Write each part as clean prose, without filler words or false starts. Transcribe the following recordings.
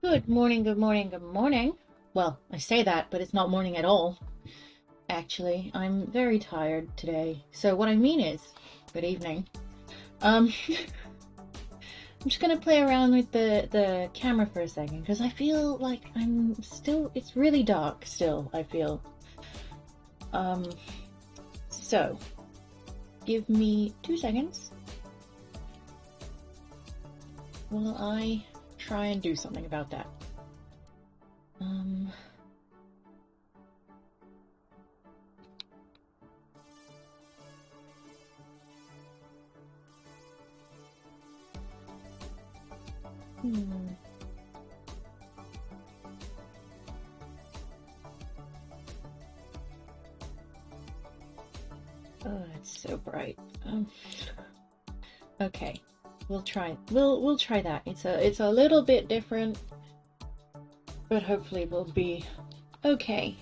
Good morning, good morning, good morning. Well, I say that, but it's not morning at all. Actually, I'm very tired today. So what I mean is, good evening. I'm just gonna play around with the camera for a second because I feel like it's really dark still, I feel. Um, so give me 2 seconds while I try and do something about that. Um, hmm. Oh, it's so bright. Okay, we'll try. We'll try that. It's a little bit different, but hopefully we'll be okay.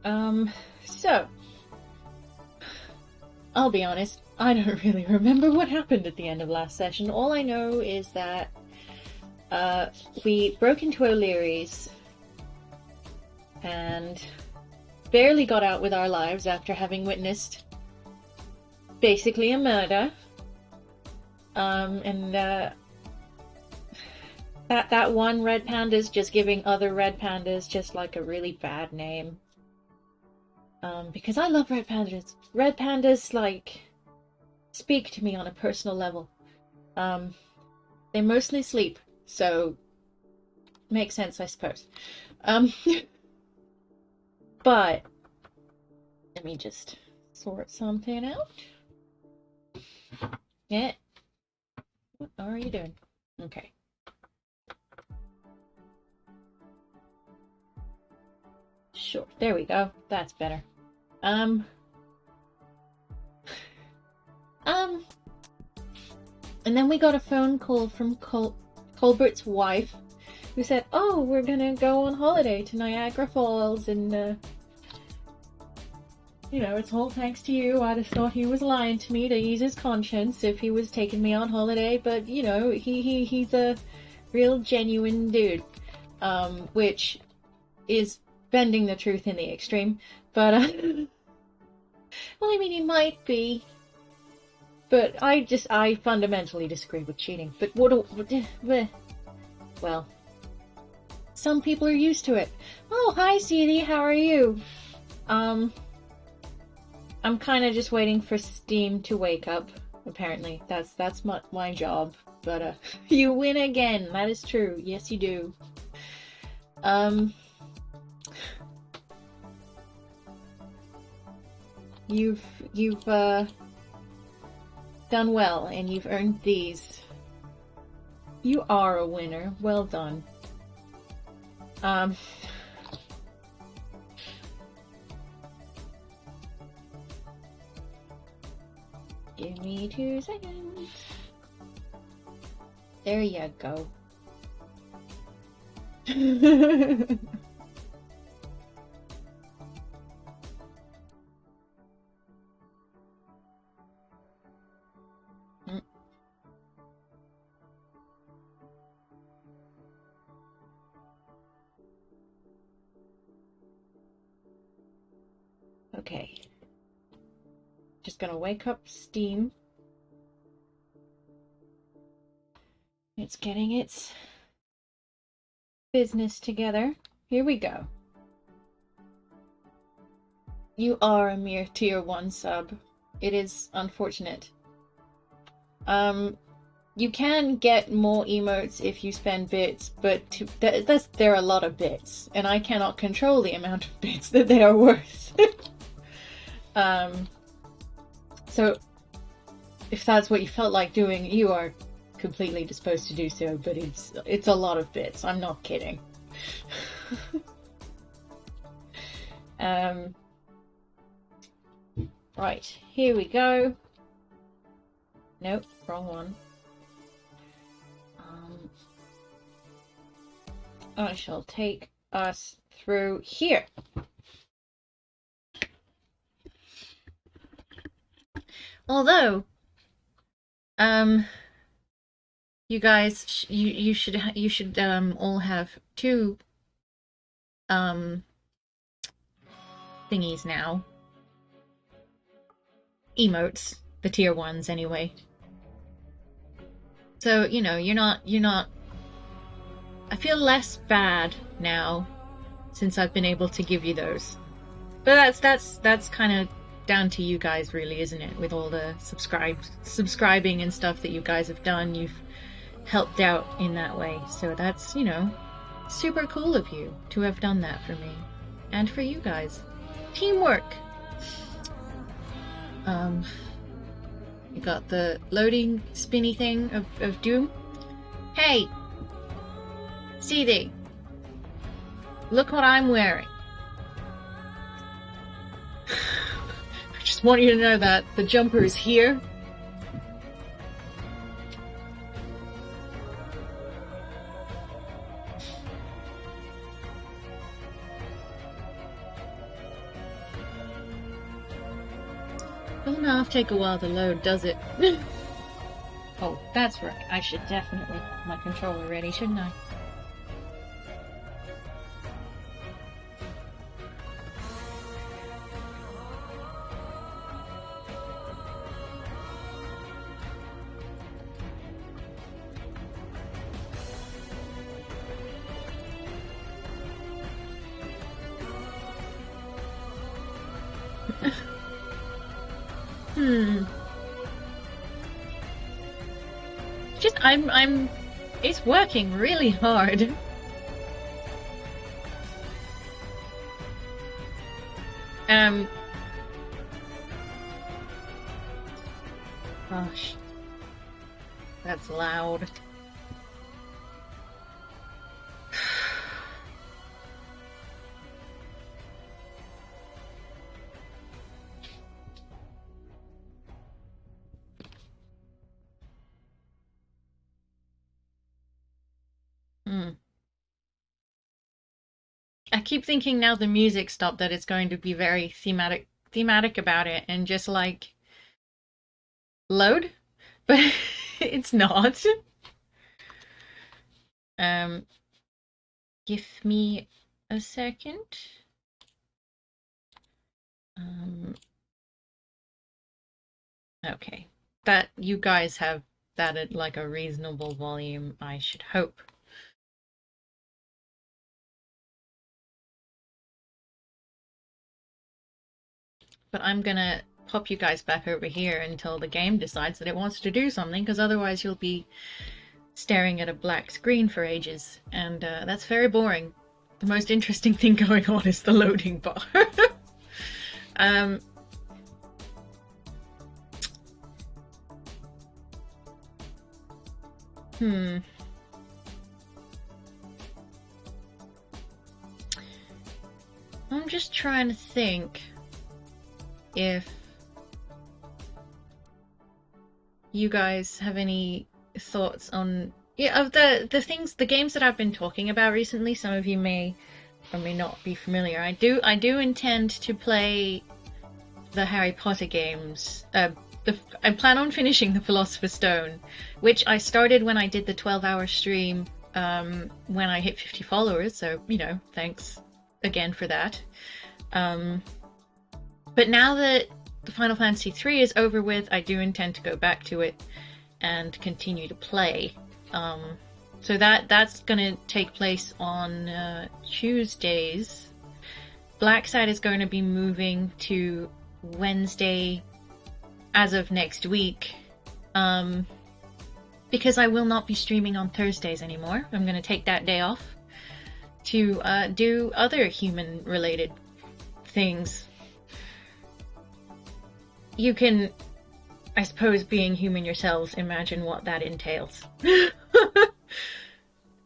Um, so I'll be honest. I don't really remember what happened at the end of last session. All I know is that we broke into O'Leary's and barely got out with our lives after having witnessed basically a murder. And that one red panda's just giving other red pandas just like a really bad name. Because I love red pandas. Red pandas like speak to me on a personal level. They mostly sleep, so makes sense, I suppose. Um, but let me just sort something out. Yeah. What are you doing? Okay. Sure. There we go. That's better. Um. Um. And then we got a phone call from Colbert's wife, who said, "Oh, we're gonna go on holiday to Niagara Falls, and it's all thanks to you. I'd have thought he was lying to me to ease his conscience if he was taking me on holiday, but he's a real genuine dude, which is bending the truth in the extreme. But well, I mean, he might be, but I fundamentally disagree with cheating. But well, some people are used to it. Oh, hi, Seedy, how are you? Um, I'm kind of just waiting for Steam to wake up. Apparently, that's my job. But you win again. That is true. Yes, you do. Um, you've done well, and you've earned these. You are a winner. Well done. Um, give me 2 seconds. There you go. Okay. Just gonna wake up Steam. It's getting its business together. Here we go. You are a mere tier 1 sub. It is unfortunate. You can get more emotes if you spend bits, but there are a lot of bits, and I cannot control the amount of bits that they are worth. So if that's what you felt like doing, you are completely disposed to do so, but it's a lot of bits. I'm not kidding. Right, here we go. Nope, wrong one. I shall take us through here. Although, You guys, you should all have two um thingies now. Emotes, the tier ones anyway. So, you know, you're not I feel less bad now since I've been able to give you those. But that's kind of down to you guys really, isn't it? With all the subscribing and stuff that you guys have done, you've helped out in that way. So that's, you know, super cool of you to have done that for me and for you guys. Teamwork. You got the loading spinny thing of doom. Hey, see thee. Look what I'm wearing. I just want you to know that the jumper is here. Doesn't half take a while to load, does it? Oh, that's right. I should definitely have my controller ready, shouldn't I? Just it's working really hard. Gosh. That's loud. I keep thinking now the music stopped that it's going to be very thematic about it and just like load, but it's not. Um, give me a second. Okay, that you guys have that at like a reasonable volume, I should hope. But I'm gonna pop you guys back over here until the game decides that it wants to do something, because otherwise you'll be staring at a black screen for ages, and that's very boring. The most interesting thing going on is the loading bar. I'm just trying to think if you guys have any thoughts on of the things, the games that I've been talking about recently. Some of you may or may not be familiar. I do intend to play the Harry Potter games. I plan on finishing the Philosopher's Stone, which I started when I did the 12-hour stream when I hit 50 followers. So, you know, thanks again for that. But now that the Final Fantasy III is over with, I do intend to go back to it and continue to play. So that's going to take place on Tuesdays. Blacksad is going to be moving to Wednesday as of next week, because I will not be streaming on Thursdays anymore. I'm going to take that day off to do other human-related things. You can, I suppose, being human yourselves, imagine what that entails.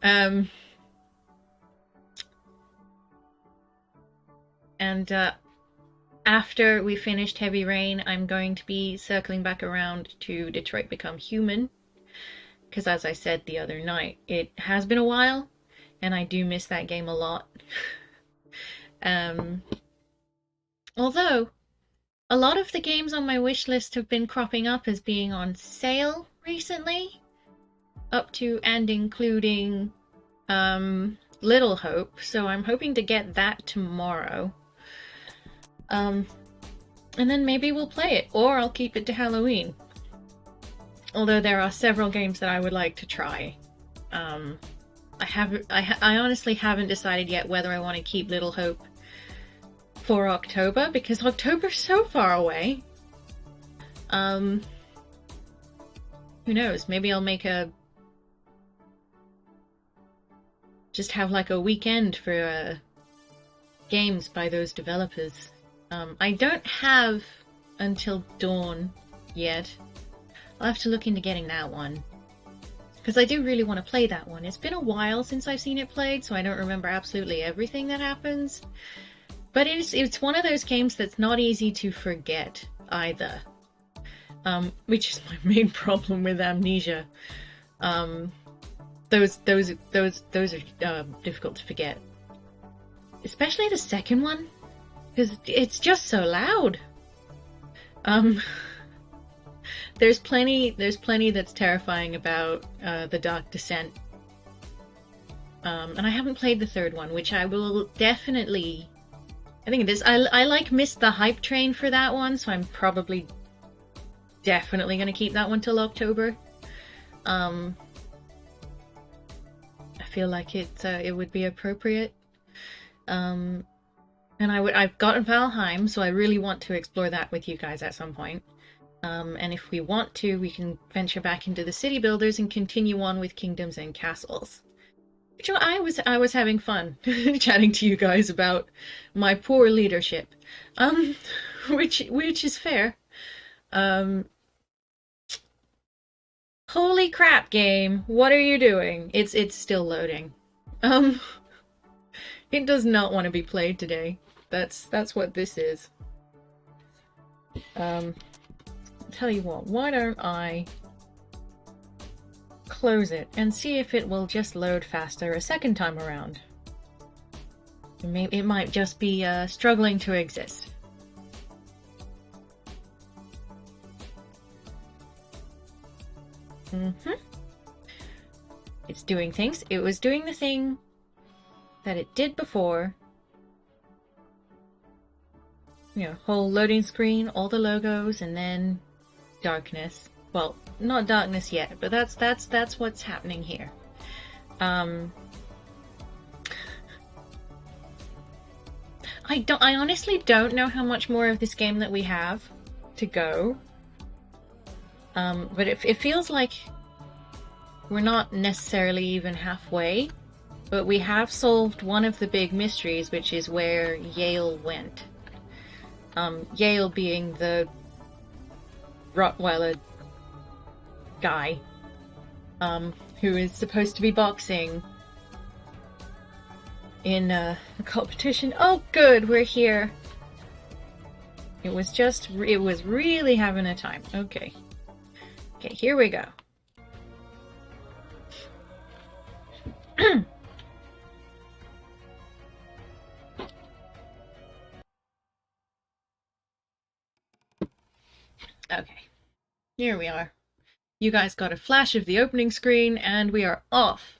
And after we finished Heavy Rain, I'm going to be circling back around to Detroit Become Human, because as I said the other night, it has been a while, and I do miss that game a lot. Although, a lot of the games on my wish list have been cropping up as being on sale recently. up to and including Little Hope, so I'm hoping to get that tomorrow. And then maybe we'll play it, or I'll keep it to Halloween. Although there are several games that I would like to try. I honestly haven't decided yet whether I want to keep Little Hope for October, because October's so far away. Who knows? Maybe I'll make just have like a weekend for games by those developers. I don't have Until Dawn yet. I'll have to look into getting that one, because I do really want to play that one. It's been a while since I've seen it played, so I don't remember absolutely everything that happens. But it's one of those games that's not easy to forget either, which is my main problem with Amnesia. Those are difficult to forget, especially the second one, because it's just so loud. There's plenty that's terrifying about the Dark Descent. And I haven't played the third one, which I will definitely... I think it is. I like missed the hype train for that one, so I'm probably definitely going to keep that one till October. I feel like it would be appropriate. And I've gotten Valheim, so I really want to explore that with you guys at some point. And if we want to, we can venture back into the city builders and continue on with kingdoms and castles. Which I was having fun chatting to you guys about my poor leadership, which is fair. Holy crap, game! What are you doing? It's still loading. It does not want to be played today. That's what this is. Tell you what, why don't I close it and see if it will just load faster a second time around. It might just be struggling to exist. It's doing things. It was doing the thing that it did before. You know, whole loading screen, all the logos, and then darkness. Well, not darkness yet, but that's what's happening here. I honestly don't know how much more of this game that we have to go. But it feels like we're not necessarily even halfway, but we have solved one of the big mysteries, which is where Yale went. Yale being the Rottweiler guy, who is supposed to be boxing in a competition. Oh good, we're here. It was really having a time. Okay, here we go. Okay, here we are. You guys got a flash of the opening screen, and we are off.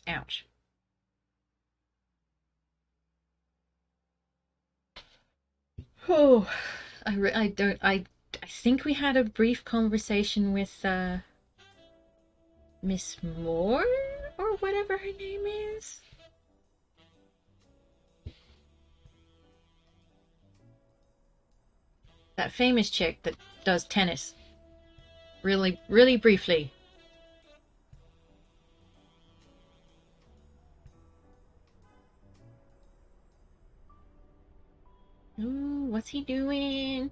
Ouch. Oh, I think we had a brief conversation with Miss Moore, or whatever her name is. That famous chick that does tennis. Really, really briefly. Ooh, what's he doing?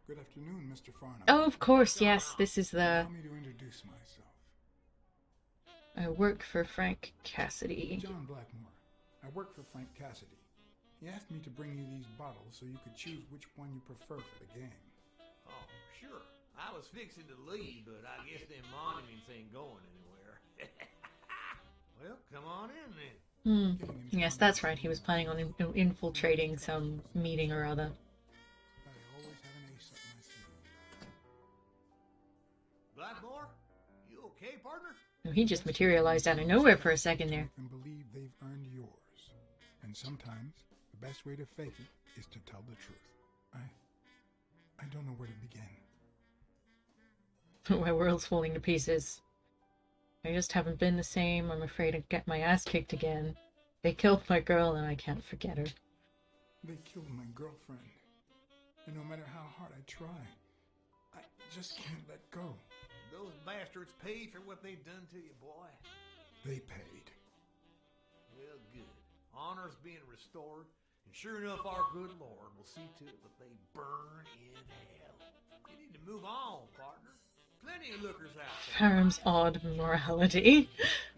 Good afternoon, Mr. Farnham. Oh, of course, yes. This is the... Allow me to introduce myself. I work for Frank Cassidy. John Blackmore. I work for Frank Cassidy. He asked me to bring you these bottles so you could choose which one you prefer for the game. Oh, sure. I was fixing to leave, but I guess them monuments ain't going anywhere. Well, come on in then. Hmm. Getting Yes, informed that's about right. He was you planning on infiltrating some meeting or other. I always have an ace up my sleeve. Blackmore, you okay, partner? He just materialized out of nowhere for a second there. And believe they've earned yours. And sometimes the best way to fake it is to tell the truth. I don't know where to begin. My world's falling to pieces. I just haven't been the same. I'm afraid I'd get my ass kicked again. They killed my girl and I can't forget her. They killed my girlfriend. And no matter how hard I try, I just can't let go. Those bastards paid for what they've done to you, boy. They paid. Well, good. Honor's being restored, and sure enough, our good Lord will see to it that they burn in hell. You need to move on, partner. Plenty of lookers out there. Harem's odd morality.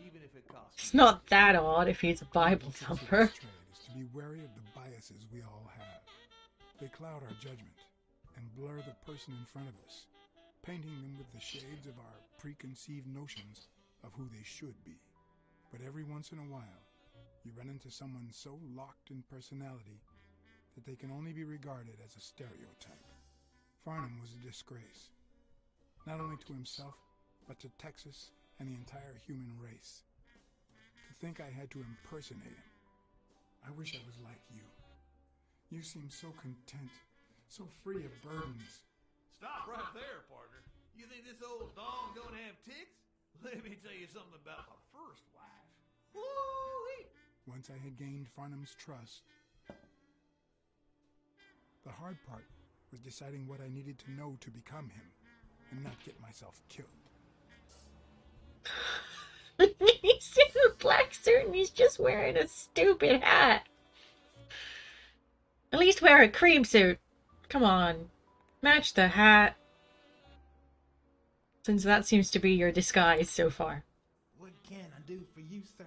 Even if it costs It's you. not that odd if he's a Bible thumper. Is to be wary of the biases we all have. They cloud our judgment and blur the person in front of us, painting them with the shades of our preconceived notions of who they should be. But every once in a while, you run into someone so locked in personality that they can only be regarded as a stereotype. Farnham was a disgrace, not only to himself, but to Texas and the entire human race. To think I had to impersonate him. I wish I was like you. You seem so content, so free of burdens. Stop right there, partner. You think this old dog don't have ticks? Let me tell you something about my first wife. Woo-wee! Once I had gained Farnham's trust, the hard part was deciding what I needed to know to become him and not get myself killed. He's in a black suit and he's just wearing a stupid hat. At least wear a cream suit. Come on. Match the hat. Since that seems to be your disguise so far. What can I do for you, sir?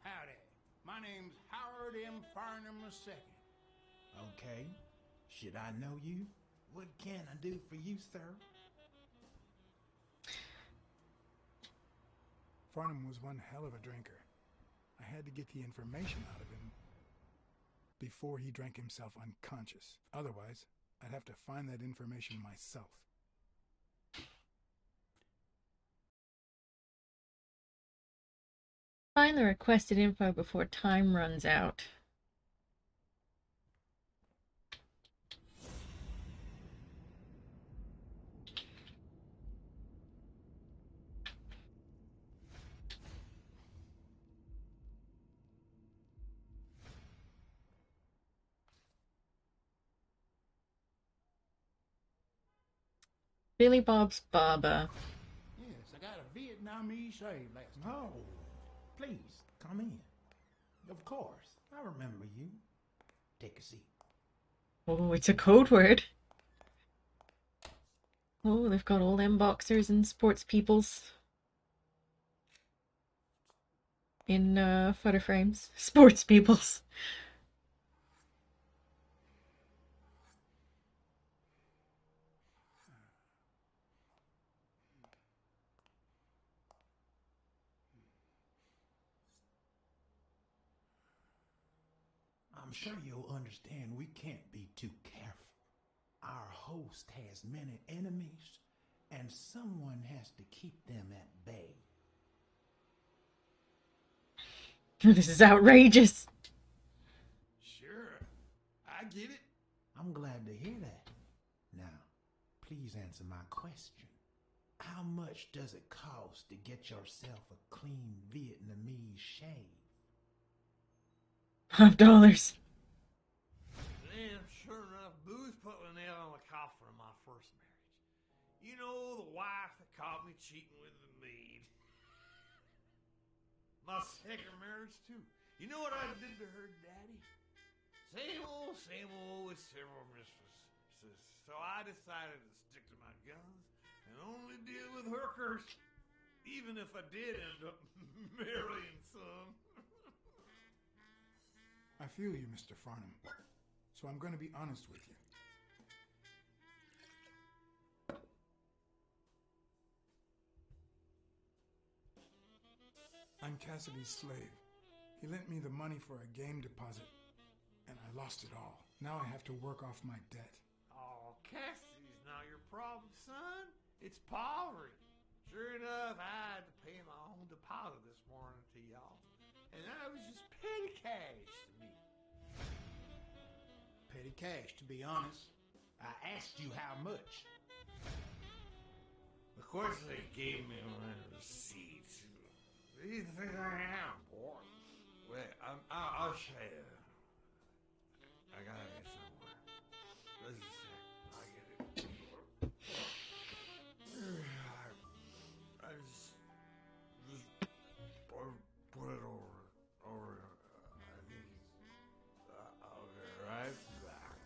Howdy. My name's Howard M. Farnham II. Okay. Should I know you? What can I do for you, sir? Farnham was one hell of a drinker. I had to get the information out of him before he drank himself unconscious. Otherwise, I'd have to find that information myself. Find the requested info before time runs out. Billy Bob's Barber. Yes, I got a Vietnamese shave last night. Oh, please, come in. Of course, I remember you. Take a seat. Oh, it's a code word. Oh, they've got all them boxers and sports peoples in photo frames. Sports peoples. I'm sure you'll understand we can't be too careful. Our host has many enemies, and someone has to keep them at bay. This is outrageous. Sure. I get it. I'm glad to hear that. Now, please answer my question. How much does it cost to get yourself a clean Vietnamese shave? $5. Damn, sure enough, booze put the nail on the coffin of my first marriage. You know, the wife that caught me cheating with the maid. My second marriage, too. You know what I did to her daddy? Same old with several mistresses. So I decided to stick to my guns and only deal with hookers. Even if I did end up marrying some. I feel you, Mr. Farnham. So I'm going to be honest with you. I'm Cassidy's slave. He lent me the money for a game deposit, and I lost it all. Now I have to work off my debt. Oh, Cassidy's not your problem, son. It's poverty. Sure enough, I had to pay my own deposit this morning to y'all. And that was just petty cash to me. Petty cash, to be honest. I asked you how much. Of course they gave me my receipt. What do you think I am, boy? Wait, I'll show you. I gotta get somewhere. Just a sec. I'll get it. I just put it over. I think I'll be right back.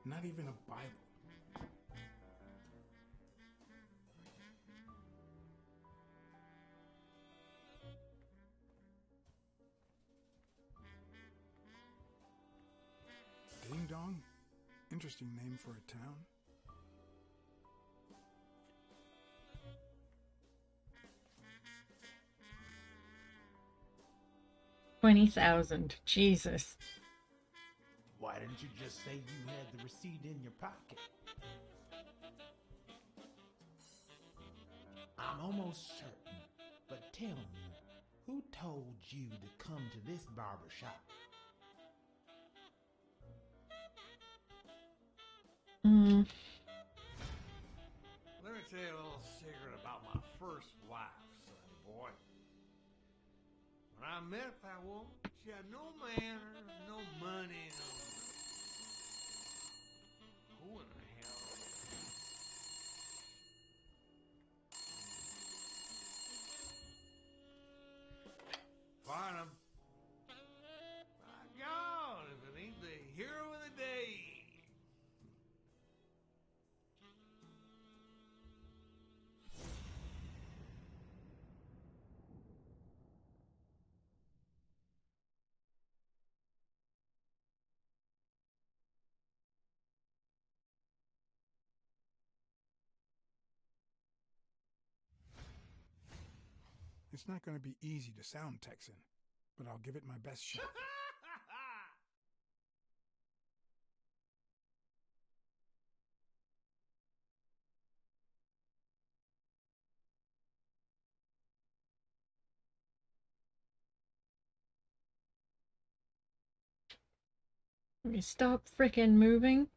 Not even a Bible. Ding Dong? Interesting name for a town. $20,000. Jesus. Why didn't you just say you had the receipt in your pocket? I'm almost certain, but tell me, who told you to come to this barber shop? Let me tell you a little secret about my first wife, sonny boy. When I met that woman, she had no manners, no money, no... Who in the hell? Farnham. My God, if it ain't the hero of the day. It's not going to be easy to sound Texan, but I'll give it my best shot. You stop frickin' moving.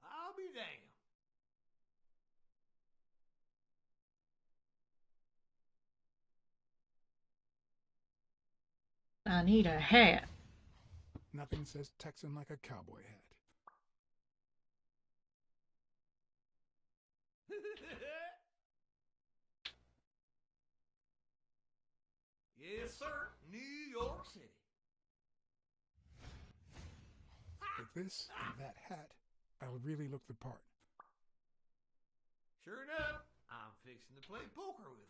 I'll be damned. I need a hat. Nothing says Texan like a cowboy hat. Yes, sir. New York City. With this and that hat, I'll really look the part. Sure enough, I'm fixing to play poker with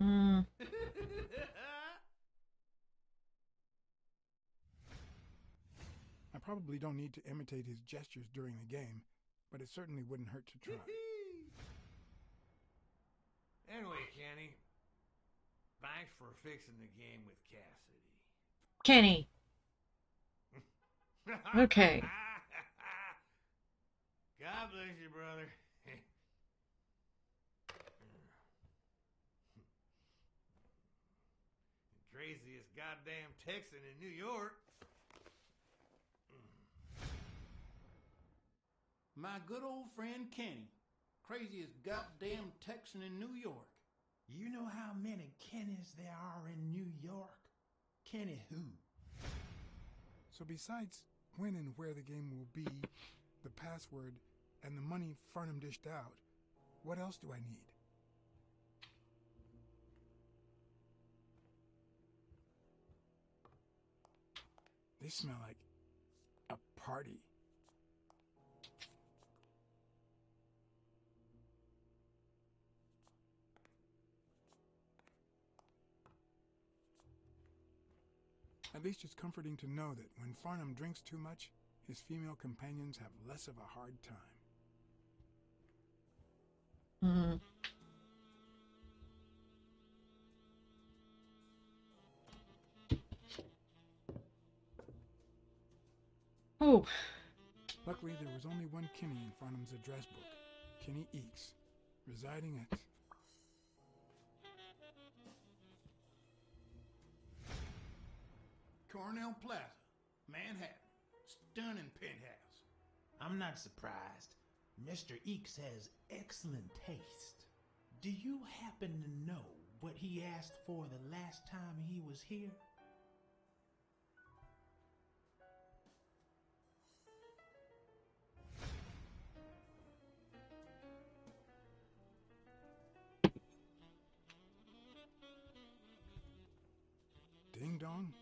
him. I probably don't need to imitate his gestures during the game, but it certainly wouldn't hurt to try. Anyway, Kenny, thanks for fixing the game with Cassidy. Kenny. Okay. God bless you, brother. craziest goddamn Texan in New York. My good old friend Kenny. Craziest goddamn Texan in New York. You know how many Kennys there are in New York? Kenny who? So besides when and where the game will be, the password, and the money Farnham dished out, what else do I need? They smell like a party. At least it's comforting to know that when Farnham drinks too much, his female companions have less of a hard time. Hmm. Oh, Luckily, there was only one Kinney in Farnham's address book, Kinney Eeks, residing at... Cornell Plaza, Manhattan. Stunning penthouse. I'm not surprised. Mr. Eeks has excellent taste. Do you happen to know what he asked for the last time he was here? Ding Dong?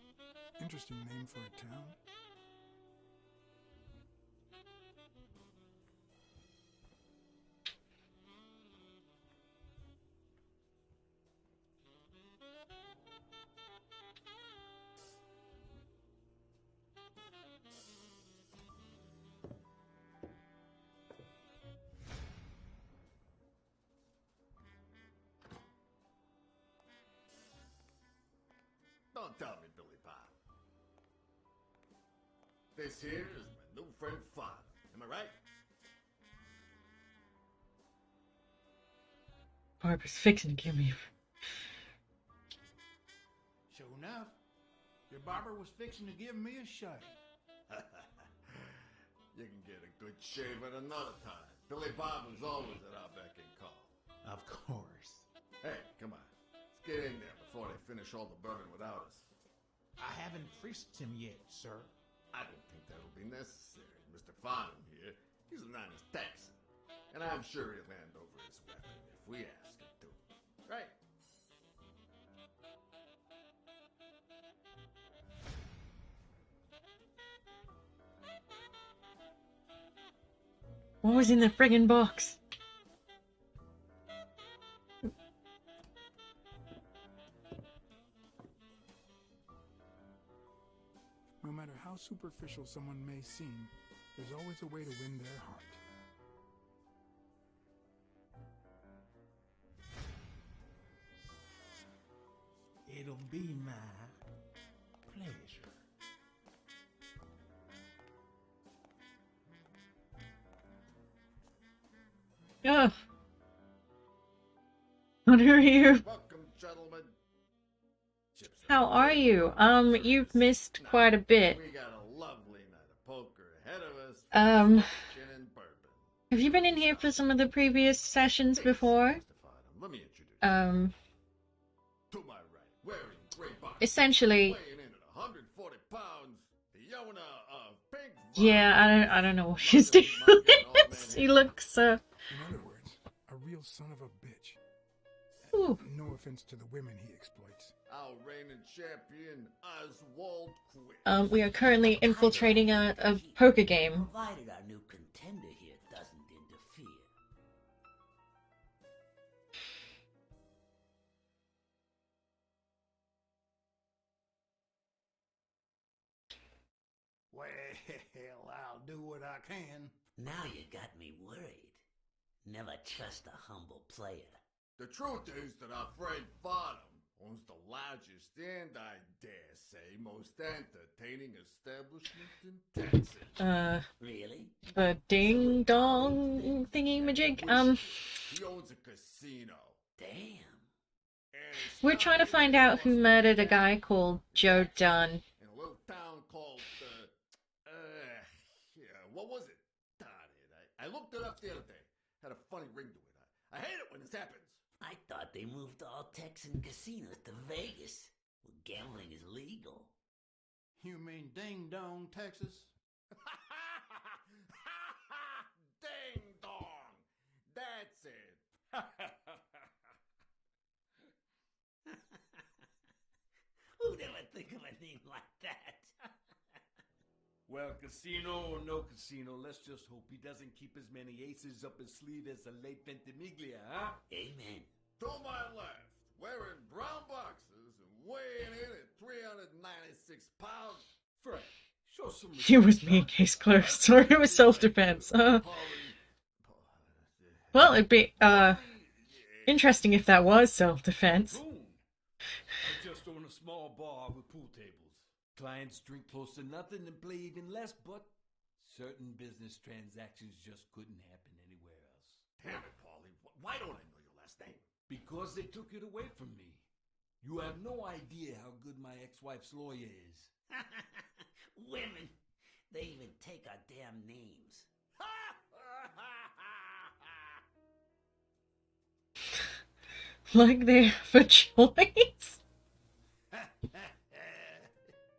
Interesting name for a town. Don't tell me, Billy Bob. This here is my new friend Father. Am I right? Barbara's fixing to give me. Sure enough, your barber was fixing to give me a shave. You can get a good shave at another time. Billy Bob is always at our beck and call. Of course. Hey, come on. Let's get in there before they finish all the bourbon without us. I haven't frisked him yet, sir. I don't think that'll be necessary. Mr. Farnham here, he's an honest Texan. And I'm sure he'll hand over his weapon if we ask him to. Right? What was in the friggin' box? No matter how superficial someone may seem, there's always a way to win their heart. It'll be my pleasure. Ugh. What are you? Welcome, gentlemen. Chips How are you? You've missed quite a bit. We got a lovely night of poker ahead of us. Gin and bourbon. Have you been in here for some of the previous sessions before? Mr. Farnham, let me introduce you. To my right, wearing gray box, Essentially, weighing in at 140 pounds, the owner of Pink yeah, I don't know what she's doing. She looks, In other words, a real son of a bitch. Ooh. No offense to the women he exploits. Our reigning champion, Oswald Quick. We are currently infiltrating a poker game. Provided our new contender here doesn't interfere. Well, I'll do what I can. Now you got me worried. Never trust a humble player. The truth is that our friend Farnham owns the largest and, I dare say, most entertaining establishment in Texas. Really? The ding dong thingy majig. He owns a casino. Damn. We're trying to find out who murdered a guy called Joe Dunn. In a little town called, what was it? Darn it. I looked it up the other day. Had a funny ring to it. I hate it when this happens. I thought they moved all Texan casinos to Vegas, where gambling is legal. You mean Ding Dong, Texas? Ding dong. That's it. Who'd ever think of a name like that? Well, casino or no casino, let's just hope he doesn't keep as many aces up his sleeve as the late Ventimiglia, huh? Amen. To my left, wearing brown boxers and weighing in at 396 pounds. Frank, show some respect. It was me, case closed. Sorry, it was self-defense. Well, it'd be, interesting if that was self-defense. I just own a small bar with pool tables. Clients drink close to nothing and play even less, but certain business transactions just couldn't happen anywhere else. Damn it, Paulie. Why don't I know your last name? Because they took it away from me. You have no idea how good my ex-wife's lawyer is. Women, they even take our damn names. Like they have a choice.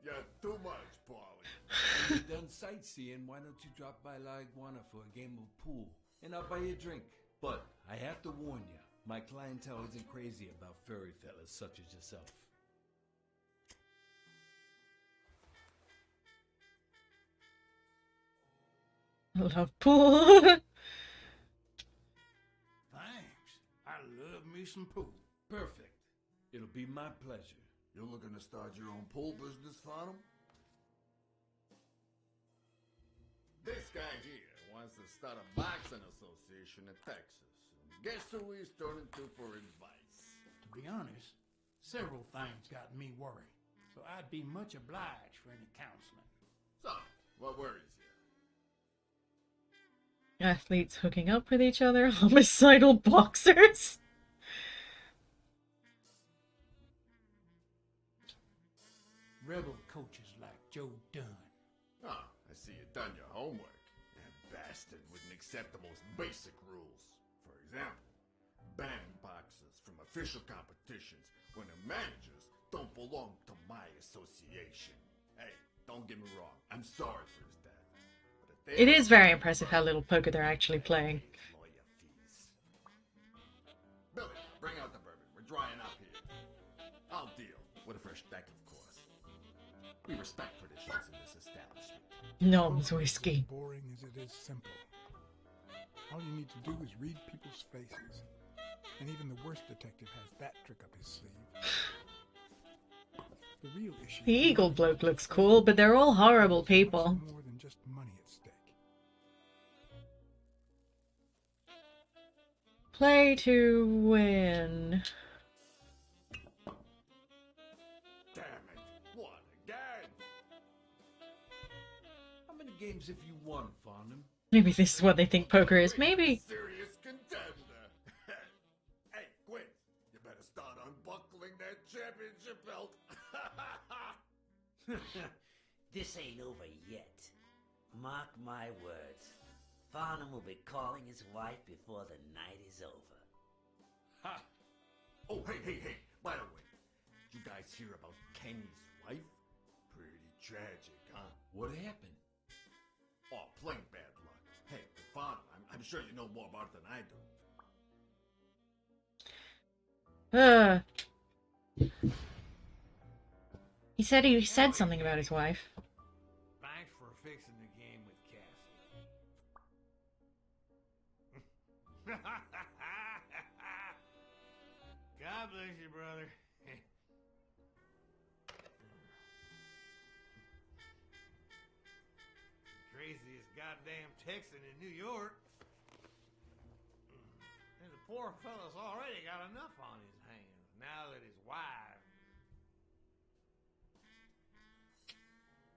You're too much, Paulie. When you're done sightseeing, why don't you drop by La Iguana for a game of pool? And I'll buy you a drink. But I have to warn you, my clientele isn't crazy about furry fellas such as yourself. I love pool. Thanks. I love me some pool. Perfect. It'll be my pleasure. You're looking to start your own pool business, Farnham? This guy here wants to start a boxing association in Texas. Guess who he's turning to for advice? To be honest, several things got me worried, so I'd be much obliged for any counseling. So, what worries you? Athletes hooking up with each other, homicidal boxers. Rebel coaches like Joe Dunn. Oh, I see you've done your homework. That bastard wouldn't accept the most basic rules. For example, ban boxers from official competitions when the managers don't belong to my association. Hey, don't get me wrong. I'm sorry for his death. But if they It is very impressive how little poker they're actually playing. lawyer fees. Billy, bring out the bourbon. We're drying up here. I'll deal with a fresh deck, of course. We respect traditions in this establishment. Gnomes Poker is whiskey. as boring as it is simple. All you need to do is read people's faces. And even the worst detective has that trick up his sleeve. The real issue... The eagle bloke looks cool, but they're all horrible people. More than just money at stake. Play to win. Damn it. What, again? How many games have you won, Farnham? Maybe this is what they think poker is. Maybe. Serious contender. Hey, Quint, you better start unbuckling that championship belt. This ain't over yet. Mark my words. Farnham will be calling his wife before the night is over. Ha! Oh, hey. By the way, did you guys hear about Kenny's wife? Pretty tragic, huh? What happened? Oh, plain bad luck. Hey, Farnham, I'm sure you know more about it than I do. He said something about his wife. Thanks for fixing the game with Cassie. God bless you, brother. Craziest goddamn Texan in New York. And the poor fella's already got enough on his hands now that his wife.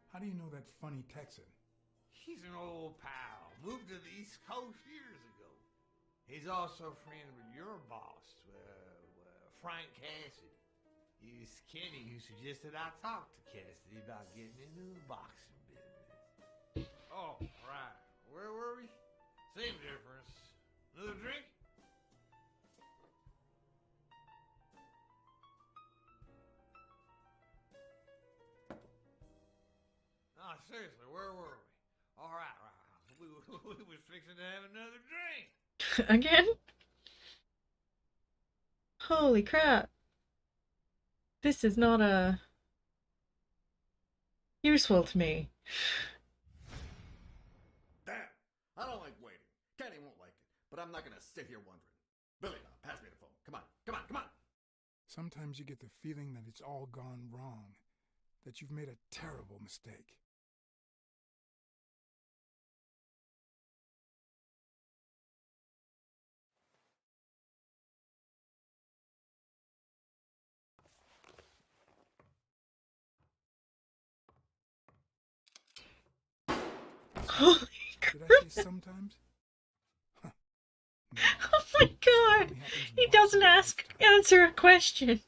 How do you know that funny Texan? He's an old pal. Moved to the East Coast years ago. He's also a friend with your boss, Frank Cassidy. It was Kenny who suggested I talk to Cassidy about getting into the boxing business. Oh, right. Where were we? Same difference. Another drink? No, seriously, where were we? All right. We was fixing to have another drink. Again? Holy crap. This is not useful to me. Damn! I don't like waiting. Kenny won't like it, but I'm not gonna sit here wondering. Billy, pass me the phone. Come on! Sometimes you get the feeling that it's all gone wrong, that you've made a terrible mistake. Holy Did I crap. say sometimes? Huh. No. Oh my god! Only happens He once doesn't in a answer a question. And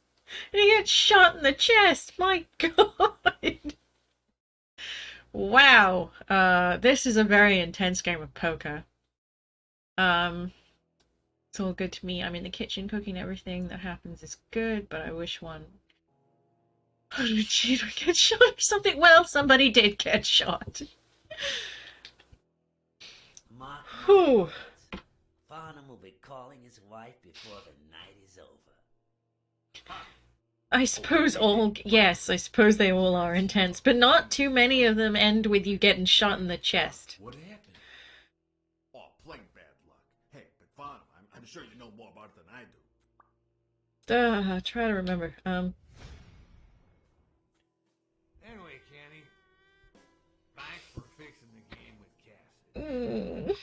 he gets shot in the chest. My god! Wow. This is a very intense game of poker. It's all good to me. I'm in the kitchen cooking everything that happens is good, but I wish one cheater gets shot or something. Well, somebody did get shot. Mark my Whew. words. Farnham will be calling his wife before the night is over. I suppose yes, I suppose they all are intense, but not too many of them end with you getting shot in the chest. What happened? Oh, plain bad luck. Hey, but Farnham, I'm sure you know more about it than I do. Try to remember. Anyway, Kenny, thanks for fixing the game with Cassidy.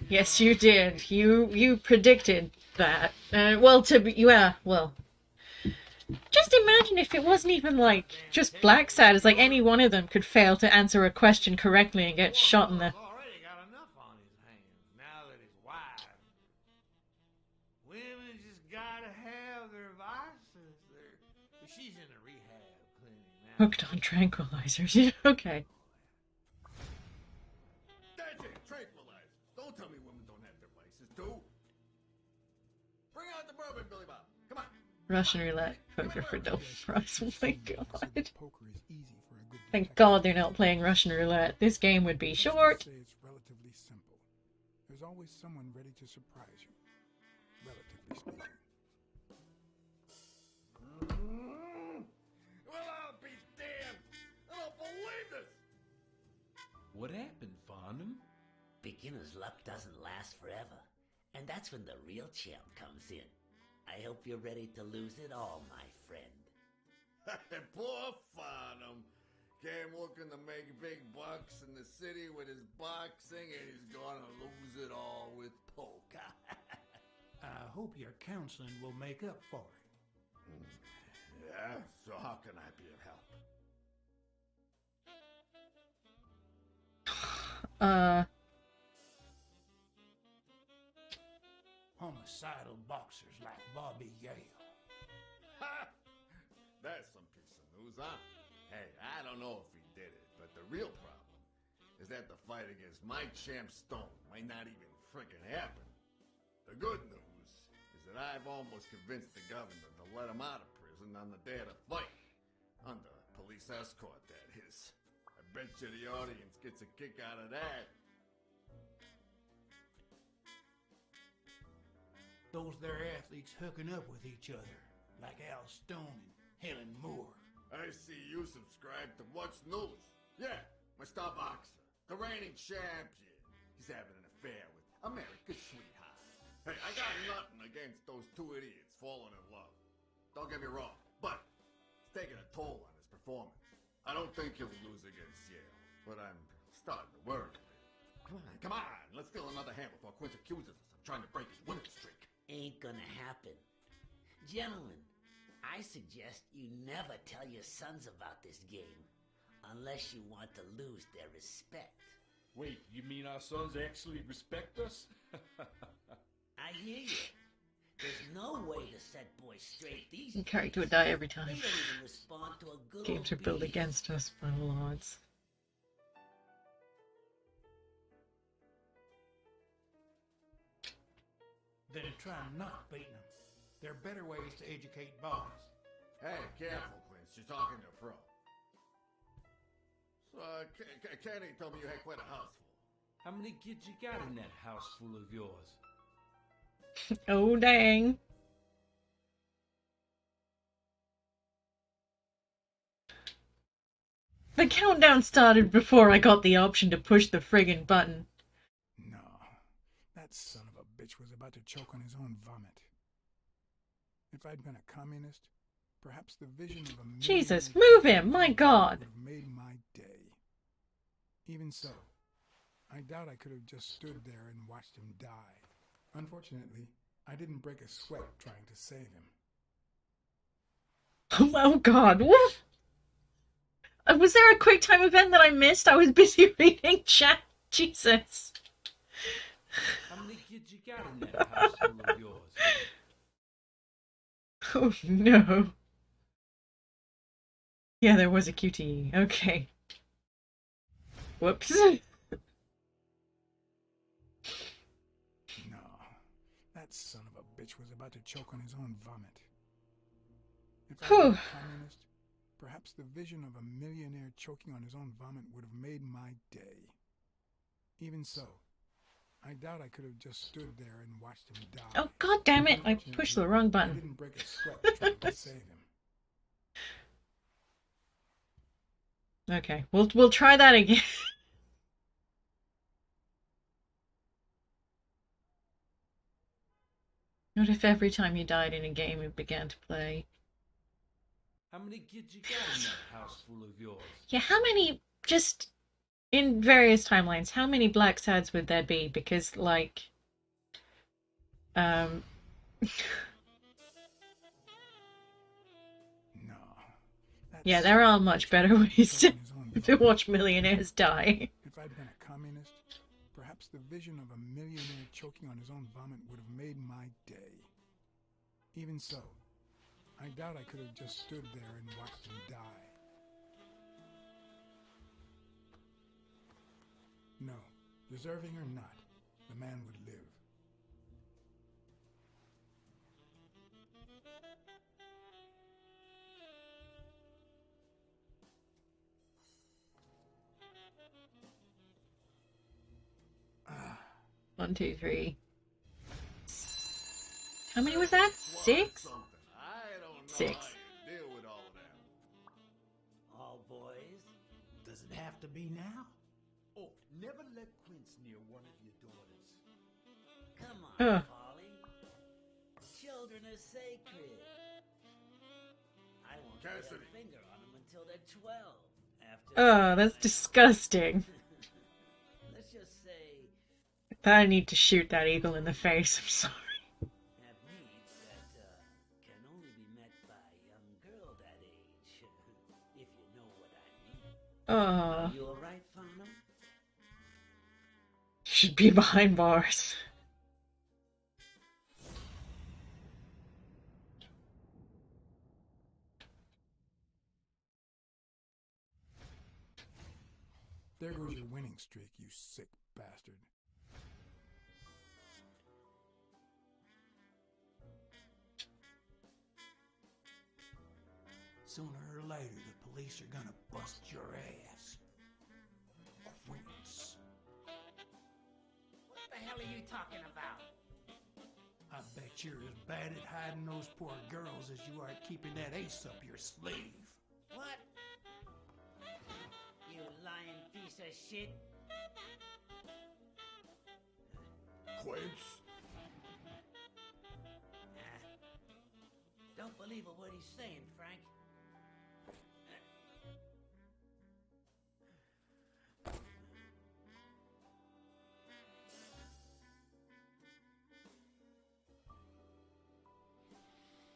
Yes, you did. You predicted that. Well, just imagine if it wasn't even like just Blacksad. It's like any one of them could fail to answer a question correctly and get shot in the. Already got enough on his hands now that his wife. Women just gotta have their vices. She's in a rehab clinic now. Hooked on tranquilizers. Okay. That's it, tranquilizers. Don't tell me women don't have their vices, too. Bring out the bourbon, Billy Bob. Come on. Russian roulette. Poker for no prize. Oh my god. Poker is easy for a good Thank detective. God they're not playing Russian roulette. This game would be Let's short. just say it's relatively simple. There's always someone ready to surprise you, relatively speaking. Well, I'll be damned. I don't believe this. What happened, Farnham? Beginner's luck doesn't last forever, and that's when the real champ comes in. I hope you're ready to lose it all, my friend. Poor Farnham. Came looking to make big bucks in the city with his boxing, and he's gonna lose it all with poker. I hope your counseling will make up for it. Yeah, so how can I be of help? Homicidal boxers like Bobby Yale. Ha! That's some piece of news, huh? Hey, I don't know if he did it, but the real problem is that the fight against my champ Stone might not even frickin' happen. The good news is that I've almost convinced the governor to let him out of prison on the day of the fight. Under police escort, that is. I bet you the audience gets a kick out of that. Those there athletes hooking up with each other, like Al Stone and Helen Moore. I see you subscribe to What's News. Yeah, my star boxer, the reigning champion. He's having an affair with America's sweetheart. Hey, I got nothing against those two idiots falling in love. Don't get me wrong, but it's taking a toll on his performance. I don't think he'll lose against Yale, but I'm starting to worry a bit. Come on, let's steal another hand before Quince accuses us of trying to break his winning streak. Ain't gonna happen. Gentlemen, I suggest you never tell your sons about this game, unless you want to lose their respect. Wait, you mean our sons actually respect us? I hear you. There's no way to set boys straight these The days. character would die every They time. don't even respond to a good Games old are built beat. against us by all odds. Then try not beating them. There are better ways to educate boys. Hey, careful, Quince. You're talking to a pro. So, Kenny told me you had quite a house full. How many kids you got in that house full of yours? Oh, dang. The countdown started before I got the option to push the friggin' button. No, that son of a bitch was about to choke on his own vomit. If I'd been a communist, perhaps the vision of a Jesus, millionaire move him, my God. would have made my day. Even so, I doubt I could have just stood there and watched him die. Unfortunately, I didn't break a sweat trying to save him. Oh God, what? Was there a QuickTime event that I missed? I was busy reading chat. Jesus. How many kids you got in that house full of yours? Oh no. Yeah, there was a QTE. Okay. Whoops. No, that son of a bitch was about to choke on his own vomit. If I were a communist, perhaps the vision of a millionaire choking on his own vomit would have made my day. Even so, I doubt I could have just stood there and watched him die. Oh God damn it! I pushed the wrong I button. didn't break a sweat trying to save him. Okay, we'll try that again. What if every time you died in a game it began to play? How many kids you got in that house full of yours? Yeah, how many, just in various timelines, how many Blacksads would there be? Because, like, No. yeah, there are much better ways to watch millionaires die. If I'd been a communist, perhaps the vision of a millionaire choking on his own vomit would have made my day. Even so, I doubt I could have just stood there and watched him die. No, deserving or not, the man would live. One, two, three. How many was that? 6? I don't know 6. how you deal with all of that. All boys? Does it have to be now? Oh, never let Quince near one of your daughters. Come on, Polly. Children are sacred. I won't lay Cassidy. a finger on them until they're 12. After That's disgusting. Let's just say I need to shoot that eagle in the face. I'm sorry. have needs that can only be met by a young girl that age, if you know what I mean. Are you alright, Farnham? Should be behind bars. There goes your winning streak, you sick bastard. Sooner or later, the police are gonna bust your ass. Quince. What the hell are you talking about? I bet you're as bad at hiding those poor girls as you are at keeping that ace up your sleeve. What? You lying piece of shit. Quince? Don't believe a word he's saying, Frank.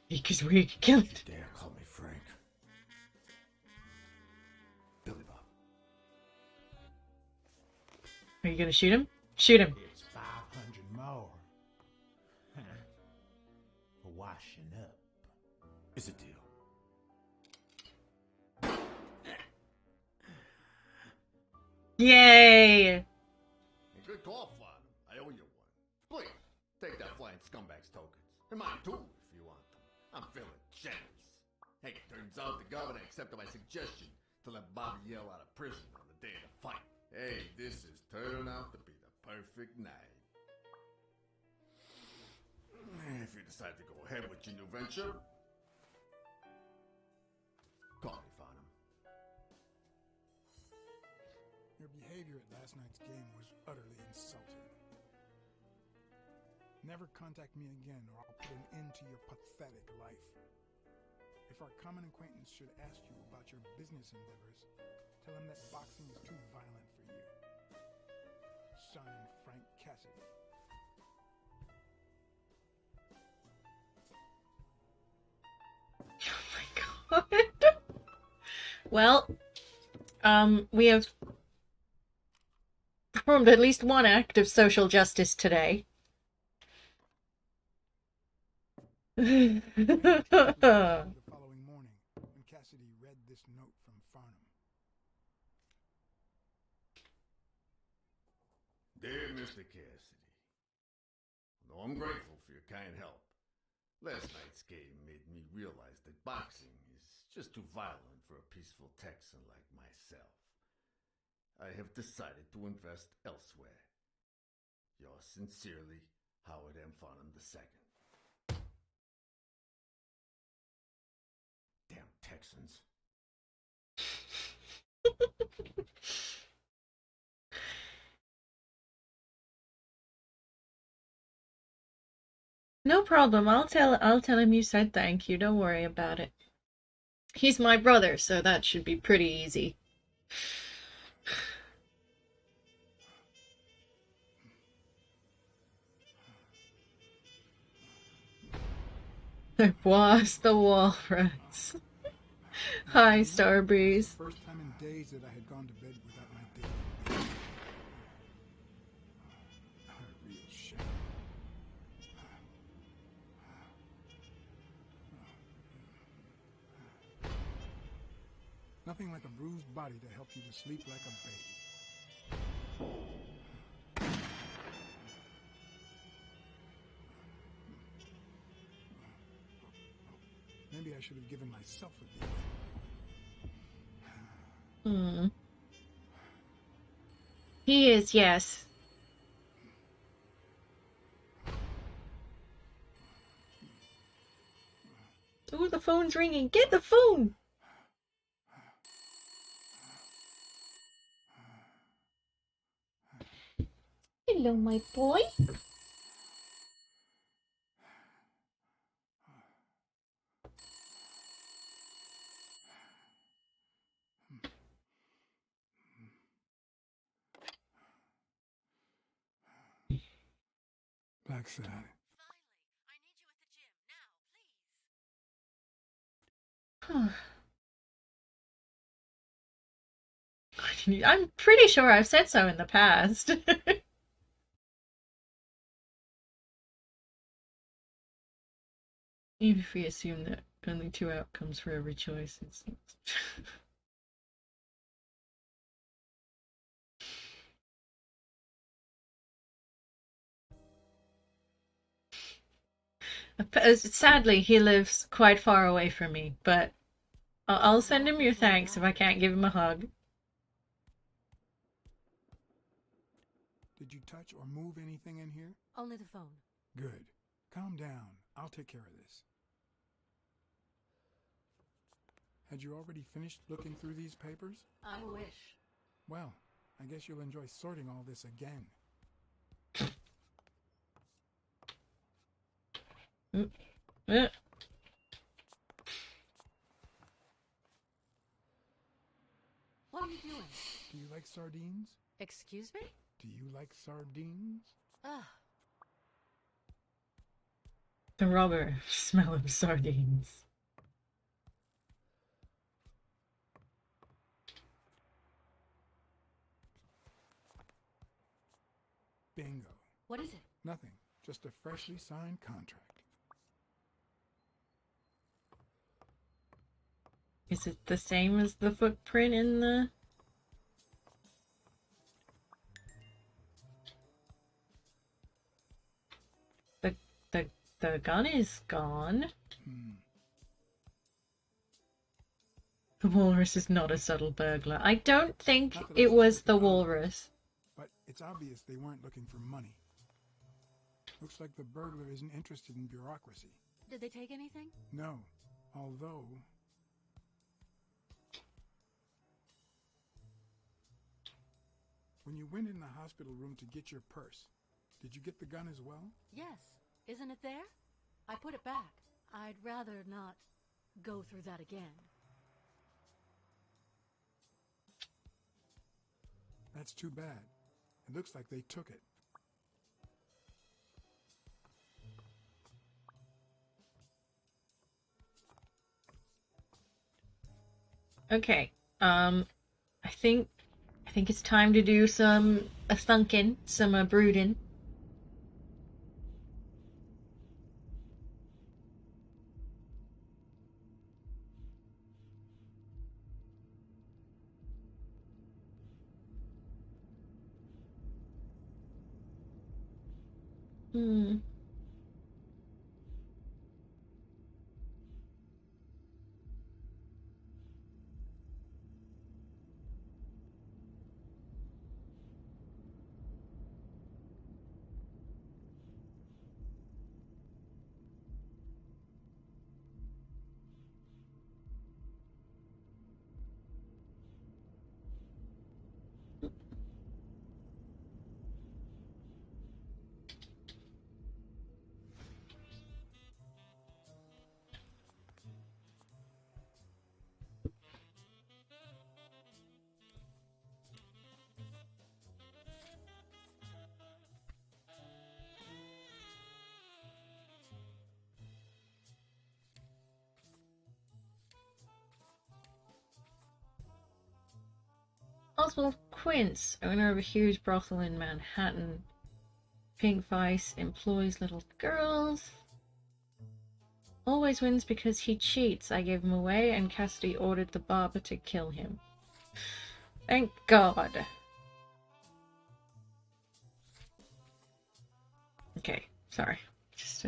Because we could kill it. Dare call me Frank. Billy Bob. Are you gonna shoot him? Shoot him. It's 500 more. For washing up. It's a deal. Yay! Good call, Father. I owe you one. Please, take that flying scumbag's tokens. And mine too, if you want them. I'm feeling generous. Hey, turns out the governor accepted my suggestion to let Bobby yell out of prison on the day of the fight. Hey, this is turning out to be the perfect night. If you decide to go ahead with your new venture, call me, Farnham. Your behavior at last night's game was utterly insulting. Never contact me again or I'll put an end to your pathetic life. If our common acquaintance should ask you about your business endeavors, tell him that boxing is too violent for you. Signed, Frank Cassidy. Oh my god. Well, we have performed at least one act of social justice today. The following morning, when Cassidy read this note from Farnham. Dear Mr. Cassidy, though I'm grateful for your kind help, last night's game made me realize that boxing is just too violent for a peaceful Texan like myself. I have decided to invest elsewhere. Yours sincerely, Howard M. Farnham II. Damn Texans. No problem. I'll tell him you said thank you. Don't worry about it. He's my brother, so that should be pretty easy. I was the walrus. Hi, Starbreeze. First time in days that I had gone to bed without my daily baby. A real shame. Nothing like a bruised body to help you to sleep like a baby. Maybe I should have given myself a beating. He is, yes. Ooh, the phone's ringing. Get the phone! Hello, my boy. Blacksad. Finally, I need you at the gym now, please. I'm pretty sure I've said so in the past. Even if we assume that only two outcomes for every choice, it's... Sadly, he lives quite far away from me, but I'll send him your thanks if I can't give him a hug. Did you touch or move anything in here? Only the phone. Good. Calm down. I'll take care of this. Had you already finished looking through these papers? I wish. Well, I guess you'll enjoy sorting all this again. What are you doing? Do you like sardines? Excuse me? Do you like sardines? Ugh. The rubber smell of sardines. Bingo. What is it? Nothing. Just a freshly signed contract. Is it the same as the footprint in the... The gun is gone. The walrus is not a subtle burglar. I don't think it was the walrus. But it's obvious they weren't looking for money. Looks like the burglar isn't interested in bureaucracy. Did they take anything? No, although... When you went in the hospital room to get your purse, did you get the gun as well? Yes. Isn't it there? I put it back. I'd rather not go through that again. That's too bad. It looks like they took it. Okay. I think it's time to do some thunking, some brooding. Oswald Quince, owner of a huge brothel in Manhattan. Pink Vice employs little girls. Always wins because he cheats. I gave him away and Cassidy ordered the barber to kill him. Thank God. Okay, sorry. Just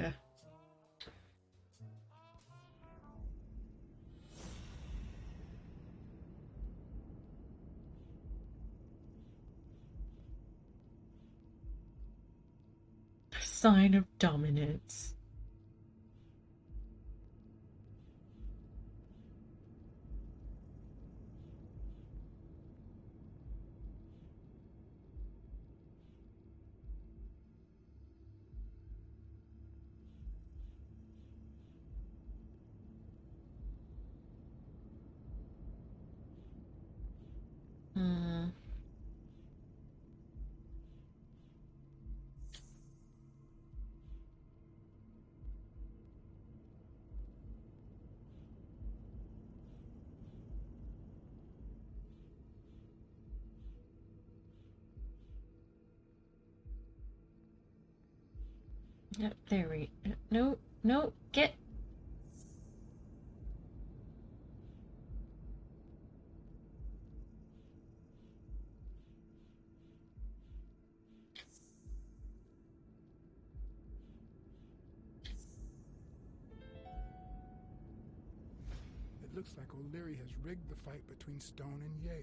sign of dominance. Yep, there we... No, get... It looks like O'Leary has rigged the fight between Stone and Yale.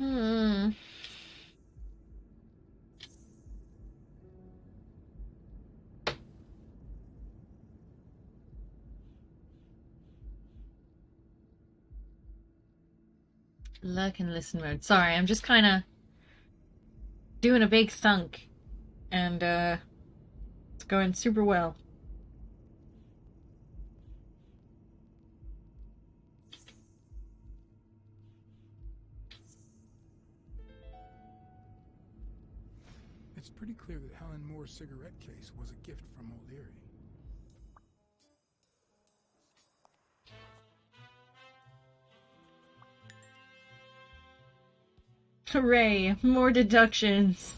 Hmm. Look and listen mode. Sorry, I'm just kind of doing a big thunk, and it's going super well. It's pretty clear that Helen Moore's cigarette case was a gift from O'Leary. Hooray! More deductions.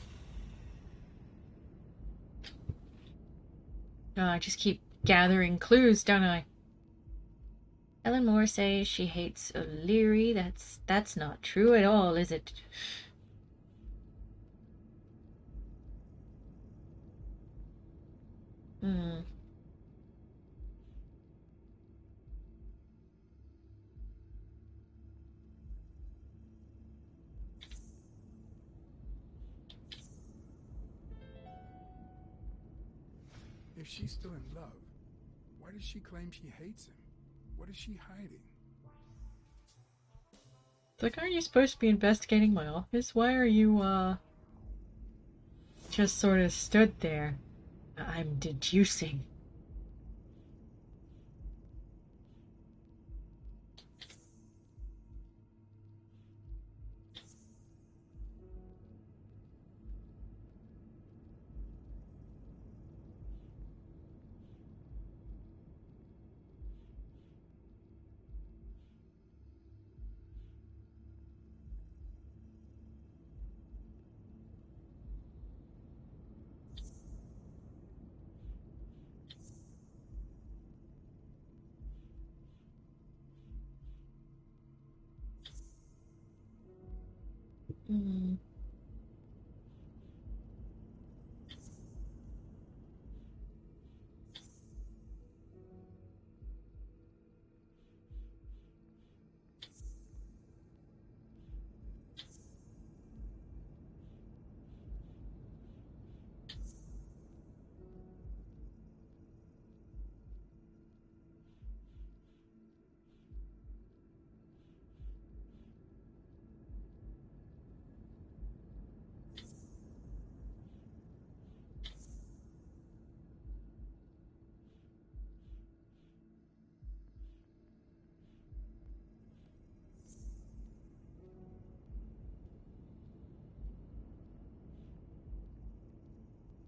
Oh, I just keep gathering clues, don't I? Helen Moore says she hates O'Leary. That's not true at all, is it? Hmm. If she's still in love, why does she claim she hates him? What is she hiding? Like, aren't you supposed to be investigating my office? Why are you, just sort of stood there? I'm deducing. Hmm.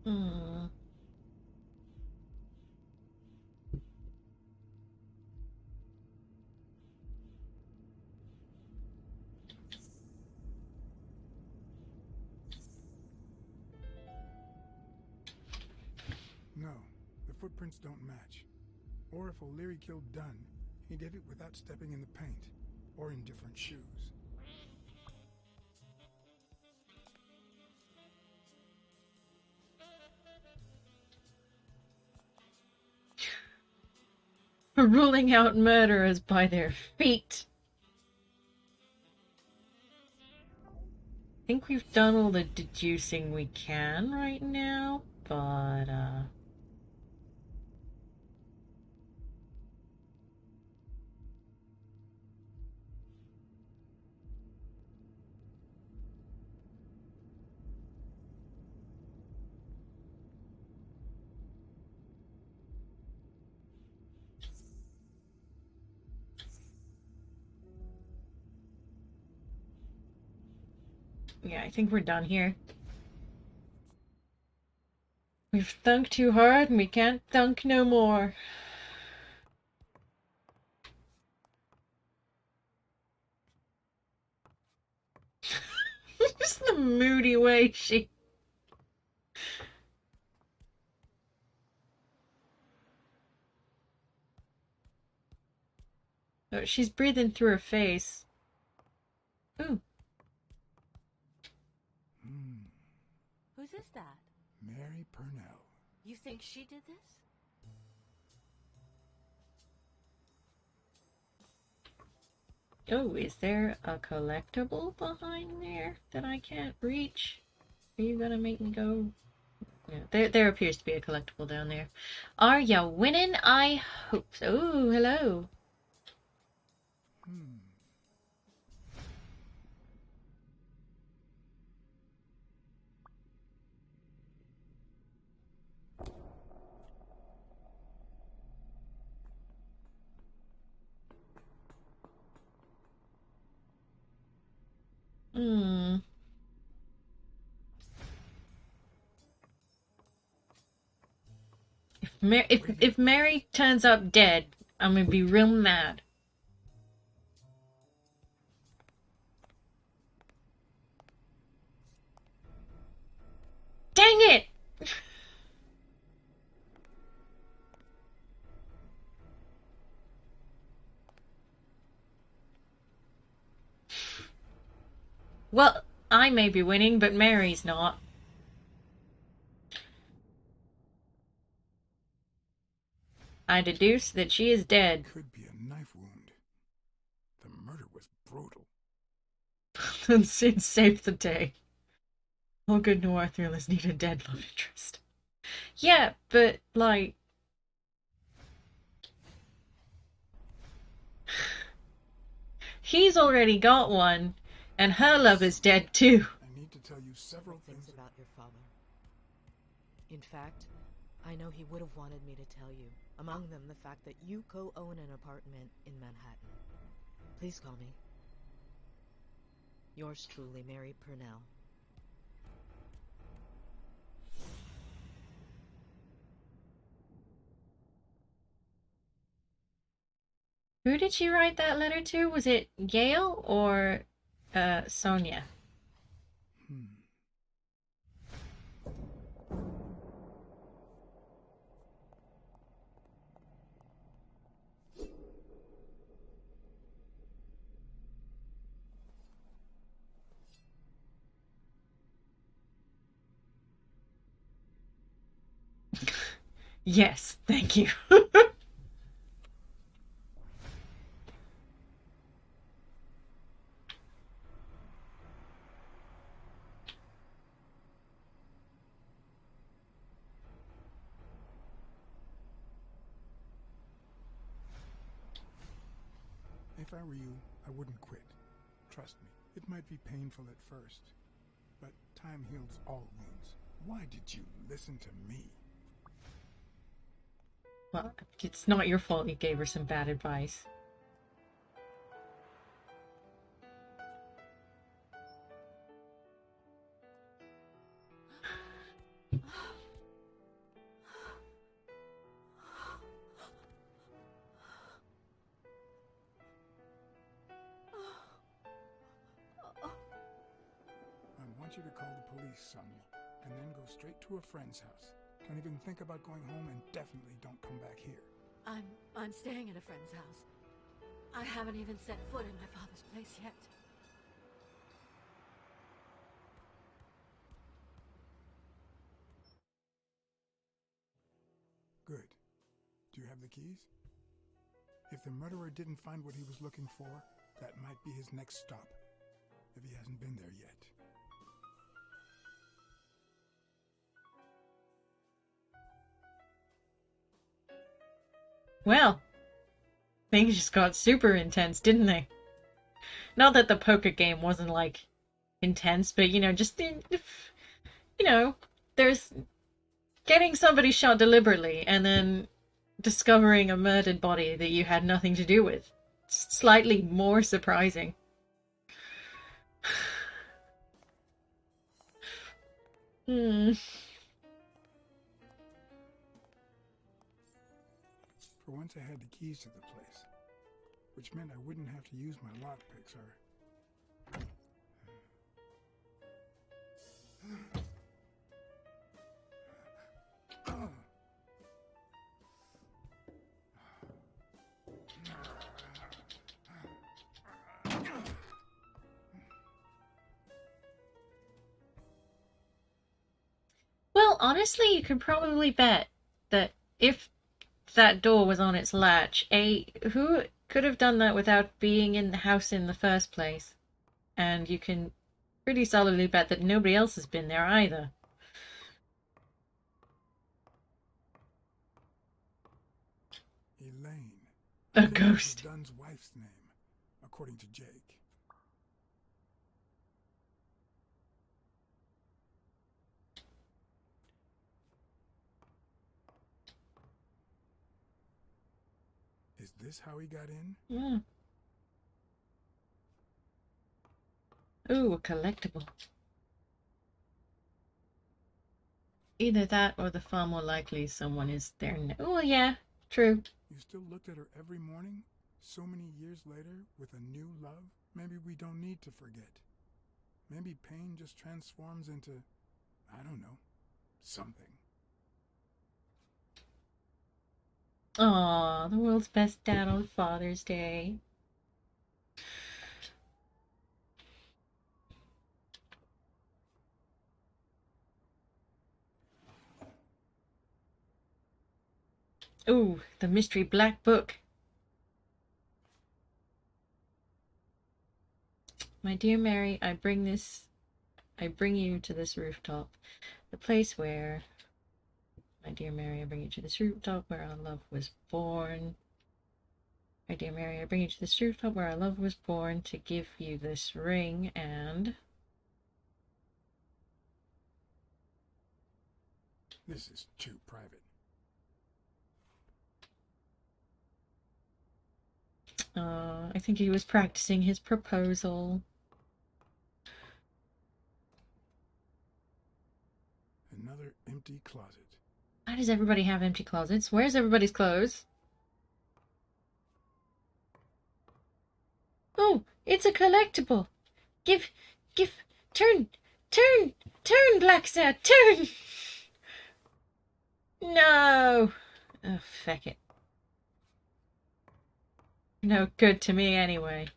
Hmm. No, the footprints don't match. Or if O'Leary killed Dunn, he did it without stepping in the paint, or in different shoes. Ruling out murderers by their feet. I think we've done all the deducing we can right now, but, yeah, I think we're done here. We've thunk too hard and we can't thunk no more. Just the moody way she... Oh, she's breathing through her face. Ooh. Whose is that? Mary Purnell. You think she did this? Oh, is there a collectible behind there that I can't reach? Are you gonna make me go? Yeah, there appears to be a collectible down there. Are ya winning? I hope so. Ooh, hello. Hmm. If Mary turns up dead, I'm gonna be real mad. Dang it! Well, I may be winning, but Mary's not. I deduce that she is dead. Could be a knife wound. The murder was brutal. It saved the day. All good noir thrillers need a dead love interest. Yeah, but, like... He's already got one, and her lover's dead too. I need to tell you several things about your father. In fact, I know he would have wanted me to tell you. Among them, the fact that you co-own an apartment in Manhattan. Please call me. Yours truly, Mary Purnell. Who did she write that letter to? Was it Gail or Sonia? Yes, thank you. If I were you, I wouldn't quit. Trust me, it might be painful at first, but time heals all wounds. Why did you listen to me? Well, it's not your fault you gave her some bad advice. I want you to call the police, Sonia, and then go straight to a friend's house. Don't even think about going home, and definitely don't come back here. I'm staying at a friend's house. I haven't even set foot in my father's place yet. Good. Do you have the keys? If the murderer didn't find what he was looking for, that might be his next stop, if he hasn't been there yet. Well, things just got super intense, didn't they? Not that the poker game wasn't, like, intense, but, you know, just, you know, there's getting somebody shot deliberately and then discovering a murdered body that you had nothing to do with. It's slightly more surprising. For once I had the keys to the place, which meant I wouldn't have to use my lockpicks or... Well, honestly, you could probably bet that if that door was on its latch, who could have done that without being in the house in the first place. And you can pretty solidly bet that nobody else has been there either. Elaine. A ghost. Dunn's wife's name, according to Jake. Is this how he got in? Yeah. Ooh, a collectible. Either that or the far more likely someone is there now. Oh, yeah, true. You still looked at her every morning? So many years later, with a new love? Maybe we don't need to forget. Maybe pain just transforms into, I don't know, something. Aw, the world's best dad on Father's Day. Ooh, the mystery black book. My dear Mary, I bring you to this rooftop. The place where, my dear Mary, I bring you to this rooftop where our love was born. My dear Mary, I bring you to this rooftop where our love was born to give you this ring and... This is too private. I think he was practicing his proposal. Another empty closet. Why does everybody have empty closets? Where's everybody's clothes? Oh, it's a collectible. Turn, Blacksad, turn! No! Oh, feck it. No good to me anyway.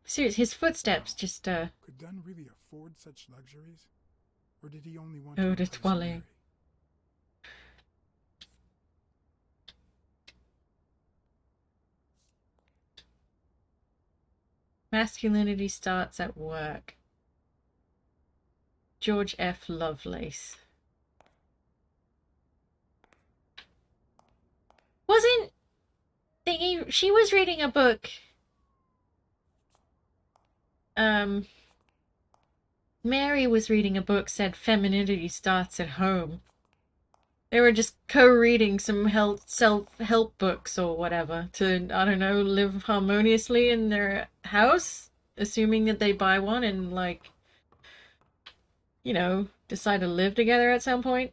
Seriously, his footsteps just, Could Dunn really afford such luxuries? Or did he only want eau to de toilette. Masculinity starts at work. George F. Lovelace. Wasn't thingy, she was reading a book. Mary was reading a book said femininity starts at home. They were just co-reading some self-help books or whatever to, I don't know, live harmoniously in their house, assuming that they buy one and, like, you know, decide to live together at some point.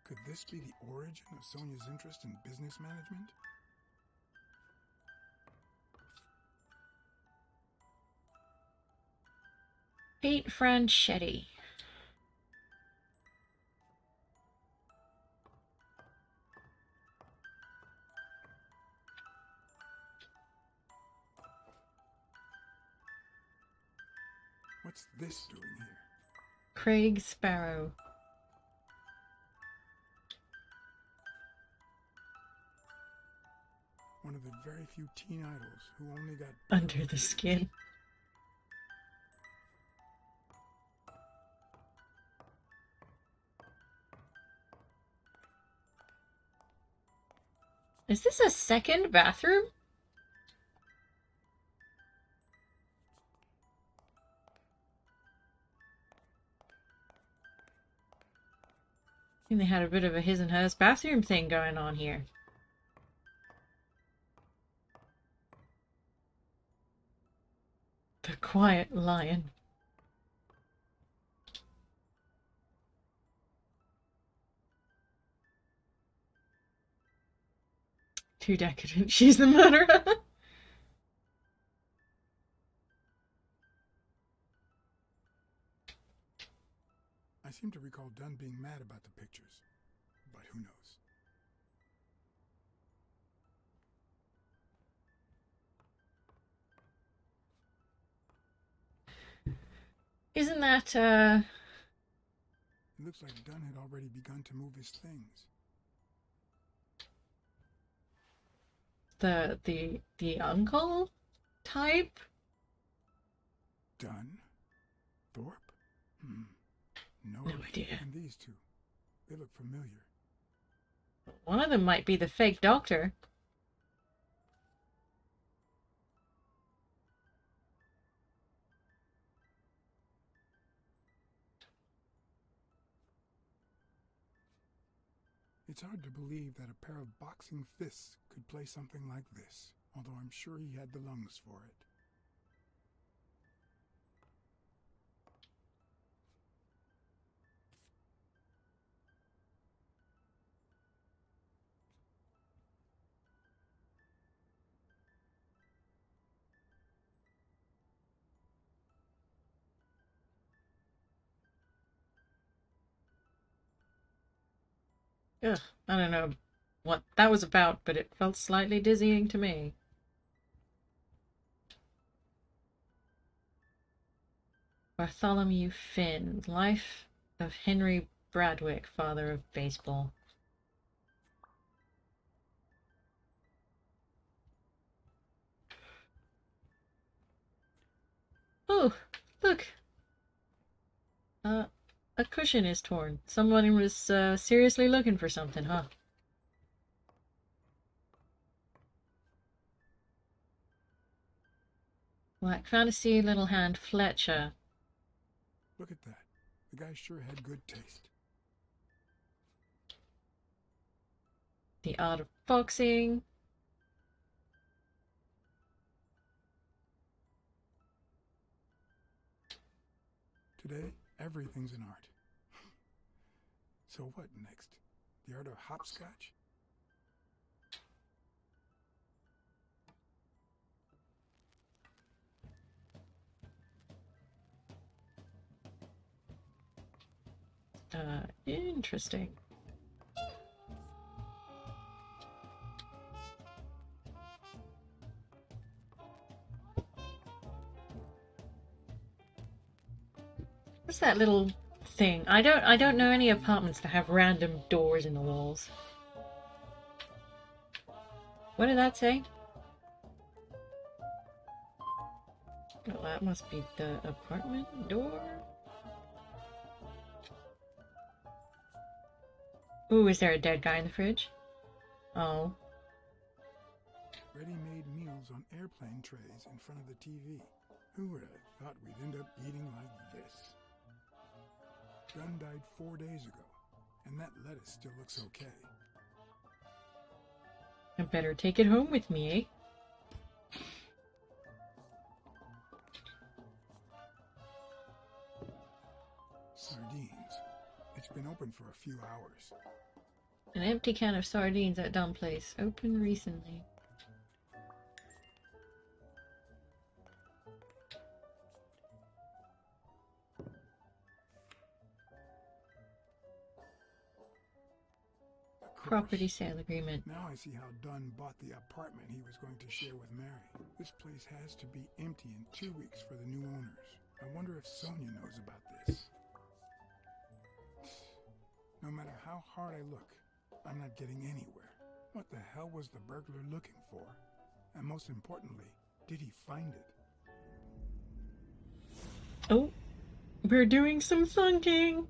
Could this be the origin of Sonia's interest in business management? Pete Franchetti. What's this doing here? Craig Sparrow. One of the very few teen idols who only got Under the skin. Is this a second bathroom? I think they had a bit of a his and hers bathroom thing going on here. The Quiet Lion. Too decadent. She's the murderer. seem to recall Dunn being mad about the pictures, but who knows? Isn't that, It looks like Dunn had already begun to move his things. the uncle type? Dunn? Thorpe? No idea. And these two. They look familiar. One of them might be the fake doctor. It's hard to believe that a pair of boxing fists could play something like this, although I'm sure he had the lungs for it. Ugh, I don't know what that was about, but it felt slightly dizzying to me. Bartholomew Finn, Life of Henry Bradwick, Father of Baseball. Oh, look! A cushion is torn. Someone was seriously looking for something, huh? Black Fantasy, Little Hand, Fletcher. Look at that. The guy sure had good taste. The Art of Boxing. Today, everything's an art. So what next? The art of hopscotch? Interesting. What's that little thing? I don't know any apartments that have random doors in the walls. What did that say? Well, that must be the apartment door. Ooh, is there a dead guy in the fridge? Oh. Ready-made meals on airplane trays in front of the TV. Who would have thought we'd end up eating like this? Dunn died 4 days ago, and that lettuce still looks okay. I better take it home with me, eh? Sardines. It's been open for a few hours. An empty can of sardines at Dumb Place. Open recently. Property sale agreement. Now I see how Dunn bought the apartment he was going to share with Mary. This place has to be empty in 2 weeks for the new owners. I wonder if Sonia knows about this. No matter how hard I look, I'm not getting anywhere. What the hell was the burglar looking for? And most importantly, did he find it? Oh, we're doing some thunking.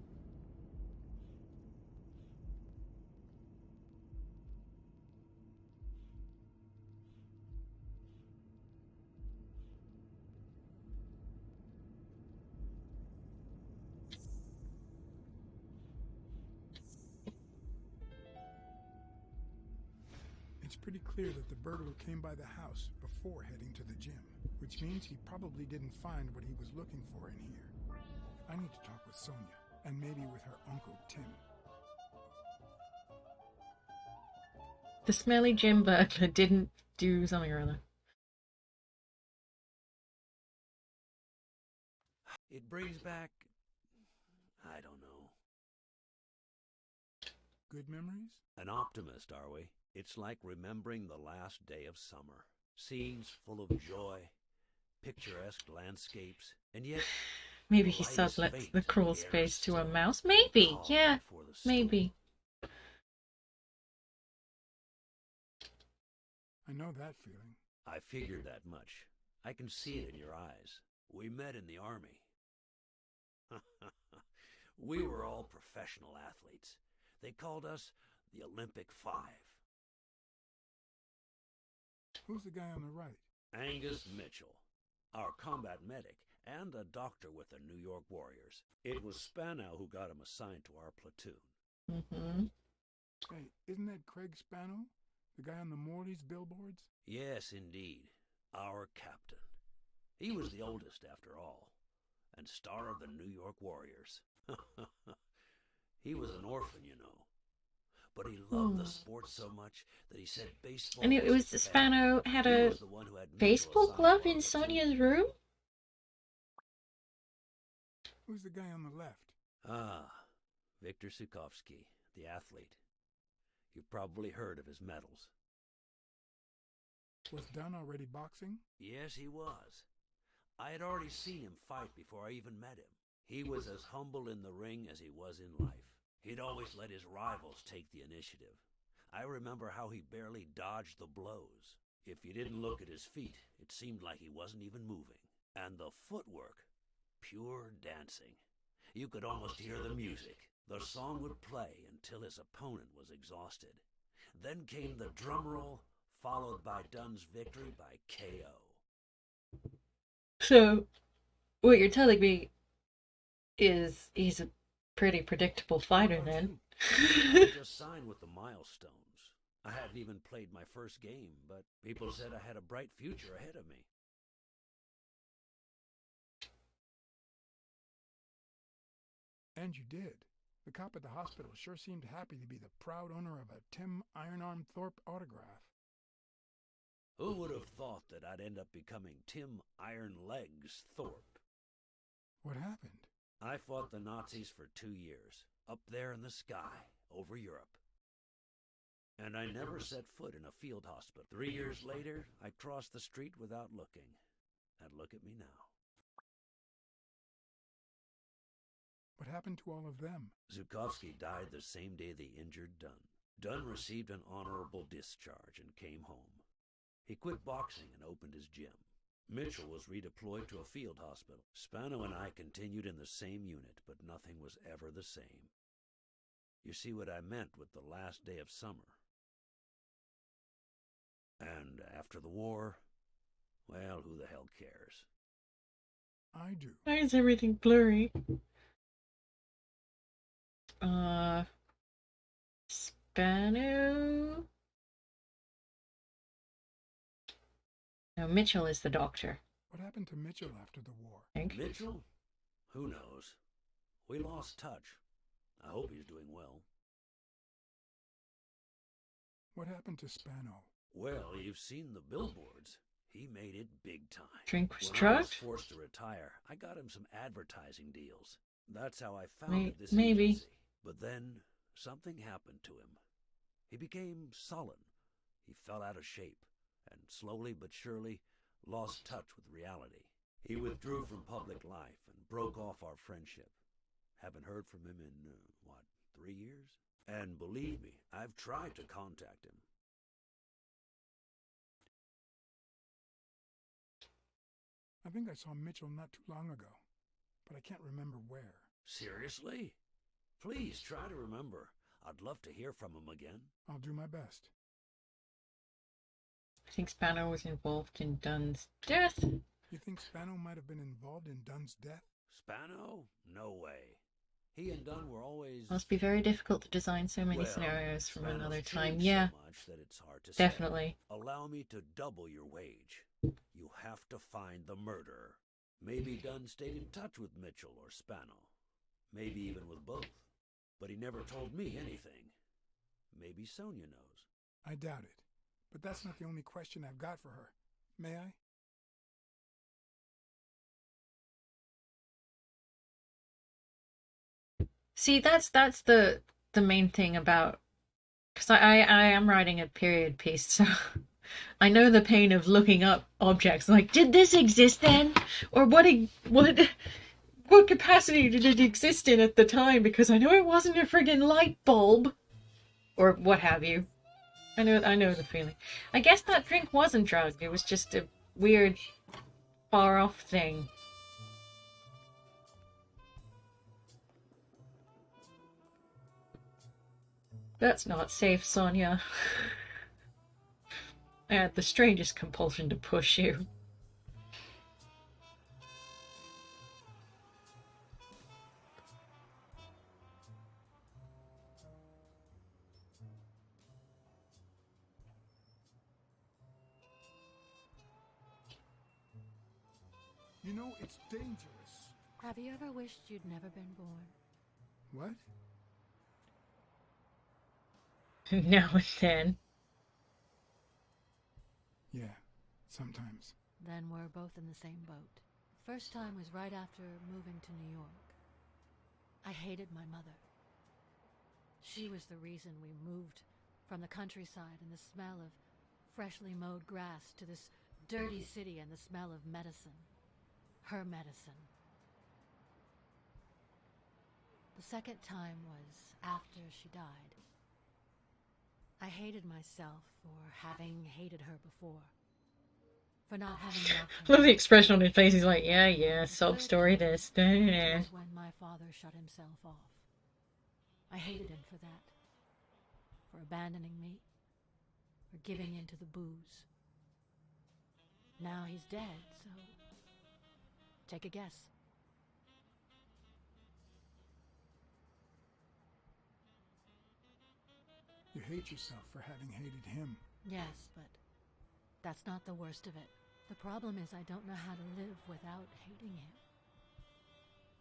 It's pretty clear that the burglar came by the house before heading to the gym, which means he probably didn't find what he was looking for in here. I need to talk with Sonia, and maybe with her Uncle Tim. The smelly gym burglar didn't do something or other. It brings back, I don't know, good memories? An optimist, are we? It's like remembering the last day of summer. Scenes full of joy, picturesque landscapes, and yet Maybe he sublets the crawl space to a mouse. Maybe, yeah, maybe. I know that feeling. I figured that much. I can see it in your eyes. We met in the army. We were all professional athletes. They called us the Olympic Five. Who's the guy on the right? Angus Mitchell, our combat medic, and a doctor with the New York Warriors. It was Spano who got him assigned to our platoon. Mm-hmm. Hey, isn't that Craig Spano? The guy on the Morley's billboards? Yes, indeed. Our captain. He was the oldest, after all, and star of the New York Warriors. He was an orphan, you know. But he loved the sport so much that he said baseball. And it was Spano had a baseball glove in Sonia's room? Who's the guy on the left? Ah, Victor Sukovsky, the athlete. You've probably heard of his medals. Was Dunn already boxing? Yes, he was. I had already seen him fight before I even met him. He was as humble in the ring as he was in life. He'd always let his rivals take the initiative. I remember how he barely dodged the blows. If you didn't look at his feet, it seemed like he wasn't even moving. And the footwork, pure dancing. You could almost hear the music. The song would play until his opponent was exhausted. Then came the drum roll, followed by Dunn's victory by KO. So, what you're telling me is he's a pretty predictable fighter then. I just signed with the Milestones. I hadn't even played my first game, but people said I had a bright future ahead of me. And you did. The cop at the hospital sure seemed happy to be the proud owner of a Tim Ironarm Thorpe autograph. Who would have thought that I'd end up becoming Tim Iron Legs Thorpe? What happened? I fought the Nazis for 2 years, up there in the sky, over Europe. And I never set foot in a field hospital. 3 years later, I crossed the street without looking. And look at me now. What happened to all of them? Zukovsky died the same day they injured Dunn. Dunn received an honorable discharge and came home. He quit boxing and opened his gym. Mitchell was redeployed to a field hospital. Spano and I continued in the same unit, but nothing was ever the same. You see what I meant with the last day of summer. And after the war, well, who the hell cares? I do. Why is everything blurry? Spano? No, Mitchell is the doctor. What happened to Mitchell after the war? Mitchell? Who knows? We lost touch. I hope he's doing well. What happened to Spano? Well, you've seen the billboards. He made it big time. Drink was When drugged? I was forced to retire, I got him some advertising deals. That's how I founded this agency. But then, something happened to him. He became sullen. He fell out of shape, and slowly but surely lost touch with reality. He withdrew from public life and broke off our friendship. Haven't heard from him in, 3 years? And believe me, I've tried to contact him. I think I saw Mitchell not too long ago, but I can't remember where. Seriously? Please try to remember. I'd love to hear from him again. I'll do my best. I think Spano was involved in Dunn's death. You think Spano might have been involved in Dunn's death? Spano? No way. He and Dunn were always... Must be very difficult to design so many scenarios from Spano's another time. changed Yeah, so much that it's hard to definitely. say. Allow me to double your wage. You have to find the murderer. Maybe Dunn stayed in touch with Mitchell or Spano. Maybe even with both. But he never told me anything. Maybe Sonia knows. I doubt it. But that's not the only question I've got for her. May I? See, that's the main thing about Because I am writing a period piece, so I know the pain of looking up objects. Like, did this exist then? Or what capacity did it exist in at the time? Because I know it wasn't a friggin' light bulb. Or what have you. I know the feeling. I guess that drink wasn't drugged. It was just a weird, far-off thing. That's not safe, Sonia. I had the strangest compulsion to push you. You know, it's dangerous. Have you ever wished you'd never been born? What? Now and then. Yeah, sometimes. Then we're both in the same boat. First time was right after moving to New York. I hated my mother. She was the reason we moved from the countryside and the smell of freshly mowed grass to this dirty city and the smell of medicine. Her medicine. The second time was after she died. I hated myself for having hated her before. For not having loved her. I love the expression on his face. He's like, yeah, sob story this. Was when my father shut himself off. I hated him for that. For abandoning me. For giving in to the booze. Now he's dead, so... take a guess. You hate yourself for having hated him. Yes, but that's not the worst of it. The problem is I don't know how to live without hating him.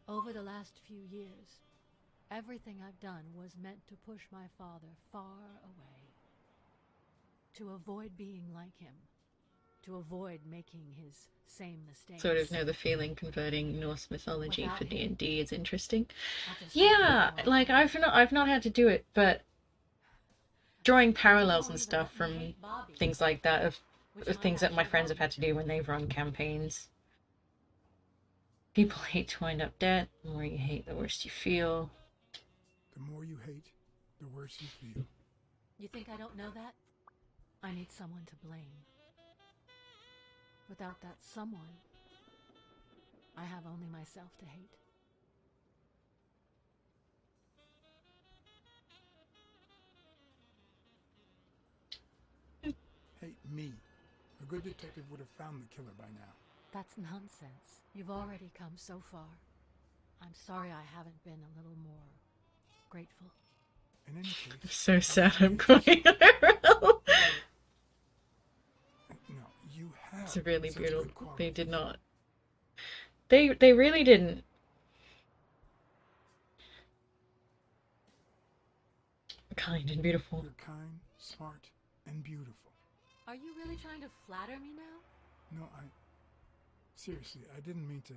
Over the last few years, everything I've done was meant to push my father far away. To avoid being like him. To avoid making his same mistakes. Sort of know the feeling converting Norse mythology Without for him, D&D is interesting. I just Yeah, don't know. like I've not had to do it, but drawing parallels and stuff from things like that of things that my friends have had to do when they've run campaigns. People hate to wind up dead. The more you hate, the worse you feel. The more you hate, the worse you feel. You think I don't know that? I need someone to blame. Without that someone, I have only myself to hate. Hate me. A good detective would have found the killer by now. That's nonsense. You've already come so far. I'm sorry I haven't been a little more grateful. In any case... I'm so sad I'm crying IRL. No, you have. It's really such beautiful. good qualities. They did not. They really didn't. Kind and beautiful. You're kind, smart, and beautiful. Are you really trying to flatter me now? No, seriously, I didn't mean to...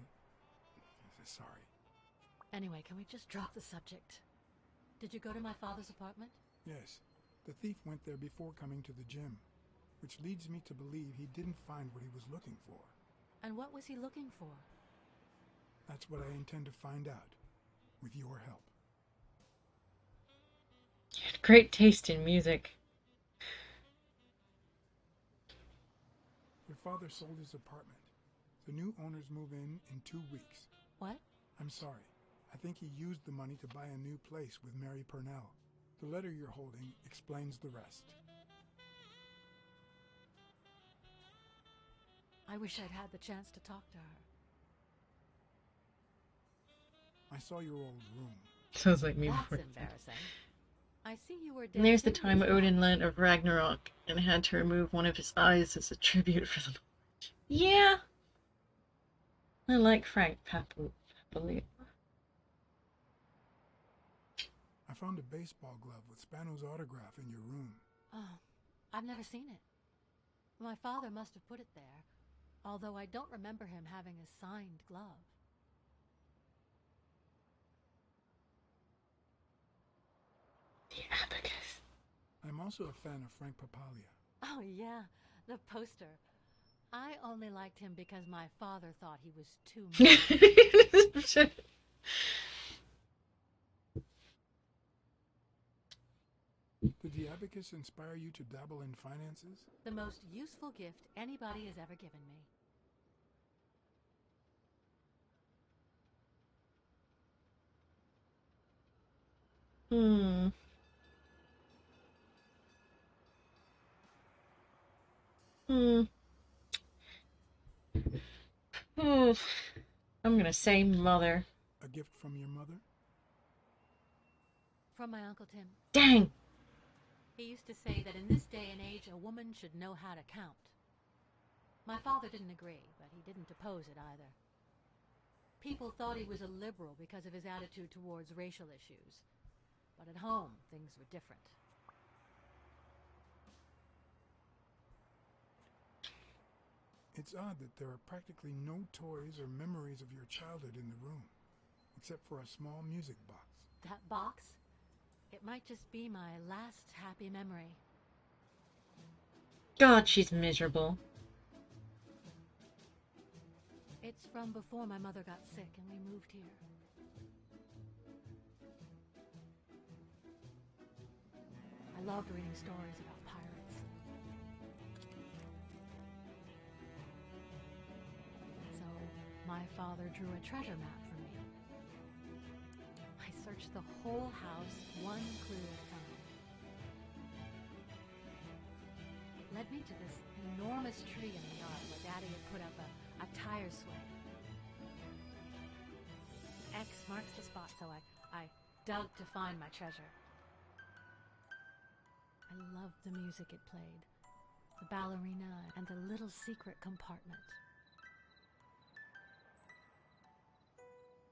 Sorry. Anyway, can we just drop the subject? Did you go to my father's apartment? Yes. The thief went there before coming to the gym, which leads me to believe he didn't find what he was looking for. And what was he looking for? That's what I intend to find out, with your help. You had great taste in music. Your father sold his apartment. The new owners move in 2 weeks. What? I'm sorry. I think he used the money to buy a new place with Mary Purnell. The letter you're holding explains the rest. I wish I'd had the chance to talk to her. I saw your old room. Sounds like me That's before. embarrassing. I see you were dead. And there's the time serious. Odin learned of Ragnarok and had to remove one of his eyes as a tribute for the knowledge. Yeah. I like Frank Papali. I found a baseball glove with Spano's autograph in your room. Oh, I've never seen it. My father must have put it there, although I don't remember him having a signed glove. The abacus. I'm also a fan of Frank Papalia. Oh, yeah, the poster. I only liked him because my father thought he was too much. Did the abacus inspire you to dabble in finances? The most useful gift anybody has ever given me. I'm gonna say mother. A gift from your mother? From my Uncle Tim. Dang! He used to say that in this day and age, a woman should know how to count. My father didn't agree, but he didn't oppose it either. People thought he was a liberal because of his attitude towards racial issues. But at home, things were different. It's odd that there are practically no toys or memories of your childhood in the room, except for a small music box. That box? It might just be my last happy memory. God, she's miserable. It's from before my mother got sick and we moved here. I loved reading stories about pirates. So, my father drew a treasure map for me. I searched the whole house, one clue at a time. Led me to this enormous tree in the yard where Daddy had put up a tire swing. X marks the spot, so I dug to find my treasure. I loved the music it played, the ballerina, and the little secret compartment.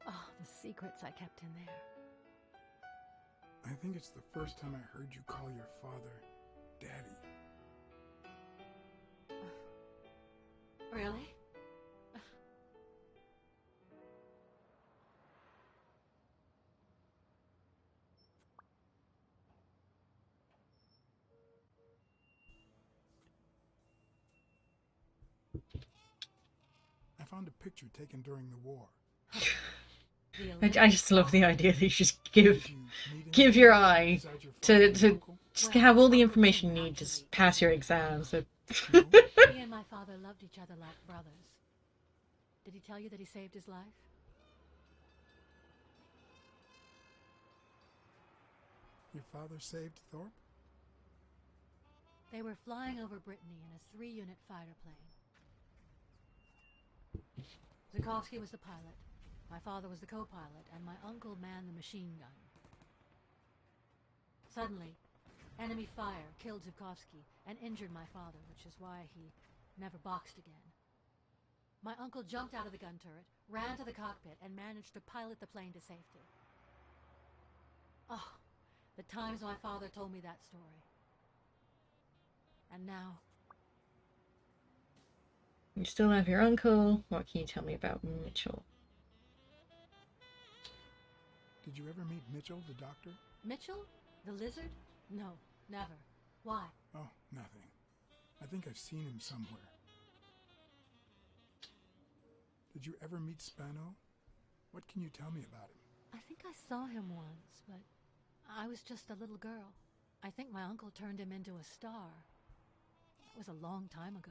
Oh, the secrets I kept in there. I think it's the first time I heard you call your father Daddy. Really? I found a picture taken during the war. I just love the idea that you just give your eye to just have all the information you need to pass your exams. He and my father loved each other like brothers. Did he tell you that he saved his life? Your father saved Thorpe? They were flying over Brittany in a 3-unit fighter plane. Zukovsky was the pilot, my father was the co-pilot, and my uncle manned the machine gun. Suddenly, enemy fire killed Zukovsky and injured my father, which is why he never boxed again. My uncle jumped out of the gun turret, ran to the cockpit, and managed to pilot the plane to safety. Oh, the times my father told me that story. And now... You still have your uncle. What can you tell me about Mitchell? Did you ever meet Mitchell, the doctor? Mitchell? The lizard? No, never. Why? Oh, nothing. I think I've seen him somewhere. Did you ever meet Spano? What can you tell me about him? I think I saw him once, but I was just a little girl. I think my uncle turned him into a star. That was a long time ago.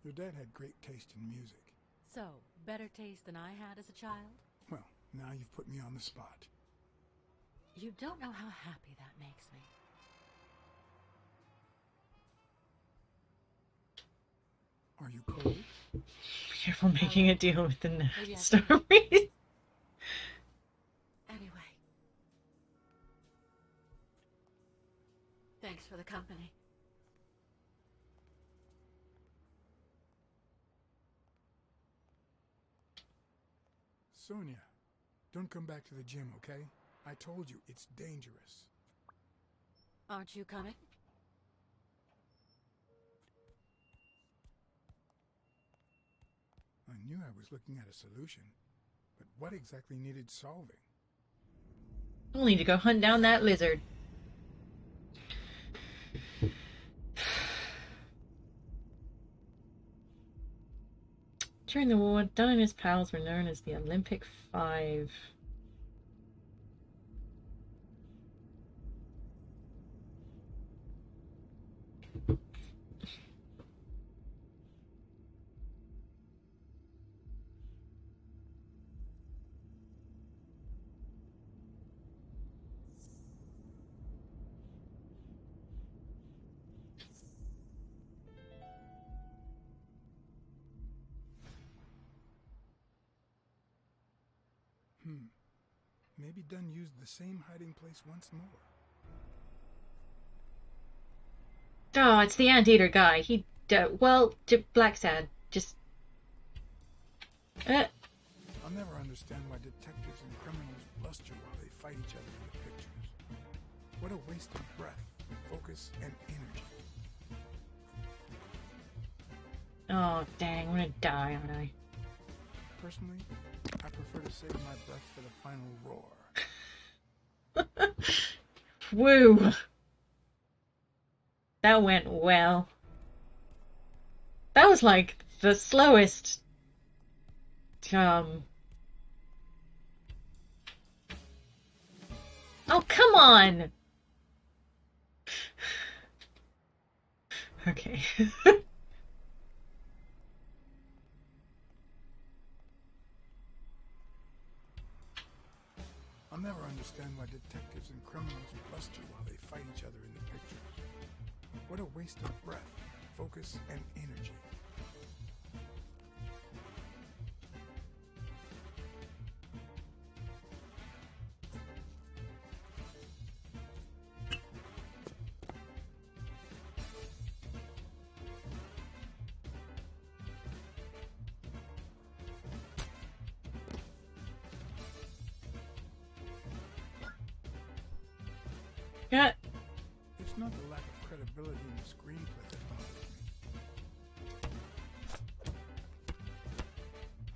Your dad had great taste in music. So, better taste than I had as a child? Well, now you've put me on the spot. You don't know how happy that makes me. Are you cold? Be careful making a deal with the next story. Anyway. Thanks for the company. Sonia, don't come back to the gym, okay? I told you, it's dangerous. Aren't you coming? I knew I was looking at a solution, but what exactly needed solving? We'll need to go hunt down that lizard. During the war, Dunn and his pals were known as the Olympic Five. Maybe Dunn used the same hiding place once more. Oh, it's the anteater guy. Blacksad. Just... I'll never understand why detectives and criminals bluster while they fight each other in the pictures. What a waste of breath, focus, and energy. Oh, dang. I'm gonna die, aren't I? Personally, I prefer to save my breath for the final roar. Woo! That went well. That was like the slowest. Oh, come on! Okay. I'll never understand why detectives and criminals bluster while they fight each other in the pictures. What a waste of breath, focus, and energy. Yeah. It's not the lack of credibility in the screenplay that bothers me.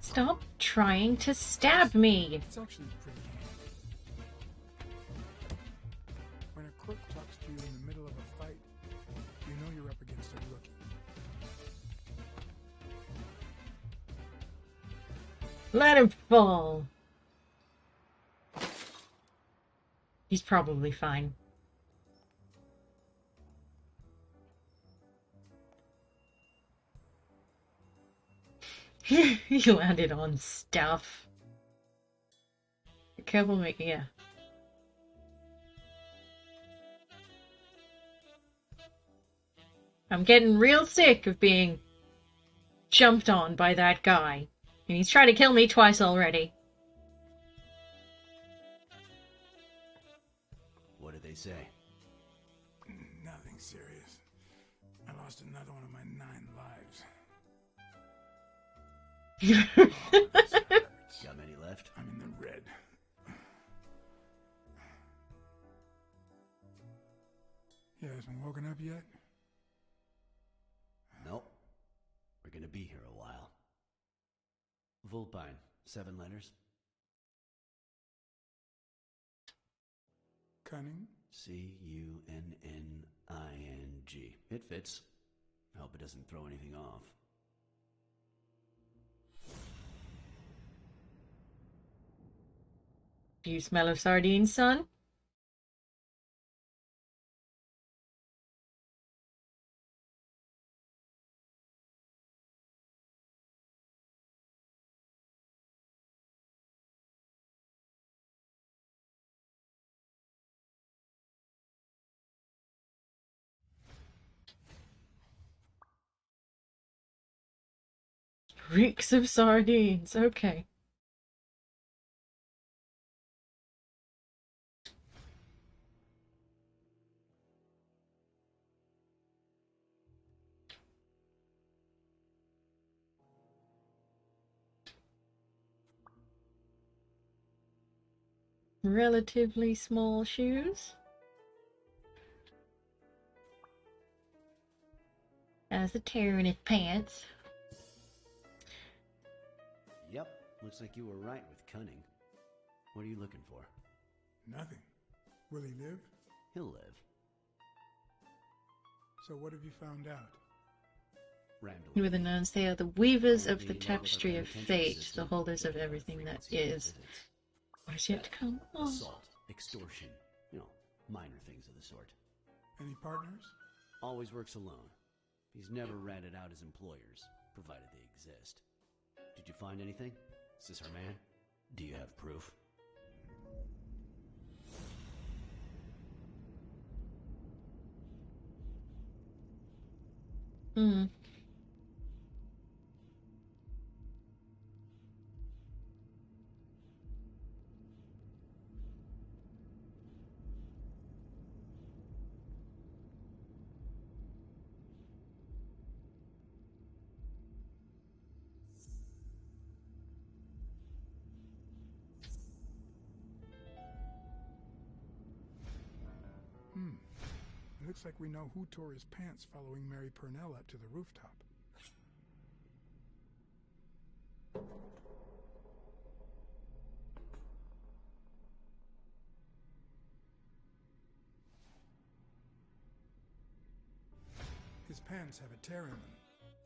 Stop trying to stab me! It's actually pretty handy. When a crook talks to you in the middle of a fight, you know you're up against a rookie. Let him fall. He's probably fine. He landed on stuff. Be careful making, yeah. I'm getting real sick of being jumped on by that guy. And he's tried to kill me twice already. What did they say? Nothing serious. I lost another one of my 9 lives. Oh, this hurts. Got many left? I'm in the red. You guys been woken up yet? Nope. We're gonna be here a while. Vulpine, 7 letters. Cunning? C-U-N-N-I-N-G. It fits. I hope it doesn't throw anything off. Do you smell of sardines, son? Reeks of sardines, okay. Relatively small shoes. Has a tear in his pants. looks like you were right with cunning. What are you looking for? Nothing. Will he live? He'll live. So what have you found out? Randall. With announced they are the weavers of the tapestry of fate, the holders of everything that is. What is yet to come? Oh. Assault, extortion, minor things of the sort. Any partners? Always works alone. He's never ratted out his employers, provided they exist. Did you find anything? Is this our man? Do you have proof? Hmm. Looks like we know who tore his pants following Mary Purnell up to the rooftop. His pants have a tear in them.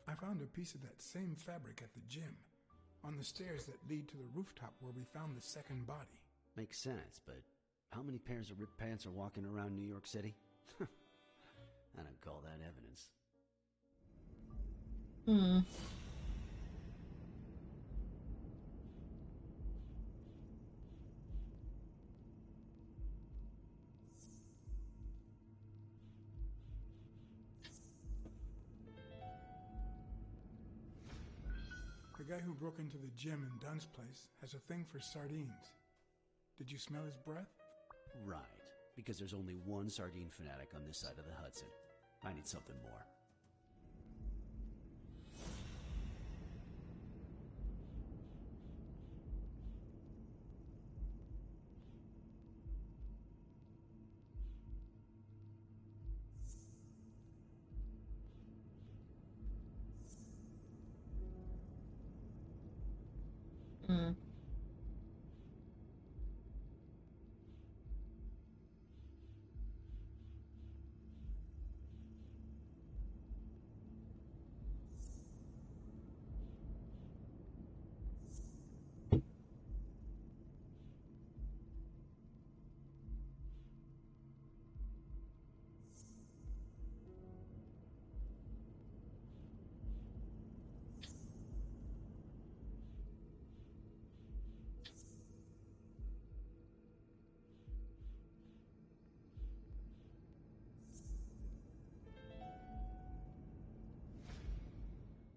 I found a piece of that same fabric at the gym, on the stairs that lead to the rooftop where we found the second body. Makes sense, but how many pairs of ripped pants are walking around New York City? I don't call that evidence. Hmm. The guy who broke into the gym in Dunn's place has a thing for sardines. Did you smell his breath? Right, because there's only one sardine fanatic on this side of the Hudson. I need something more. Hmm.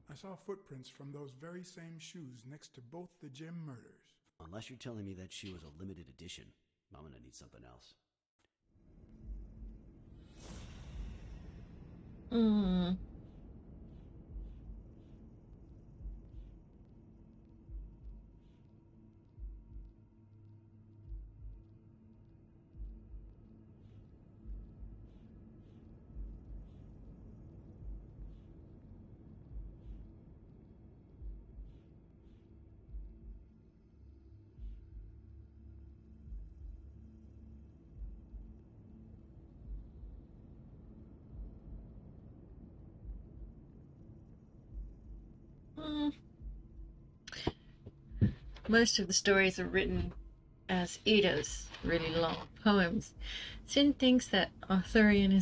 I saw footprints from those very same shoes next to both the gym murders. Unless you're telling me that shoe is a limited edition, I'm gonna need something else. Hmm. Hmm. Most of the stories are written as Eddas, really long poems. Sin thinks that Arthurian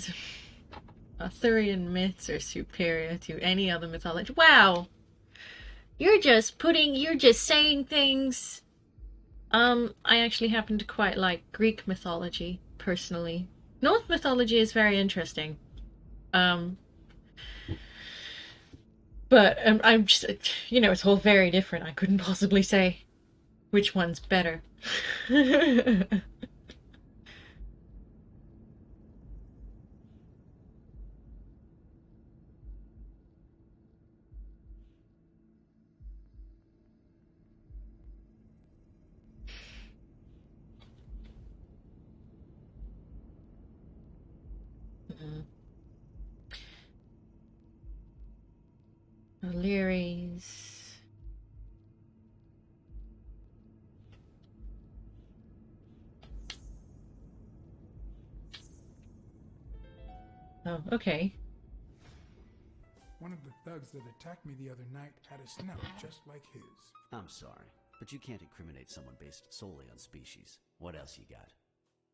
myths are superior to any other mythology. Wow! You're just saying things. I actually happen to quite like Greek mythology, personally. Norse mythology is very interesting. But I'm just, it's all very different. I couldn't possibly say which one's better. O'Leary's. Oh, okay. One of the thugs that attacked me the other night had a snout just like his. I'm sorry, but you can't incriminate someone based solely on species. What else you got?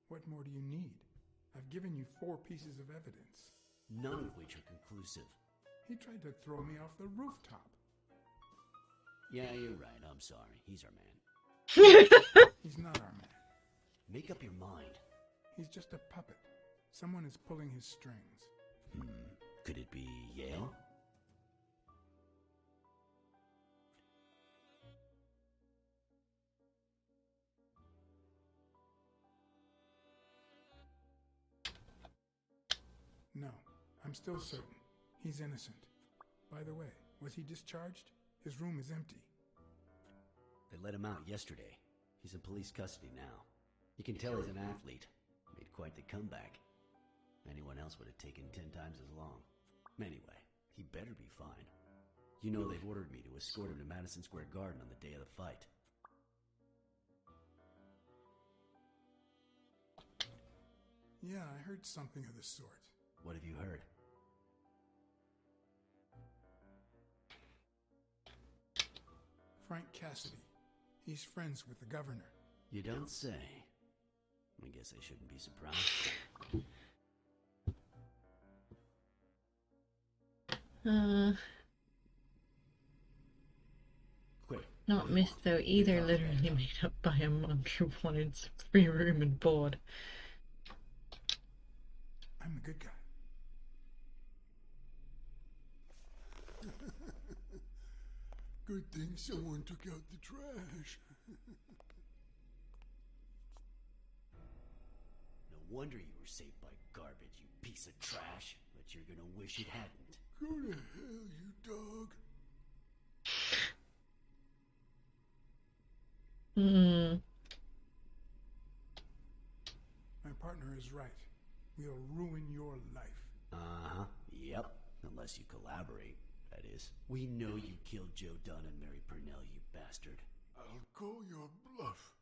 What more do you need? I've given you 4 pieces of evidence. None of which are conclusive. He tried to throw me off the rooftop. Yeah, you're right. I'm sorry. He's our man. He's not our man. Make up your mind. He's just a puppet. Someone is pulling his strings. Could it be Yale? No, I'm still certain. He's innocent. By the way, was he discharged? His room is empty. They let him out yesterday. He's in police custody now. You can tell he's an athlete. Made quite the comeback. Anyone else would have taken 10 times as long. Anyway, he better be fine. You know they've ordered me to escort him to Madison Square Garden on the day of the fight. Yeah, I heard something of the sort. What have you heard? Frank Cassidy. He's friends with the governor. You don't say. I guess I shouldn't be surprised. Quick. Not missed though either, literally made up by a monk who wanted some free room and board. I'm the good guy. Good thing someone took out the trash. No wonder you were saved by garbage, you piece of trash. But you're gonna wish it hadn't. Go to hell, you dog. My partner is right. We'll ruin your life. Uh-huh. Yep. Unless you collaborate, that is. We know you killed Joe Dunn and Mary Purnell, you bastard. I'll call your bluff.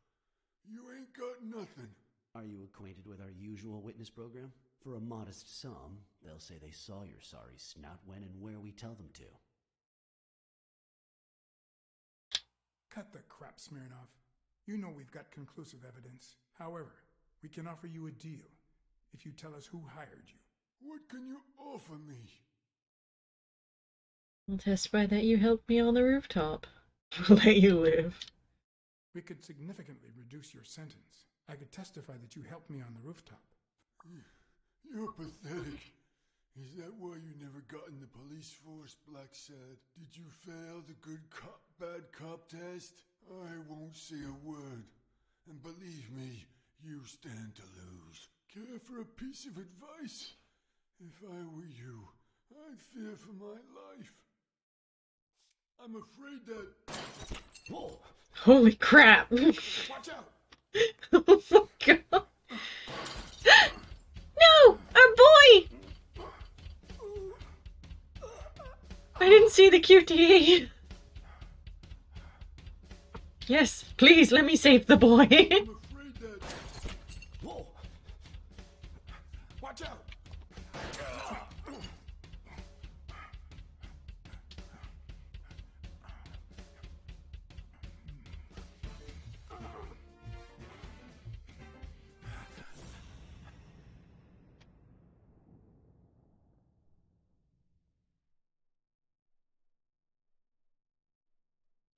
You ain't got nothing. Are you acquainted with our usual witness program? For a modest sum, they'll say they saw your sorry snout when and where we tell them to. Cut the crap, Smirnov. You know we've got conclusive evidence. However, we can offer you a deal if you tell us who hired you. What can you offer me? I'll testify that you helped me on the rooftop. I'll let you live. We could significantly reduce your sentence. I could testify that you helped me on the rooftop. You're pathetic. Is that why you never got in the police force, Blacksad? Did you fail the good cop, bad cop test? I won't say a word. And believe me, you stand to lose. Care for a piece of advice? If I were you, I'd fear for my life. I'm afraid that... Whoa! Holy crap! Watch out! Oh my god! No! Our boy! I didn't see the QTE. Yes, please let me save the boy. I'm afraid that... Whoa! Watch out!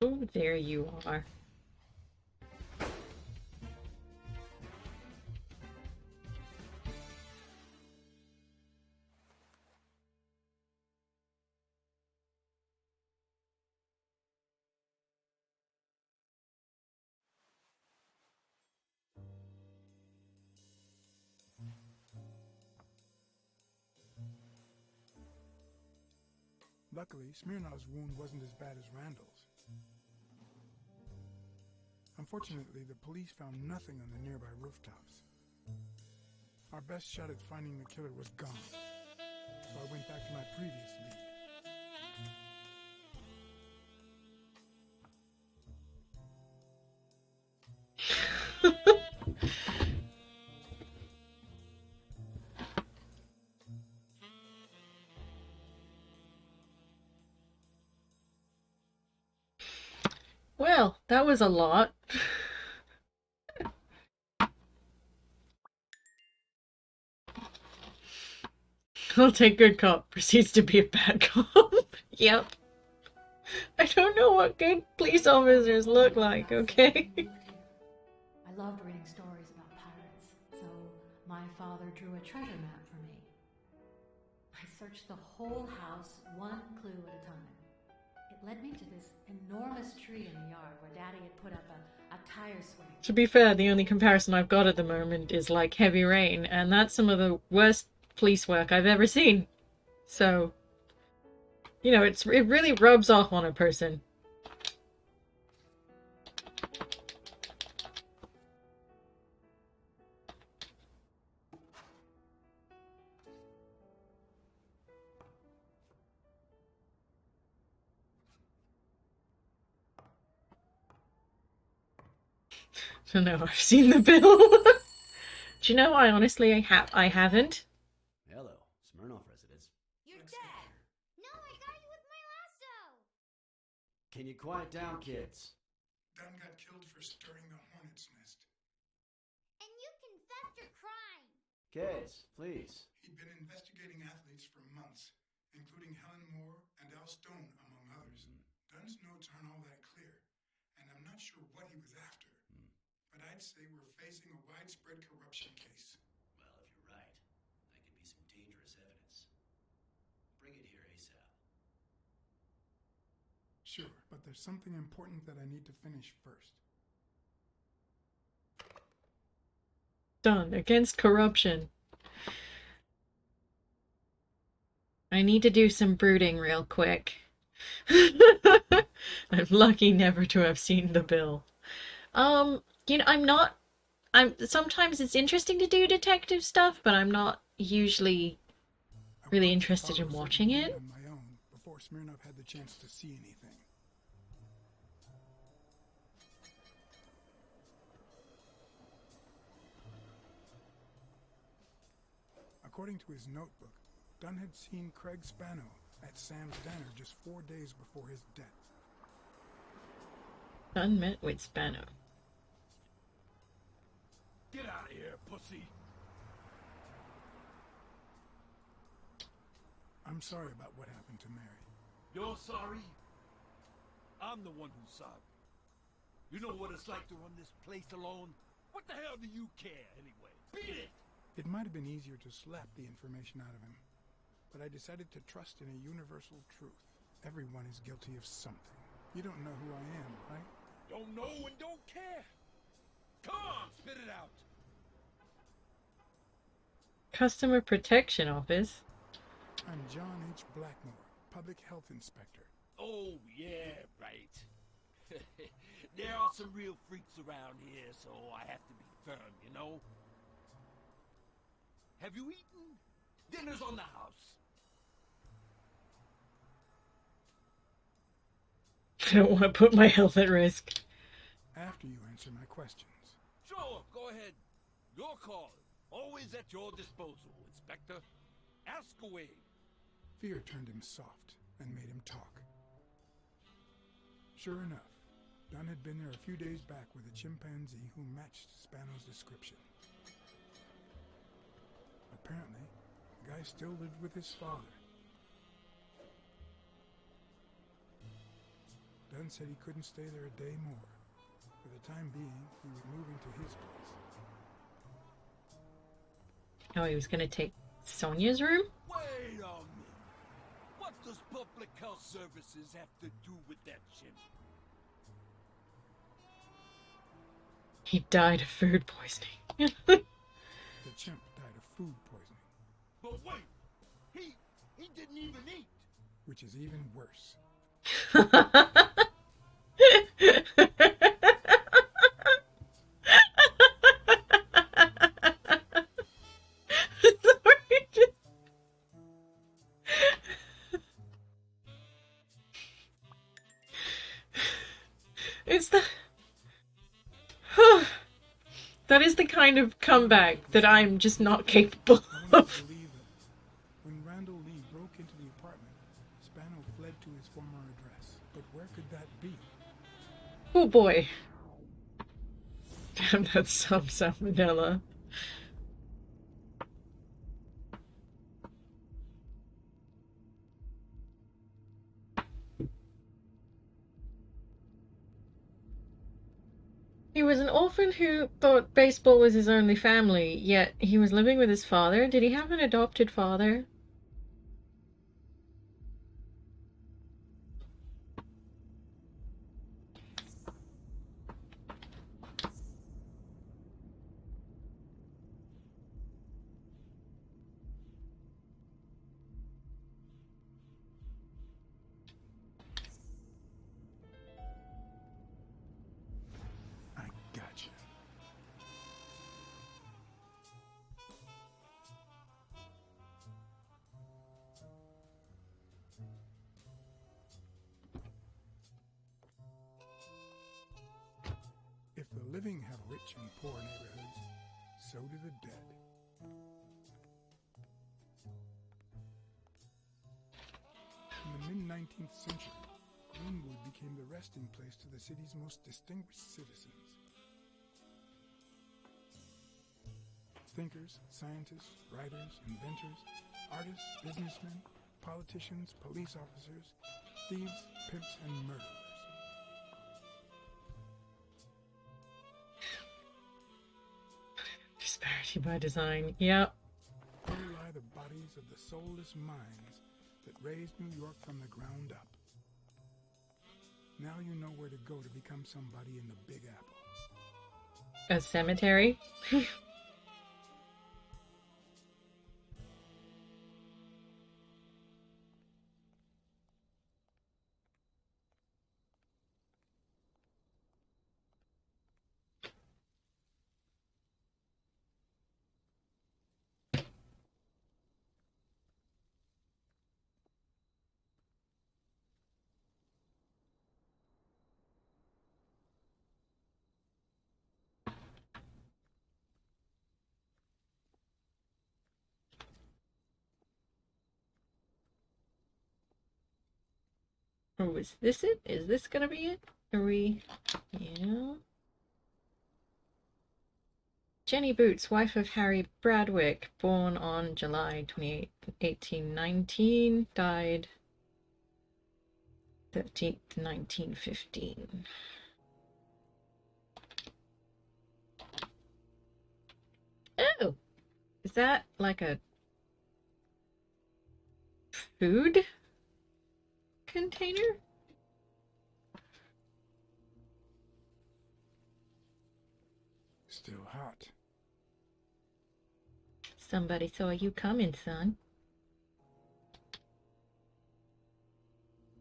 Oh, there you are. Luckily, Smirnov's wound wasn't as bad as Randall's. Unfortunately, the police found nothing on the nearby rooftops. Our best shot at finding the killer was gone, so I went back to my previous lead. Well, that was a lot. I'll take good cop. Proceeds to be a bad cop. Yep. I don't know what good police officers look like, okay? I loved reading stories about pirates, so my father drew a treasure map for me. I searched the whole house, one clue at a time. It led me to this enormous tree in the yard where Daddy had put up a tire swing. To be fair, the only comparison I've got at the moment is like Heavy Rain, and that's some of the worst police work I've ever seen. So, you know, it really rubs off on a person. I don't know, I've seen the bill. Do you know, I honestly I haven't. Hello, Smirnoff residents. You're dead! No, I got you with my lasso! Can you quiet down, kids? Dunn got killed for stirring the hornet's nest. And you confessed your crime! Kids, please. He'd been investigating athletes for months, including Helen Moore and Al Stone, among others. Dunn's notes aren't all that clear, and I'm not sure what he was after. But I'd say we're facing a widespread corruption case. Well, if you're right, that could be some dangerous evidence. Bring it here ASAP. Sure, but there's something important that I need to finish first. Done. Against corruption. I need to do some brooding real quick. I'm lucky never to have seen the bill. You know, sometimes it's interesting to do detective stuff, but I'm not usually really interested in watching it. On my own before Smirnoff had the chance to see anything. According to his notebook, Dunn had seen Craig Spano at Sam's Diner just 4 days before his death. Dunn met with Spano. Get out of here, pussy! I'm sorry about what happened to Mary. You're sorry? I'm the one who's sorry. You know what it's like to run this place alone? What the hell do you care, anyway? Beat it! It might have been easier to slap the information out of him, but I decided to trust in a universal truth. Everyone is guilty of something. You don't know who I am, right? Don't know and don't care! Come on, spit it out! Customer Protection Office? I'm John H. Blackmore, Public Health Inspector. Oh, yeah, right. There are some real freaks around here, so I have to be firm, you know? Have you eaten? Dinner's on the house. I don't want to put my health at risk. After you answer my questions. Sure, go ahead. Your call. Always at your disposal, Inspector. Ask away. Fear turned him soft and made him talk. Sure enough, Dunn had been there a few days back with a chimpanzee who matched Spano's description. Apparently, the guy still lived with his father. Dunn said he couldn't stay there a day more. For the time being, he was moving to his place. Oh, he was gonna take Sonia's room? Wait a minute. What does Public Health Services have to do with that chimp? He died of food poisoning. The chimp died of food poisoning. But wait! He didn't even eat! Which is even worse. It's the... That is the kind of comeback that I'm just not capable of. When Randall Lee broke into the apartment, Spano fled to his former address. But where could that be? Oh boy. Damn, that's some salmonella. He was an orphan who thought baseball was his only family, yet he was living with his father. Did he have an adopted father? I gotcha. If the living have rich and poor neighborhoods, so do the dead. In the mid-19th century, Greenwood became the resting place to the city's most distinguished citizens. Thinkers, scientists, writers, inventors, artists, businessmen, politicians, police officers, thieves, pimps, and murderers. Disparity by design. Yep. Here lie the bodies of the soulless minds that raised New York from the ground up. Now you know where to go to become somebody in the Big Apple. A cemetery? Oh, is this it? Is this gonna be it? Are we... Yeah. Jenny Boots, wife of Harry Bradwick, born on July 28, 1819, died 13th, 1915. Oh! Is that like a food container? Still hot. Somebody saw you coming, son.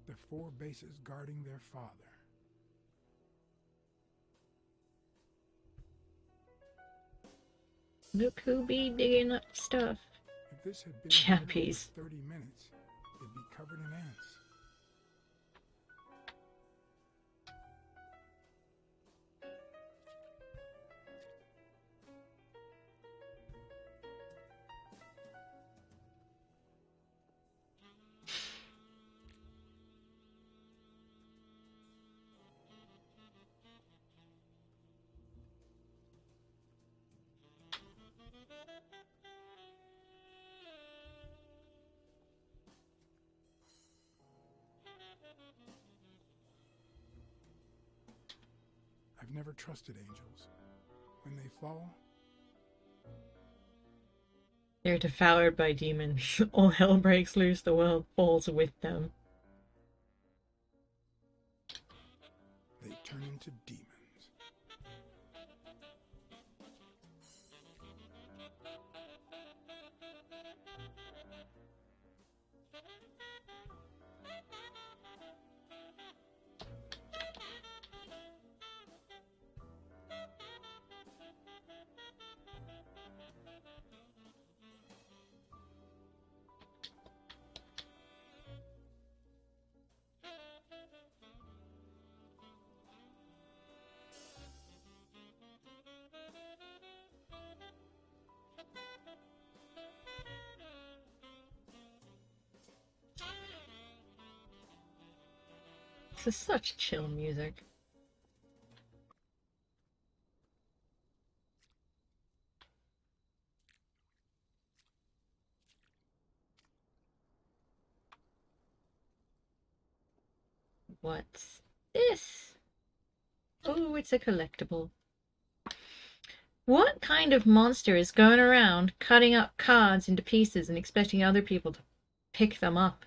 The 4 bases guarding their father. Look who be digging up stuff. If this had been Chappies. 30 minutes, it'd be covered in ants. I've never trusted angels. When they fall, They're devoured by demons. All hell breaks loose, the world falls with them. they turn into demons. This is such chill music. What's this? Oh, it's a collectible. What kind of monster is going around cutting up cards into pieces and expecting other people to pick them up?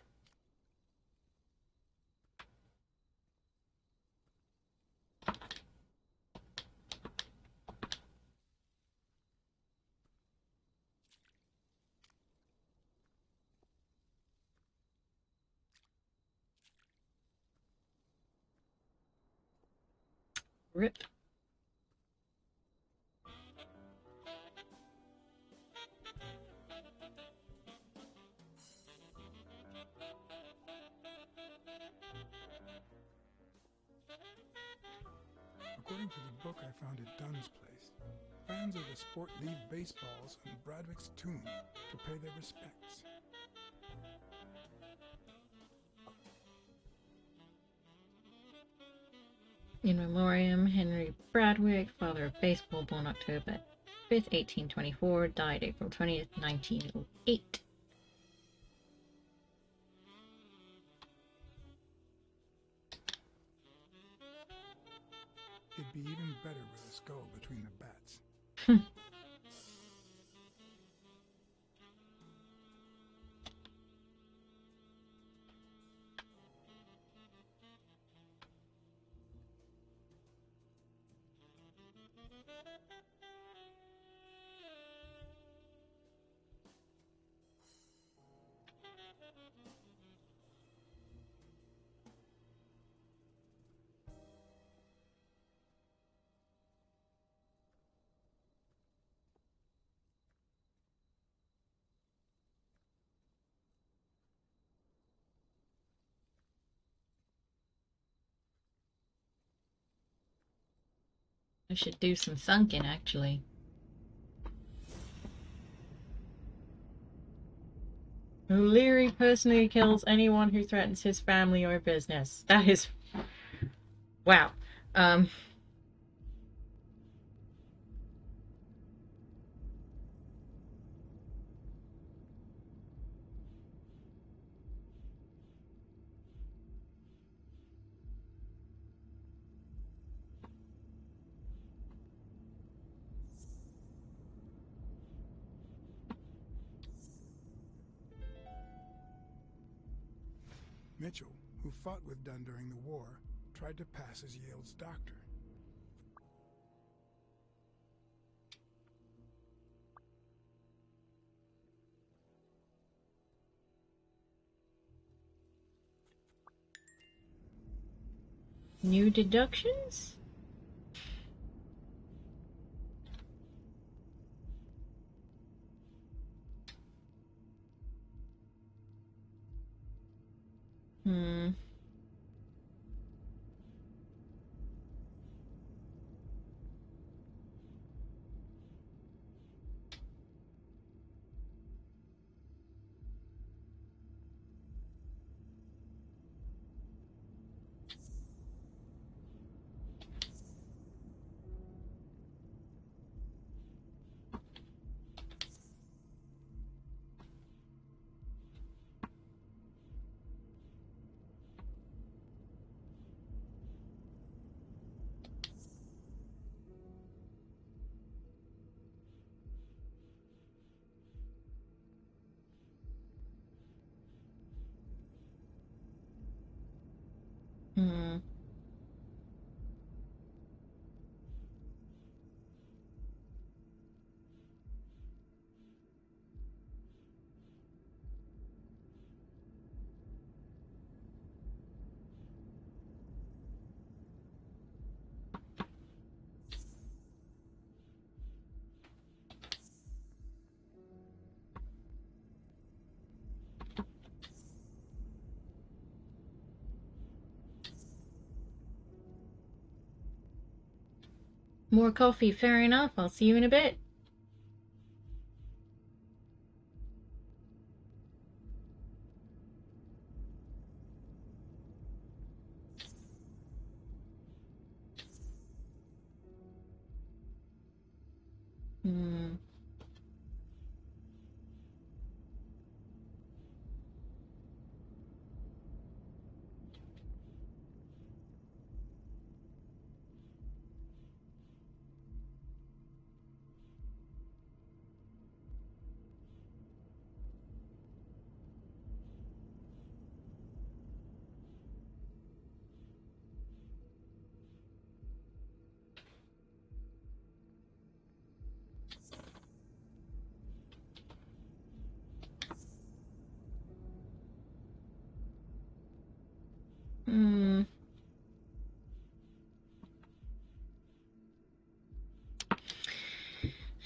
Rip. According to the book I found at Dunn's place, fans of the sport leave baseballs on Bradwick's tomb to pay their respects. In memoriam, Henry Bradwick, father of baseball, born October 5th, 1824, died April 20th, 1908. It'd be even better with a skull between the bats. I should do some sunken, actually. O'Leary personally kills anyone who threatens his family or business. That is... wow. Mitchell, who fought with Dunn during the war, tried to pass as Yale's doctor. New deductions? Hmm. Hmm. More coffee, fair enough. I'll see you in a bit. Hmm.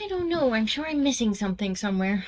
don't know. I'm sure I'm missing something somewhere.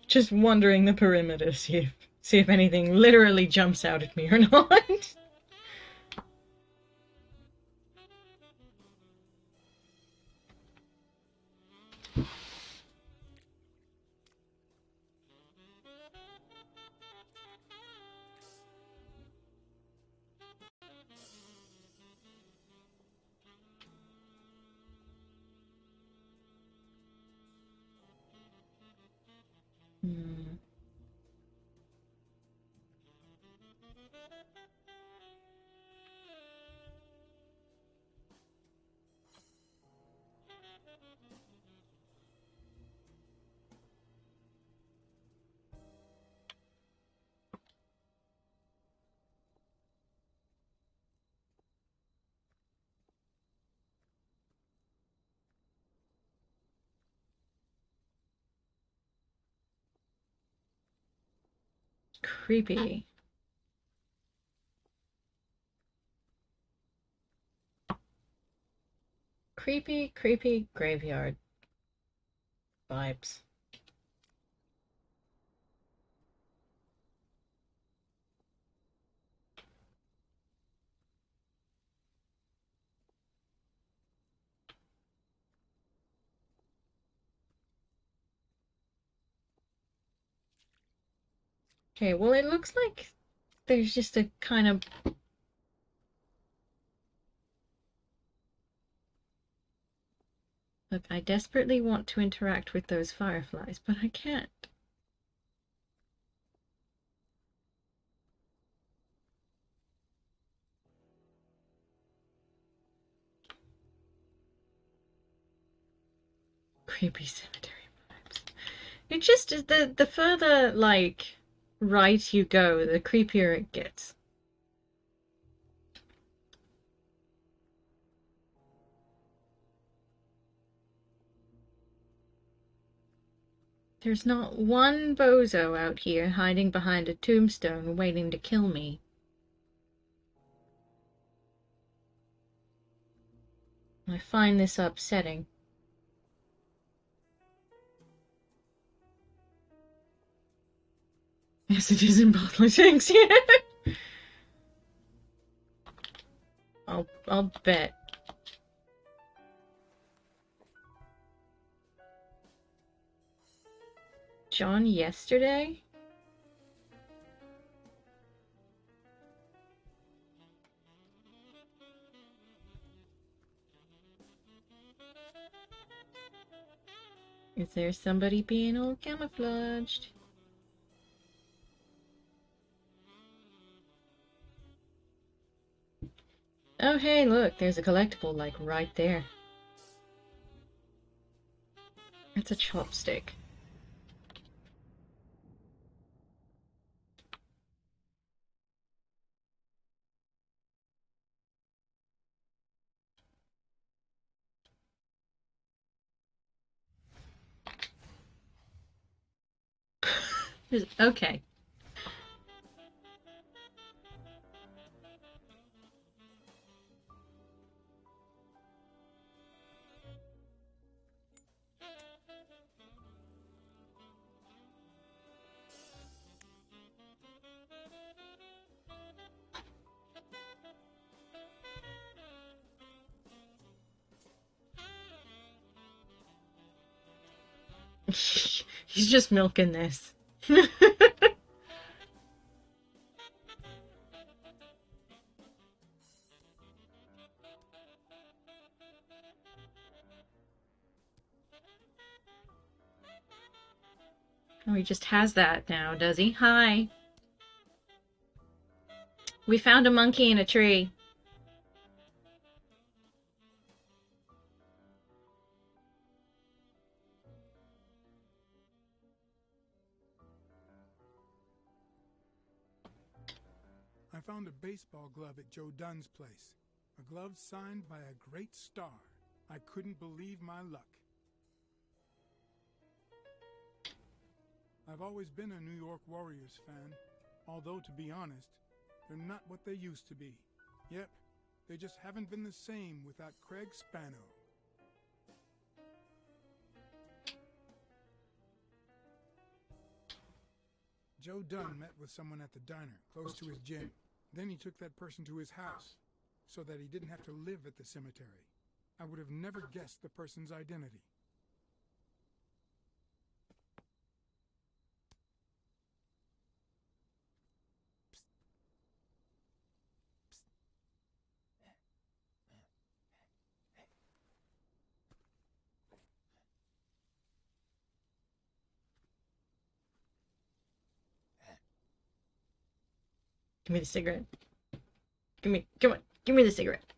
Just wandering the perimeter, see if anything literally jumps out at me or not. Creepy. Creepy, creepy graveyard vibes. Okay, well, it looks like there's just a kind of... Look, I desperately want to interact with those fireflies, but I can't. Creepy cemetery vibes. It just is the further, like, right you go, the creepier it gets. There's not one bozo out here hiding behind a tombstone waiting to kill me. I find this upsetting. Yes, it is in politics, yeah. I'll bet. John yesterday? Is there somebody being all camouflaged? Oh hey, look, there's a collectible, like, right there. It's a chopstick. Okay. He's just milking this. Oh, he just has that now, does he? Hi. We found a monkey in a tree. I found a baseball glove at Joe Dunn's place. A glove signed by a great star. I couldn't believe my luck. I've always been a New York Warriors fan, although to be honest, they're not what they used to be. Yep, they just haven't been the same without Craig Spano. Joe Dunn met with someone at the diner, close to his gym. Then he took that person to his house, so that he didn't have to live at the cemetery. I would have never guessed the person's identity. Give me the cigarette. Come on, give me the cigarette.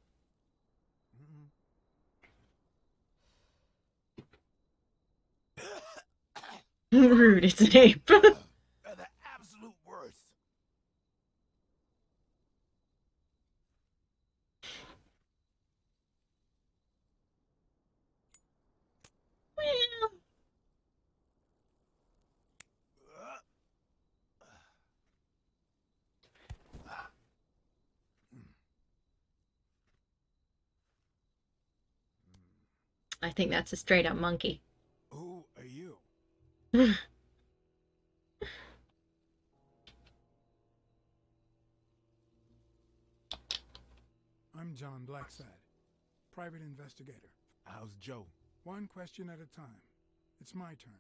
Rude, it's an ape. They're the absolute worst. I think that's a straight up monkey. Who are you? I'm John Blacksad, private investigator. How's Joe? One question at a time. It's my turn.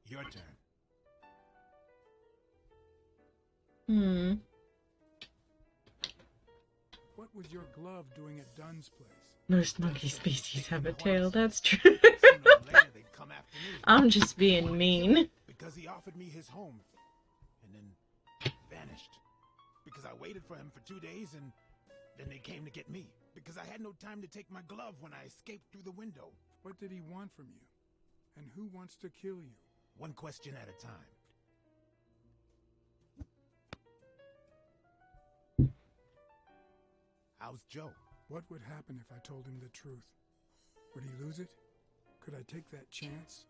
Your turn. What was your glove doing at Dunn's place? Most monkey species have a tail, that's true. I'm just being mean. Because he offered me his home, and then vanished. Because I waited for him for 2 days, and then they came to get me. Because I had no time to take my glove when I escaped through the window. What did he want from you? And who wants to kill you? One question at a time. How's Joe? What would happen if I told him the truth? Would he lose it? Could I take that chance?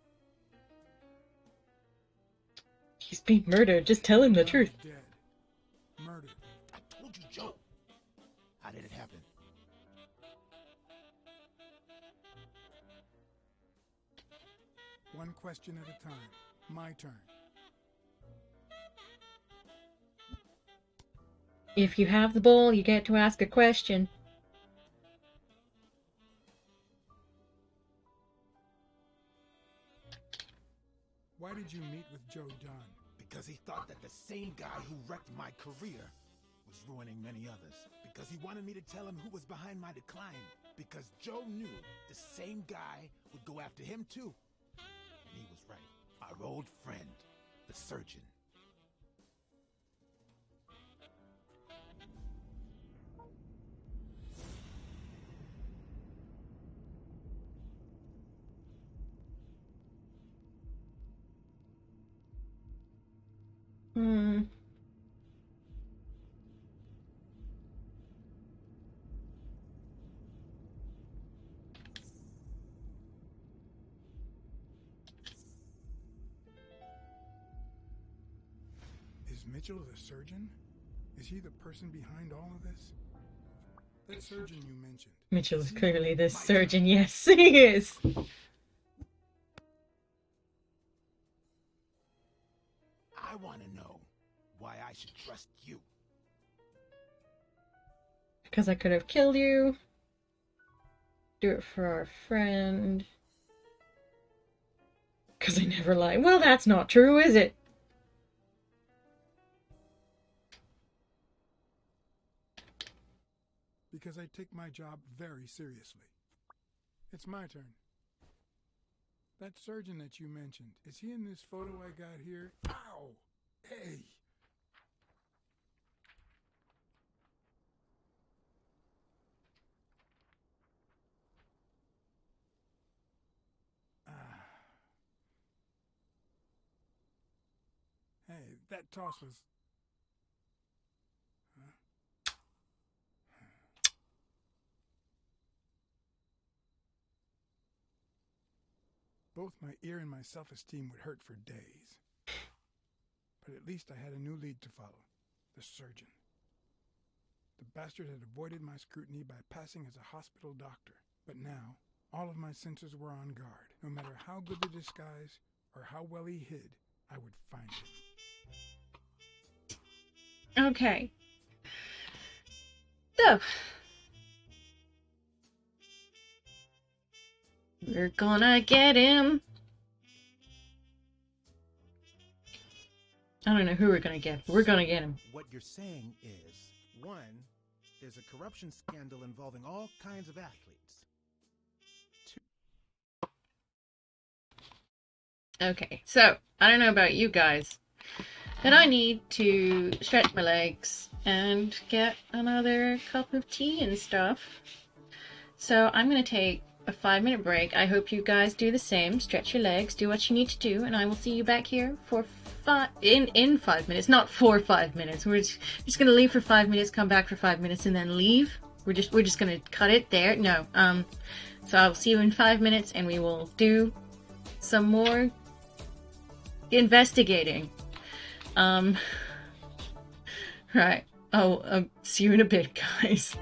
He's being murdered. Just tell him the truth. Dead. Murdered. I told you, Joe. How did it happen? One question at a time. My turn. If you have the ball, you get to ask a question. Why did you meet with Joe Dunn? Because he thought that the same guy who wrecked my career was ruining many others. Because he wanted me to tell him who was behind my decline. Because Joe knew the same guy would go after him too. And he was right. Our old friend, the surgeon. Is Mitchell the surgeon? Is he the person behind all of this? That surgeon you mentioned. Mitchell is clearly the surgeon. Yes, he is. I want to know why I should trust you. Because I could have killed you. Do it for our friend. Because I never lie. Well, that's not true, is it? Because I take my job very seriously. It's my turn. That surgeon that you mentioned, is he in this photo I got here? Ow! Hey! Hey, that toss was... Huh? Both my ear and my self-esteem would hurt for days. But at least I had a new lead to follow. The surgeon. The bastard had avoided my scrutiny by passing as a hospital doctor. But now, all of my senses were on guard. No matter how good the disguise or how well he hid, I would find him. Okay. So, we're gonna get him. I don't know who we're gonna get, but we're gonna get him. What you're saying is, one, there's a corruption scandal involving all kinds of athletes. Two. Okay, so, I don't know about you guys, but I need to stretch my legs and get another cup of tea and stuff. So I'm gonna take a 5-minute break. I hope you guys do the same. Stretch your legs, do what you need to do, and I will see you back here for in 5 minutes, not for 5 minutes. We're just gonna leave for 5 minutes, come back for 5 minutes, and then leave. We're just gonna cut it there. No. So I'll see you in 5 minutes, and we will do some more investigating. Right. I'll see you in a bit, guys.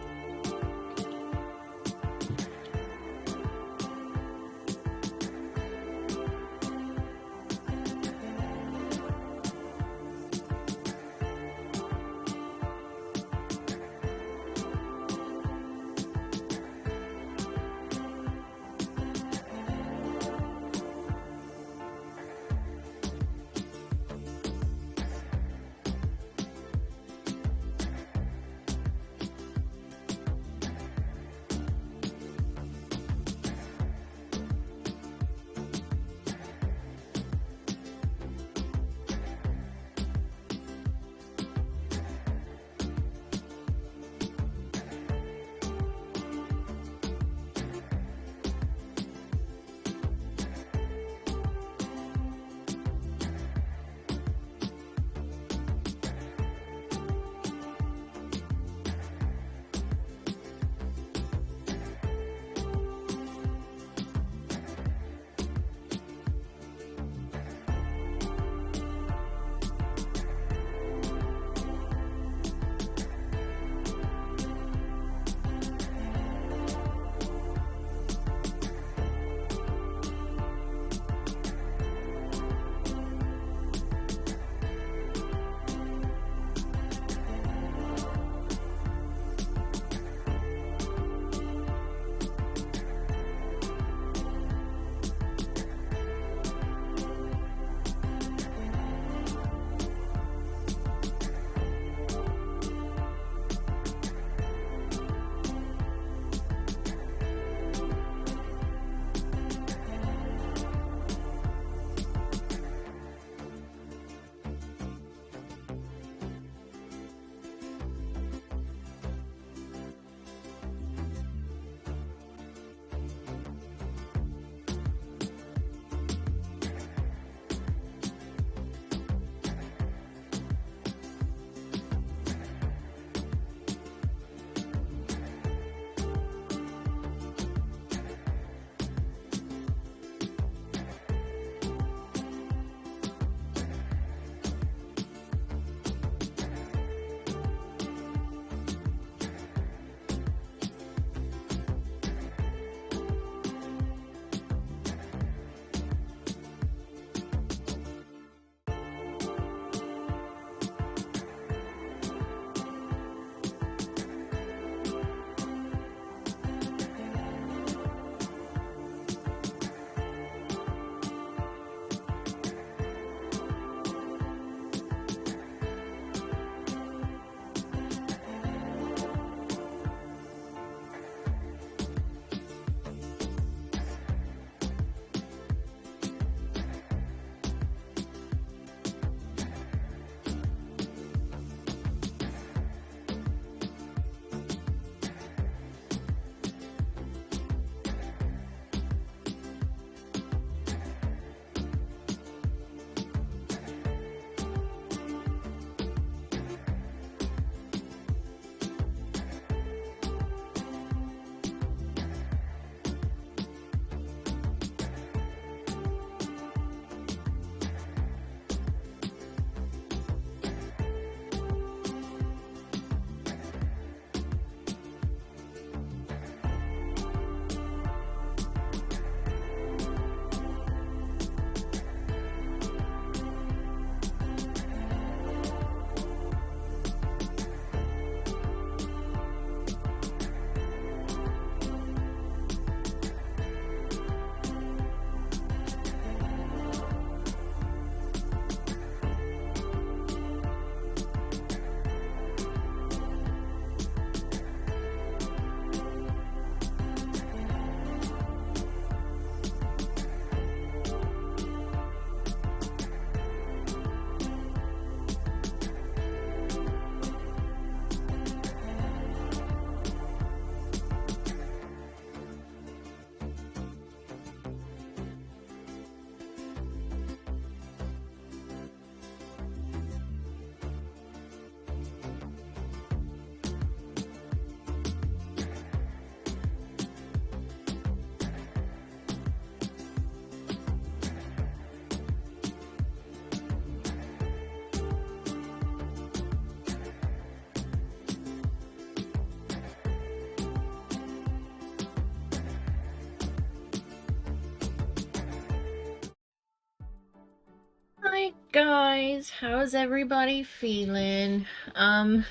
guys, how's everybody feeling? I'm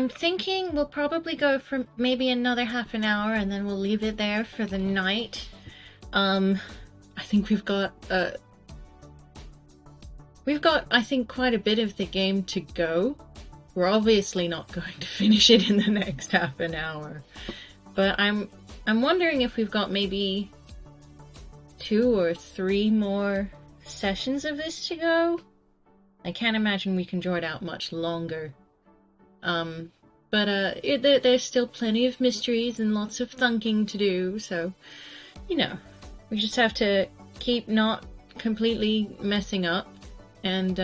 thinking we'll probably go for maybe another half an hour and then we'll leave it there for the night. I think we've got I think quite a bit of the game to go. We're obviously not going to finish it in the next half an hour. But I'm wondering if we've got maybe 2 or 3 more sessions of this to go. I can't imagine we can draw it out much longer. There's still plenty of mysteries and lots of thunking to do, so, you know, we just have to keep not completely messing up, and,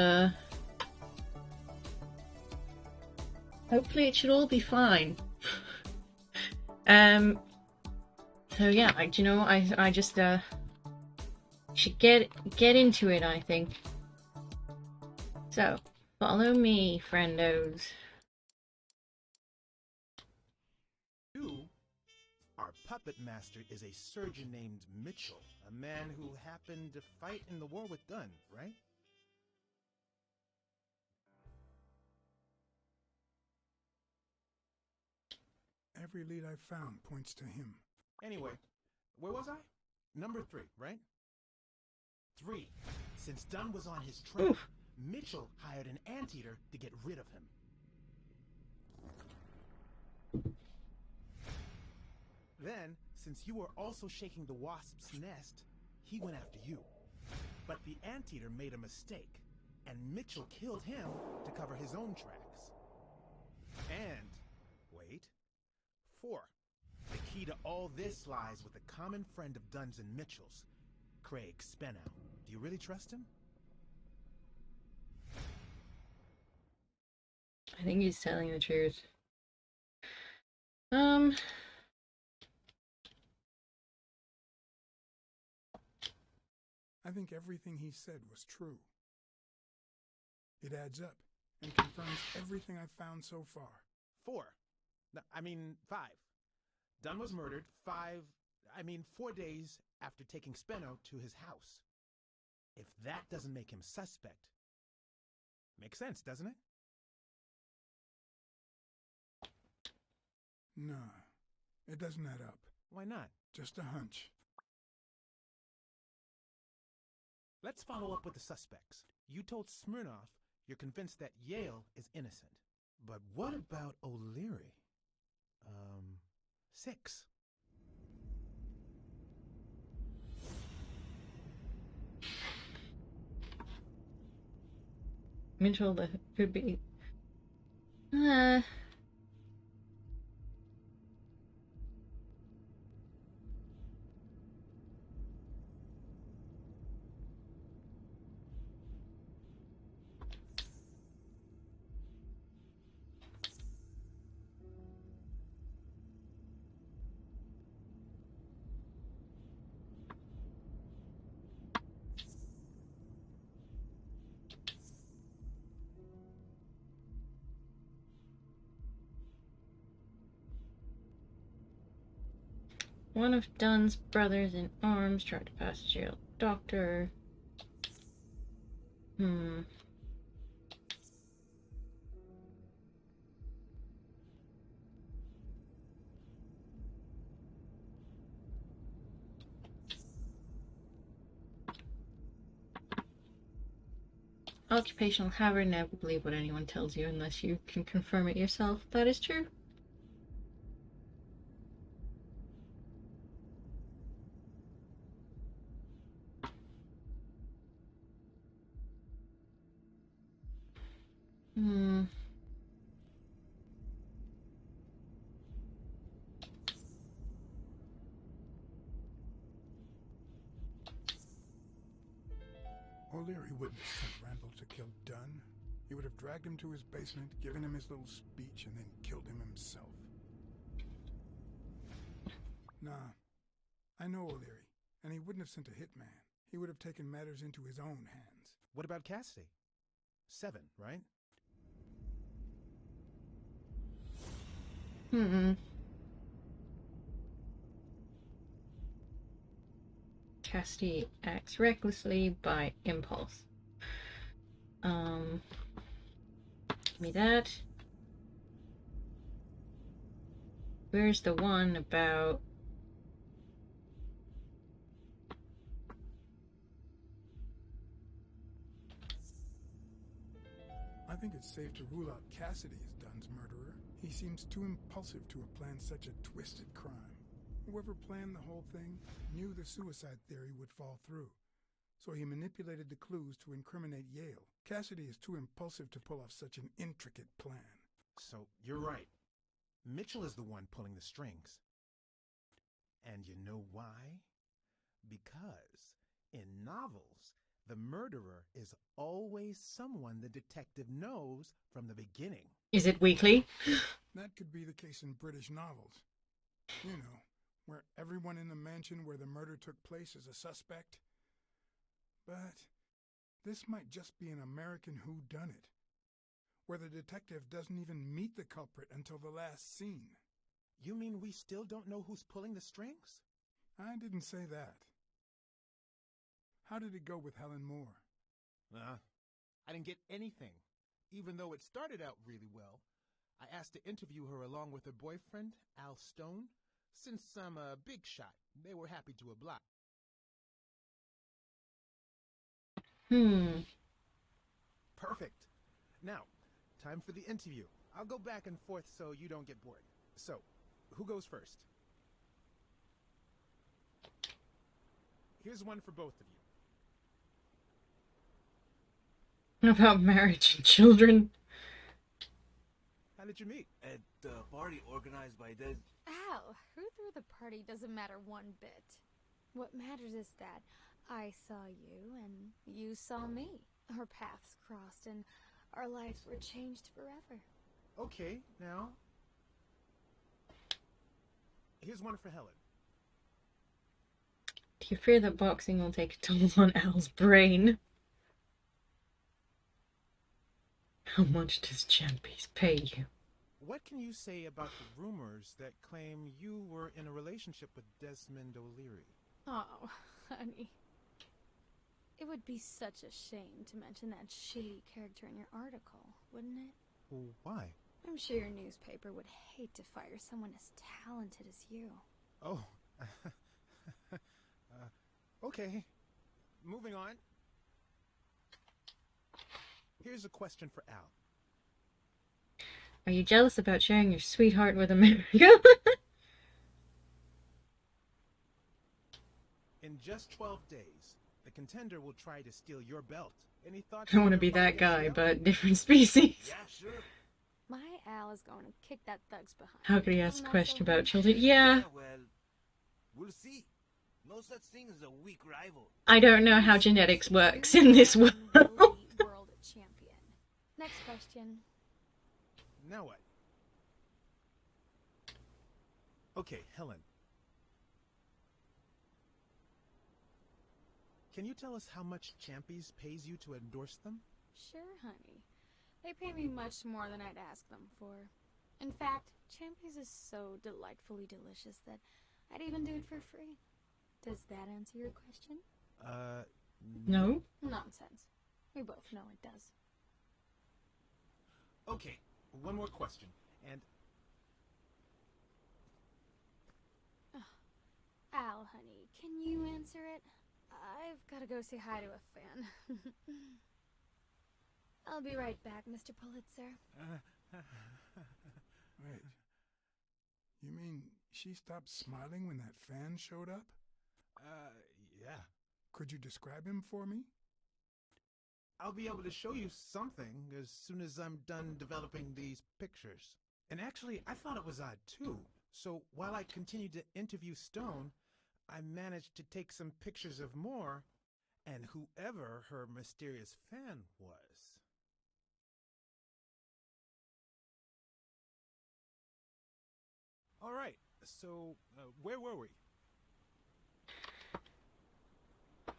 hopefully it should all be fine. So yeah, I just, should get into it, I think. So, follow me, friendos. Our puppet master is a surgeon named Mitchell, a man who happened to fight in the war with Dunn, right? Every lead I've found points to him. Anyway, where was I? Number 3, right? 3. Since Dunn was on his trail, Mitchell hired an anteater to get rid of him. Then, since you were also shaking the wasp's nest, he went after you. But the anteater made a mistake, and Mitchell killed him to cover his own tracks. And, wait, 4. The key to all this lies with a common friend of Dunn's and Mitchell's, Craig Spenow. Do you really trust him? I think he's telling the truth. I think everything he said was true. It adds up and confirms everything I've found so far. 4. No, I mean 5. Dunn was murdered 4 days after taking Speno to his house. If that doesn't make him suspect, makes sense, doesn't it? Nah, it doesn't add up. Why not? Just a hunch. Let's follow up with the suspects. You told Smirnoff you're convinced that Yale is innocent. But what about O'Leary? 6. Mitchell, that could be... One of Dunn's brothers in arms tried to pass a jail doctor. Occupational hazard, never believe what anyone tells you unless you can confirm it yourself. That is true. O'Leary wouldn't have sent Randall to kill Dunn. He would have dragged him to his basement, given him his little speech, and then killed him himself. Nah, I know O'Leary, and he wouldn't have sent a hitman. He would have taken matters into his own hands. What about Cassidy? 7, right? Cassidy acts recklessly by impulse. Give me that. Where's the one about... I think it's safe to rule out Cassidy as Dunn's murderer. He seems too impulsive to have planned such a twisted crime. Whoever planned the whole thing knew the suicide theory would fall through, so he manipulated the clues to incriminate Yale. Cassidy is too impulsive to pull off such an intricate plan. So, you're right. Mitchell is the one pulling the strings. And you know why? Because in novels, the murderer is always someone the detective knows from the beginning. Is it weekly? That could be the case in British novels. You know, where everyone in the mansion where the murder took place is a suspect. But this might just be an American whodunit, where the detective doesn't even meet the culprit until the last scene. You mean we still don't know who's pulling the strings? I didn't say that. How did it go with Helen Moore? I didn't get anything, even though it started out really well. I asked to interview her along with her boyfriend, Al Stone. Since I'm a big shot, they were happy to oblige. Perfect. Now, time for the interview. I'll go back and forth so you don't get bored. So, who goes first? Here's one for both of you. About marriage and children. How did you meet? At the party organized by Des. Al, who threw the party doesn't matter one bit. What matters is that I saw you and you saw me. Our paths crossed and our lives were changed forever. Okay, now. Here's one for Helen. Do you fear that boxing will take a toll on Al's brain? How much does Champies pay you? What can you say about the rumors that claim you were in a relationship with Desmond O'Leary? Oh, honey. It would be such a shame to mention that shady character in your article, wouldn't it? Well, why? I'm sure your newspaper would hate to fire someone as talented as you. Oh. Okay. Moving on. Here's a question for Al. Are you jealous about sharing your sweetheart with America? In just 12 days, the contender will try to steal your belt. Any thoughts? I want to be that guy, but different species. Yeah, sure. My Al is going to kick that thug's behind. How could he ask a Isn't that question so about good? children? Yeah. Well, we'll see. No such thing as a weak rival. I don't know how genetics works in this world. World champion. Next question. Now what? Okay, Helen. Can you tell us how much Champies pays you to endorse them? Sure, honey. They pay me much more than I'd ask them for. In fact, Champies is so delightfully delicious that I'd even do it for free. Does that answer your question? No. Nonsense. We both know it does. Okay, one more question, and... Al, honey, can you answer it? I've got to go say hi to a fan. I'll be right back, Mr. Pulitzer. Wait. You mean she stopped smiling when that fan showed up? Yeah. Could you describe him for me? I'll be able to show you something as soon as I'm done developing these pictures. And actually, I thought it was odd too. So while I continued to interview Stone, I managed to take some pictures of Moore and whoever her mysterious fan was. All right, so where were we?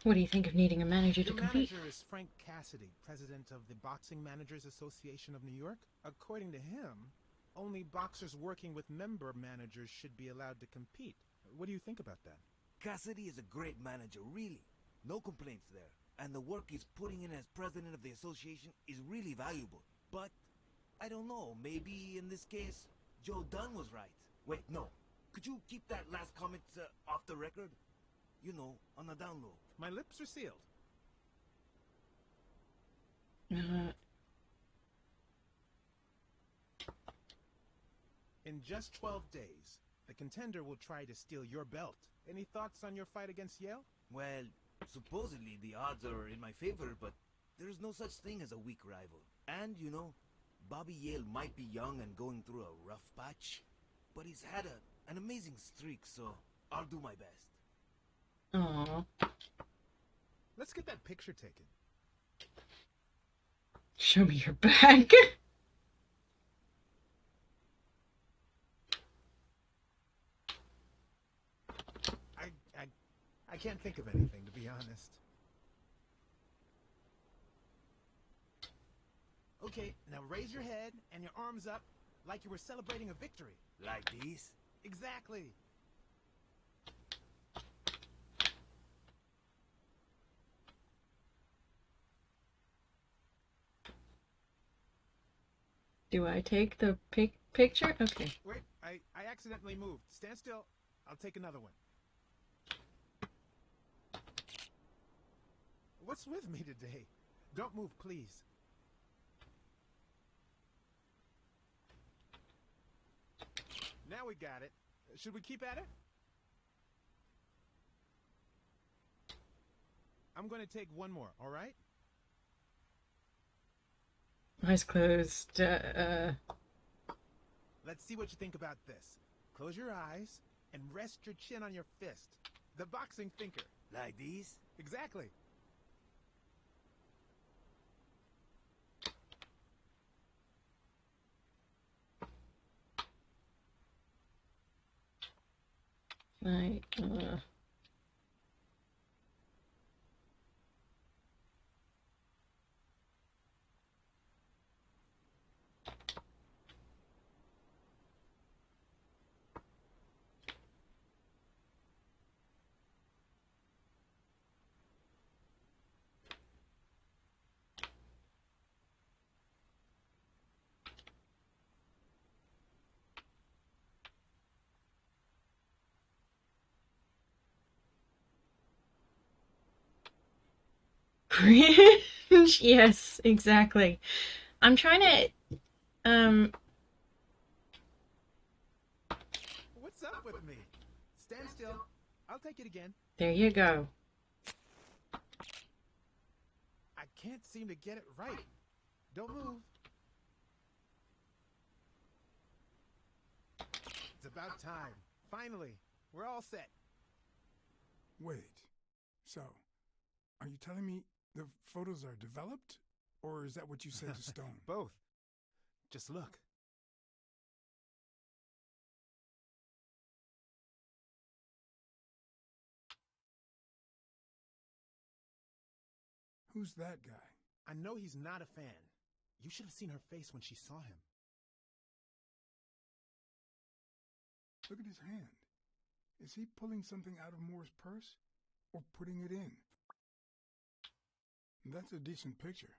What do you think of needing a manager to Your compete? manager is Frank Cassidy, president of the Boxing Managers Association of New York. According to him, only boxers working with member managers should be allowed to compete. What do you think about that? Cassidy is a great manager, really. No complaints there. and the work he's putting in as president of the association is really valuable. But, I don't know, maybe in this case, Joe Dunn was right. Wait, no. Could you keep that last comment off the record? You know, on the down low. My lips are sealed. In just 12 days, the contender will try to steal your belt. Any thoughts on your fight against Yale? Well, supposedly the odds are in my favor, but there's no such thing as a weak rival. And, you know, Bobby Yale might be young and going through a rough patch, but he's had an amazing streak, so I'll do my best. Aww. Let's get that picture taken. Show me your back. I can't think of anything, to be honest. Okay, now raise your head and your arms up like you were celebrating a victory. Like these? Exactly. Do I take the picture? Okay. Wait, I accidentally moved. Stand still. I'll take another one. What's with me today? Don't move, please. Now we got it. Should we keep at it? I'm going to take one more, all right? Eyes closed. Let's see what you think about this. Close your eyes and rest your chin on your fist. The boxing thinker. Like these? Exactly. Right. Cringe. Yes, exactly. I'm trying to What's up with me? Stand still. I'll take it again. there you go. I can't seem to get it right. Don't move. It's about time. Finally, we're all set. Wait. So, are you telling me the photos are developed? Or is that what you said to Stone? Both. Just look. Who's that guy? I know he's not a fan. You should have seen her face when she saw him. Look at his hand. Is he pulling something out of Moore's purse? Or putting it in? That's a decent picture,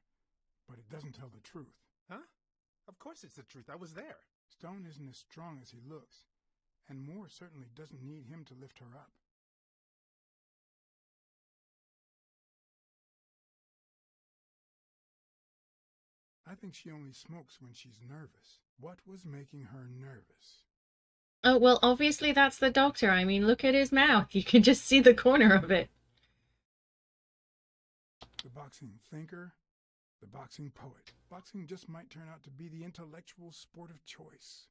but it doesn't tell the truth. Huh? Of course it's the truth. I was there. Stone isn't as strong as he looks, and Moore certainly doesn't need him to lift her up. I think she only smokes when she's nervous. What was making her nervous? Oh, well, obviously that's the doctor. I mean, look at his mouth. You can just see the corner of it. The boxing thinker, the boxing poet. Boxing just might turn out to be the intellectual sport of choice.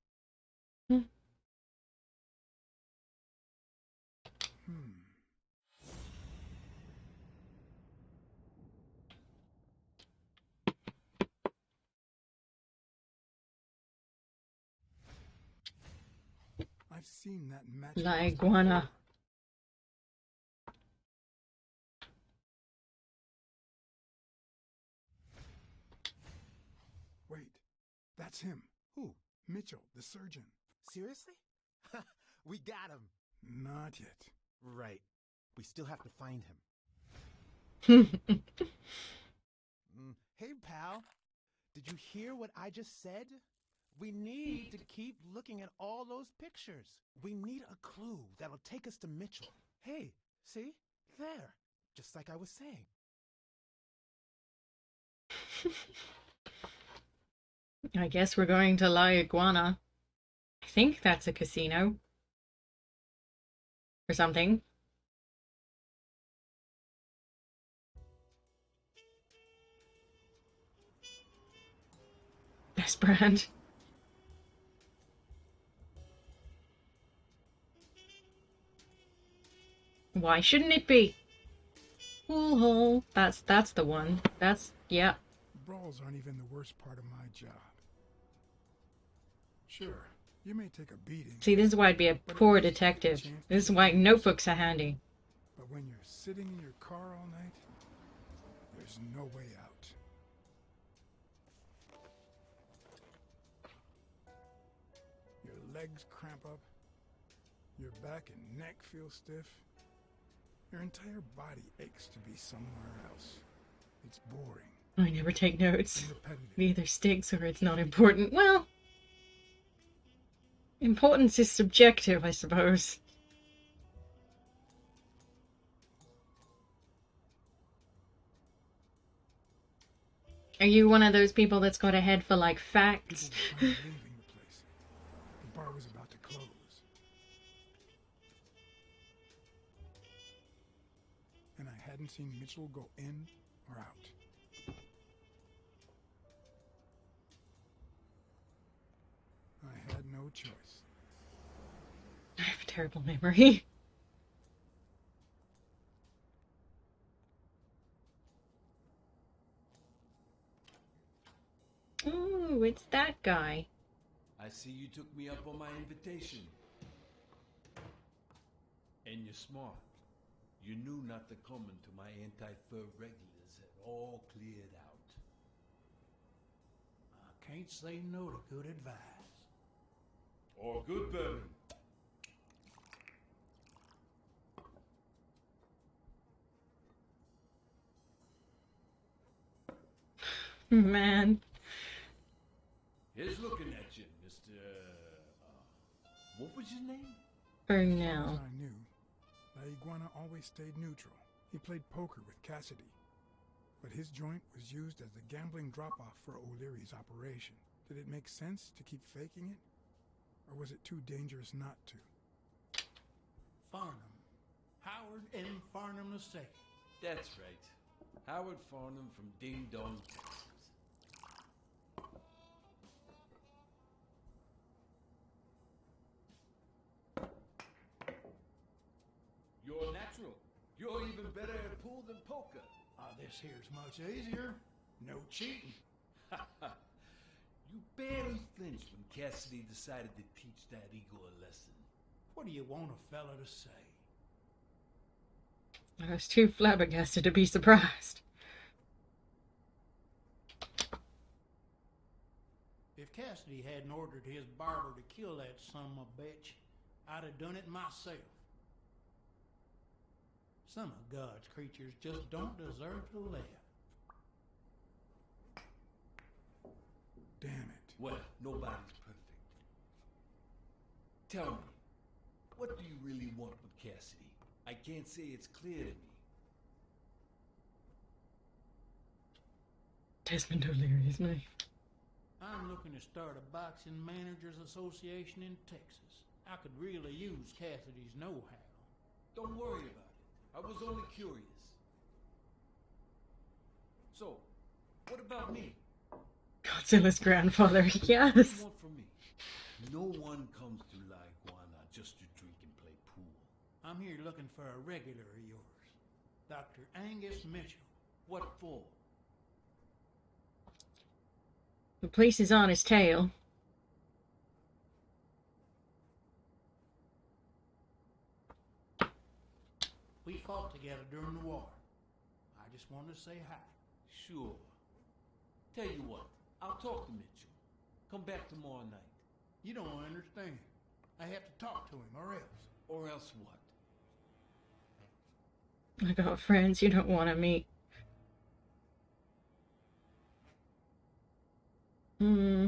I've seen that match. La iguana. Wait, that's him. Who? Mitchell, the surgeon. Seriously? We got him. Not yet. Right. We still have to find him. Hey, pal. Did you hear what I just said? We need to keep looking at all those pictures. We need a clue that'll take us to Mitchell. Hey, see? There. Just like I was saying. I guess we're going to La Iguana. I think that's a casino. Or something. Best brand. Why shouldn't it be? Pool hole. That's the one. Yeah. Brawls aren't even the worst part of my job. Sure, you may take a beating. See, this is why I'd be a poor detective. This is why notebooks are handy. But when you're sitting in your car all night, there's no way out. Your legs cramp up, your back and neck feel stiff. Your entire body aches to be somewhere else. It's boring. I never take notes. It either sticks or it's not important. Well, importance is subjective, I suppose. Are you one of those people that's got a head for, like, facts? Leaving the place. The bar was about to close. And I hadn't seen Mitchell go in or out. I had no choice. I have a terrible memory. Ooh, it's that guy. I see you took me up on my invitation. And you're smart. You knew not to come until my anti-fur regulars had all cleared out. I can't say no to good advice. Or good bourbon. Man. Here's looking at you, Mr. What was your name? Burnell. As far as I knew, La Iguana always stayed neutral. He played poker with Cassidy. But his joint was used as the gambling drop-off for O'Leary's operation. Did it make sense to keep faking it? Or was it too dangerous not to? Farnham. Howard M. Farnham II. That's right. Howard Farnham from Ding Dong, Texas. You're natural. You're even better at pool than poker. This here's much easier. No cheating. You barely flinched when Cassidy decided to teach that ego a lesson. What do you want a fella to say? I was too flabbergasted to be surprised. If Cassidy hadn't ordered his barber to kill that son of a bitch, I'd have done it myself. Some of God's creatures just don't deserve to live. Damn it. Well, nobody's perfect. Tell me, what do you really want with Cassidy? I can't say it's clear to me. Desmond O'Leary, isn't he? I'm looking to start a boxing managers association in Texas. I could really use Cassidy's know-how. Don't worry about it. I was only curious. So, what about me? Godzilla's grandfather, yes. What do you want from me? No one comes to La Iguana just to drink and play pool. I'm here looking for a regular of yours, Dr. Angus Mitchell. What for? The police is on his tail. We fought together during the war. I just wanted to say hi. Sure. Tell you what, I'll talk to Mitchell. Come back tomorrow night. You don't understand. I have to talk to him, or else. Or else what? I got friends you don't want to meet. Hmm.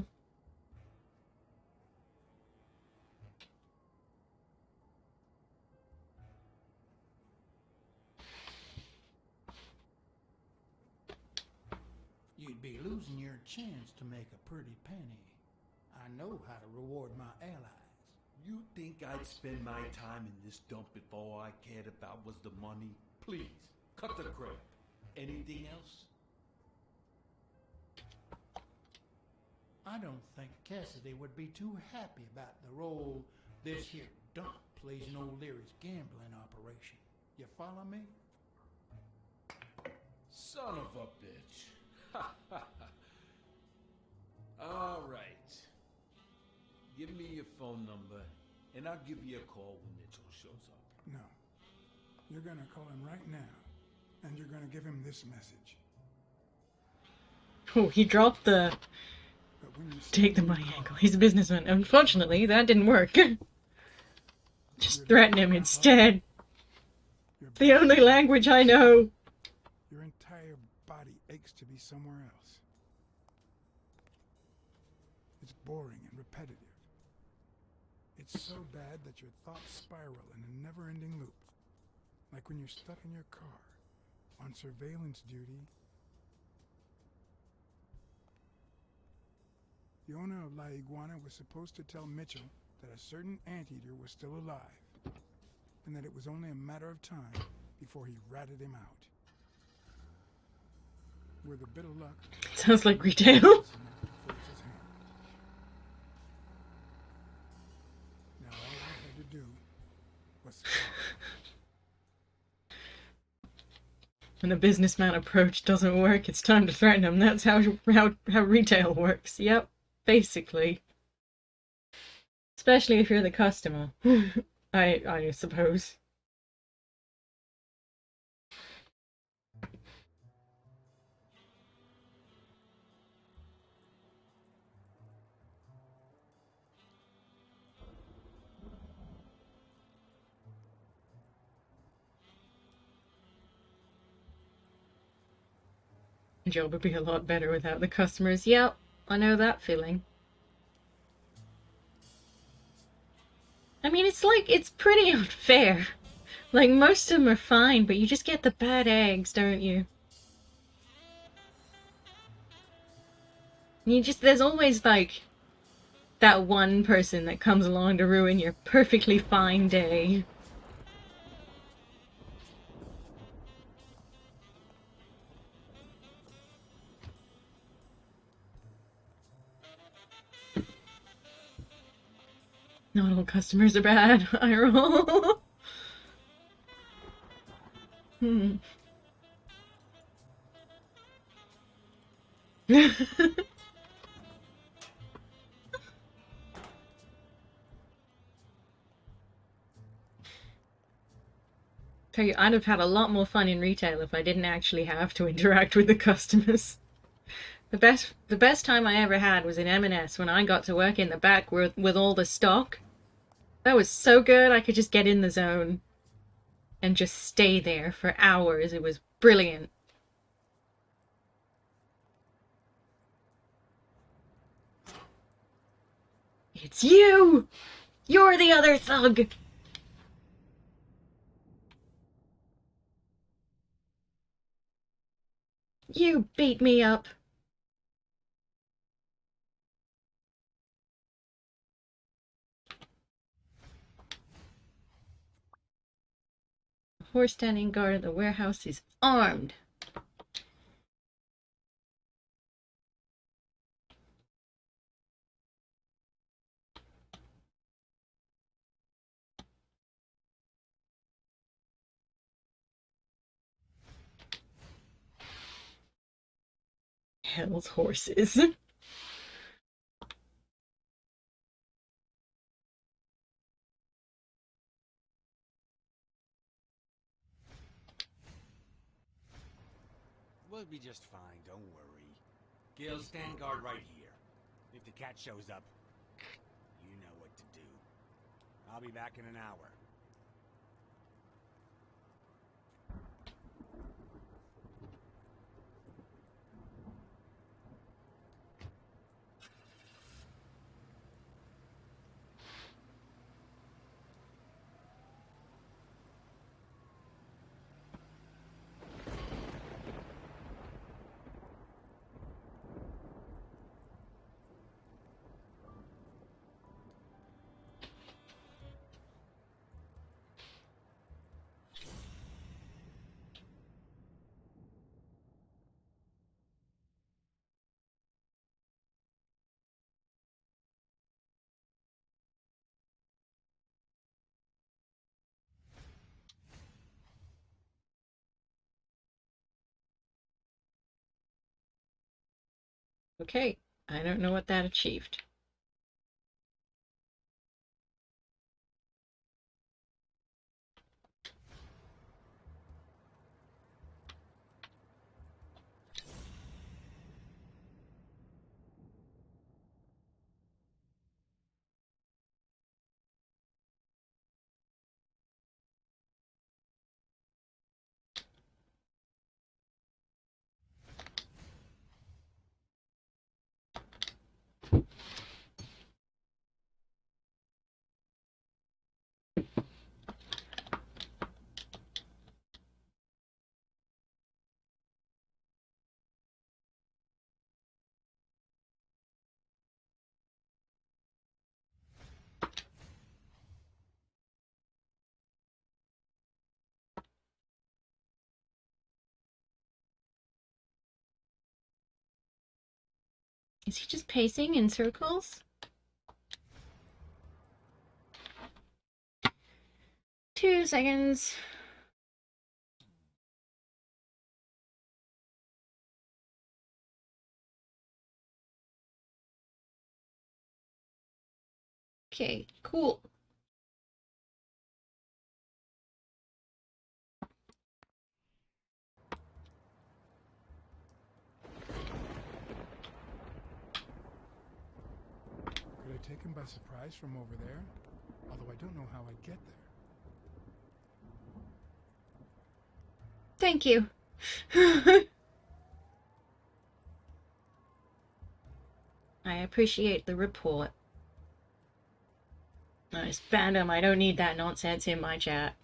You'd be losing your chance to make a pretty penny. I know how to reward my allies. You think I'd spend my time in this dump if all I cared about was the money? Please, cut the crap. Anything else? I don't think Cassidy would be too happy about the role this here dump plays in old Leary's gambling operation. You follow me? Son of a bitch. All right. Give me your phone number, and I'll give you a call when Mitchell shows up. No. You're gonna call him right now, and you're gonna give him this message. Oh, he dropped the take the money angle. He's a businessman. Unfortunately, that didn't work. Just threaten him instead. The only language I know. Your entire body aches to be somewhere else. It's boring and repetitive. It's so bad that your thoughts spiral in a never-ending loop. Like when you're stuck in your car, on surveillance duty. The owner of La Iguana was supposed to tell Mitchell that a certain anteater was still alive, and that it was only a matter of time before he ratted him out. With a bit of luck... Sounds like retail. Now all I had to do was When the businessman approach doesn't work, it's time to threaten him. That's how retail works. Yep, basically. Especially if you're the customer. I suppose. The job would be a lot better without the customers. Yep, I know that feeling. I mean, it's pretty unfair. Like, most of them are fine, but you just get the bad eggs, don't you? There's always, like, that one person that comes along to ruin your perfectly fine day. Not all customers are bad. I roll. Tell you, I'd have had a lot more fun in retail if I didn't actually have to interact with the customers. The best time I ever had was in M&S when I got to work in the back with all the stock. That was so good. I could just get in the zone and just stay there for hours. It was brilliant. It's you! You're the other thug! You beat me up. The horse standing guard at the warehouse is armed. Hell's horses. We'll be just fine, don't worry. Gil, stand guard right here. If the cat shows up, you know what to do. I'll be back in an hour. Okay, I don't know what that achieved. Is he just pacing in circles? 2 seconds. Okay, cool. Could I take him by surprise from over there? Although I don't know how I'd get there. Thank you. I appreciate the report. Nice. Banned him. I don't need that nonsense in my chat.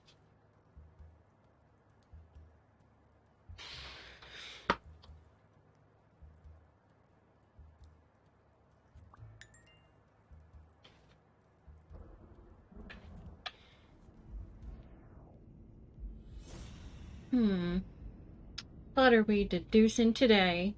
What are we deducing today?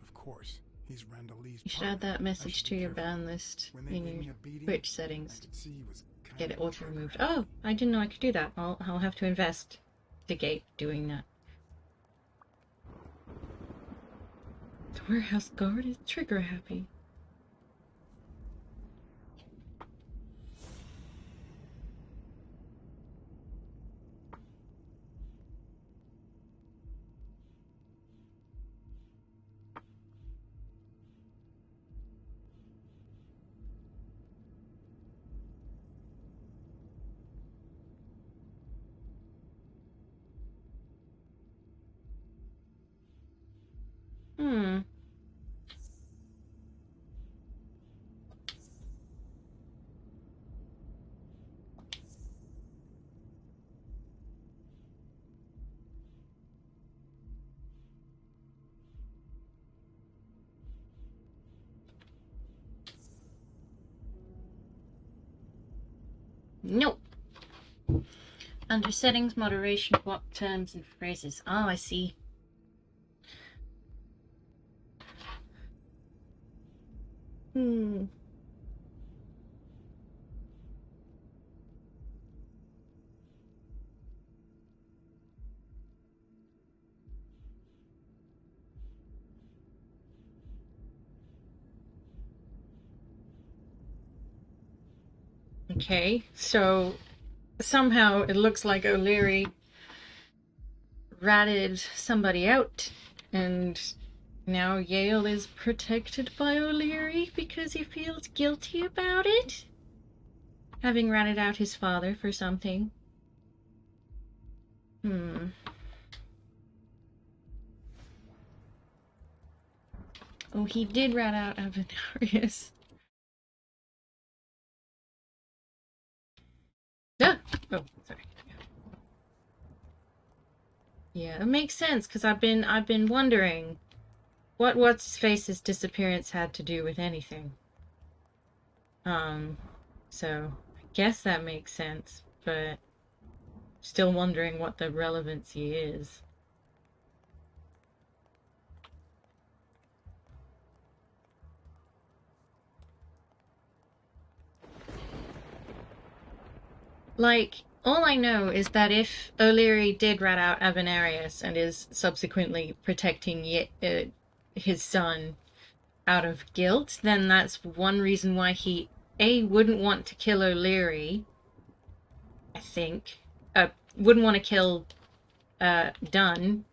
Of course, he's Randallese. You should add that message to your ban list in your Twitch settings. Get it auto removed. Oh, I didn't know I could do that. I'll have to investigate doing that. The warehouse guard is trigger happy. Nope. Under settings, moderation, block terms and phrases. Oh, I see. Okay, so somehow it looks like O'Leary ratted somebody out, and now Yale is protected by O'Leary because he feels guilty about it? Having ratted out his father for something. Oh, he did rat out Avenarius. Ah! Oh, sorry. Yeah, it makes sense because I've been wondering what's his face's disappearance had to do with anything. So I guess that makes sense, but still wondering what the relevancy is. Like, all I know is that if O'Leary did rat out Avenarius and is subsequently protecting his son out of guilt, then that's one reason why he, A, wouldn't want to kill O'Leary, I think. Wouldn't want to kill Dunn,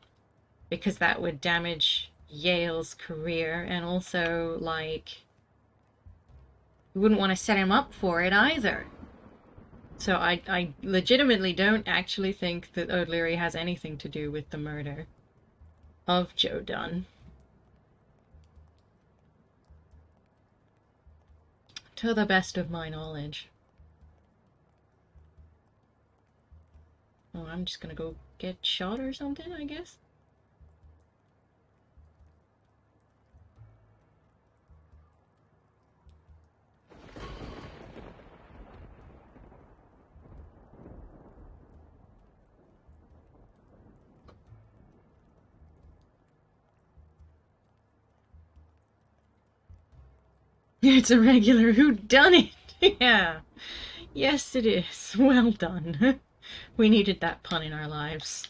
because that would damage Yale's career, and also, like, we wouldn't want to set him up for it either. So I legitimately don't actually think that O'Leary has anything to do with the murder of Joe Dunn. To the best of my knowledge. Oh, I'm just gonna go get shot or something, I guess? It's a regular whodunit! Yeah. Yes, it is. Well done. We needed that pun in our lives.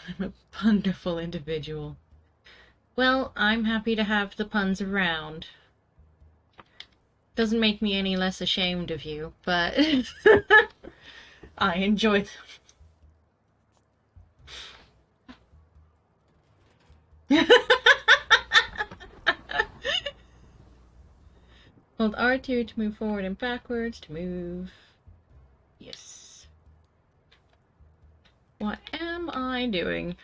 I'm a wonderful individual. Well, I'm happy to have the puns around. Doesn't make me any less ashamed of you, but I enjoy them. Hold R2 to move forward and backwards to move. Yes. What am I doing?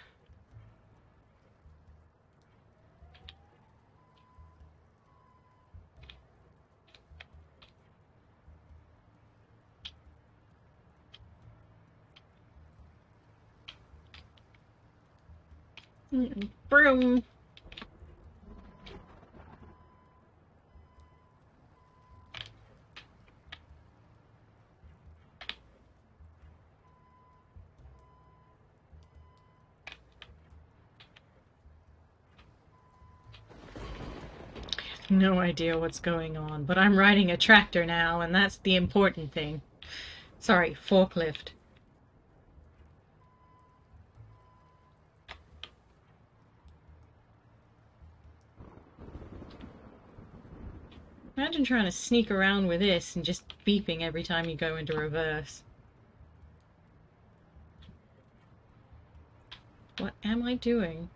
Broom. No idea what's going on, but I'm riding a tractor now, and that's the important thing. Sorry, forklift. Imagine trying to sneak around with this and just beeping every time you go into reverse. What am I doing?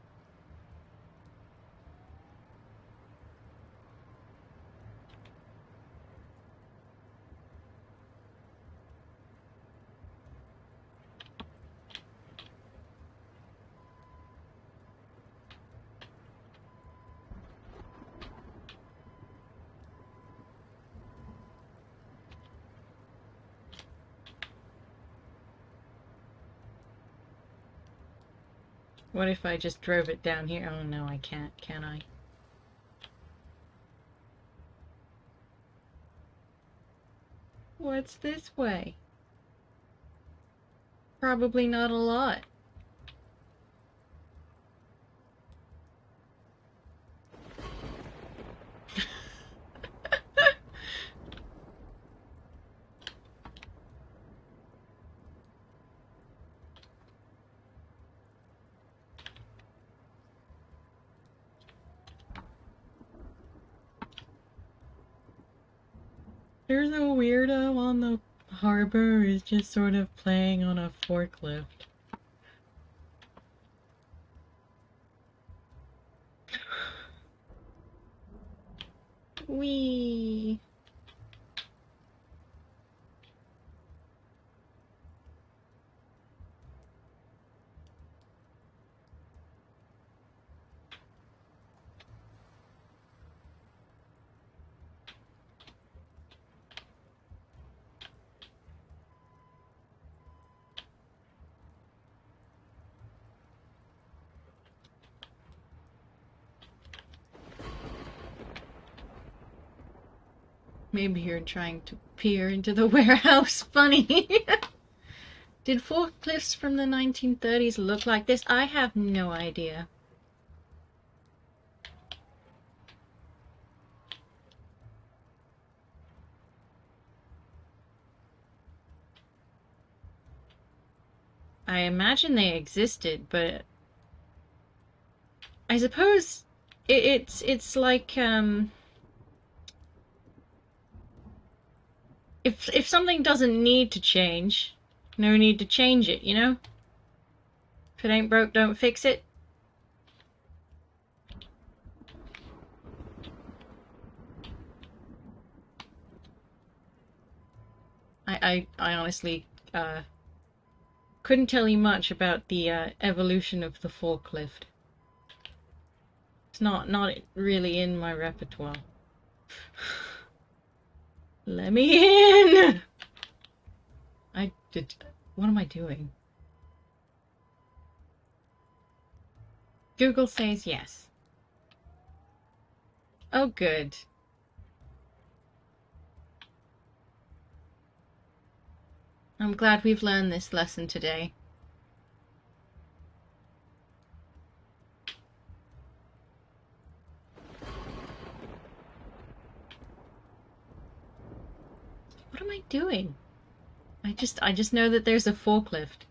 What if I just drove it down here? Oh no, I can't, can I? What's this way? Probably not a lot. There's a weirdo on the harbor who's just sort of playing on a forklift. Whee! Maybe you're trying to peer into the warehouse. Funny. Did forklifts from the 1930s look like this? I have no idea. I imagine they existed, but I suppose it's like if something doesn't need to change, no need to change it, you know? If it ain't broke, don't fix it. I honestly couldn't tell you much about the evolution of the forklift. It's not really in my repertoire. Let me in! What am I doing? Google says yes. Oh, good. I'm glad we've learned this lesson today. What am I doing? I just know that there's a forklift.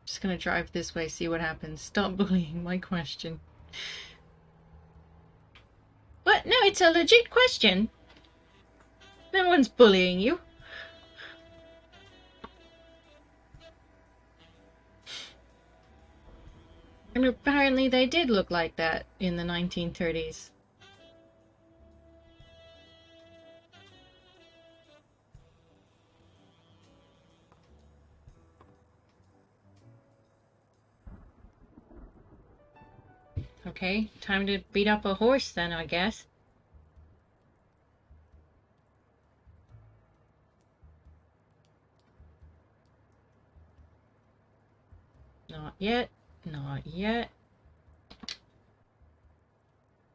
Just gonna drive this way, see what happens. Stop bullying my question. What? No, it's a legit question. No one's bullying you. And apparently they did look like that in the 1930s. Okay, time to beat up a horse then, I guess. Not yet. Not yet.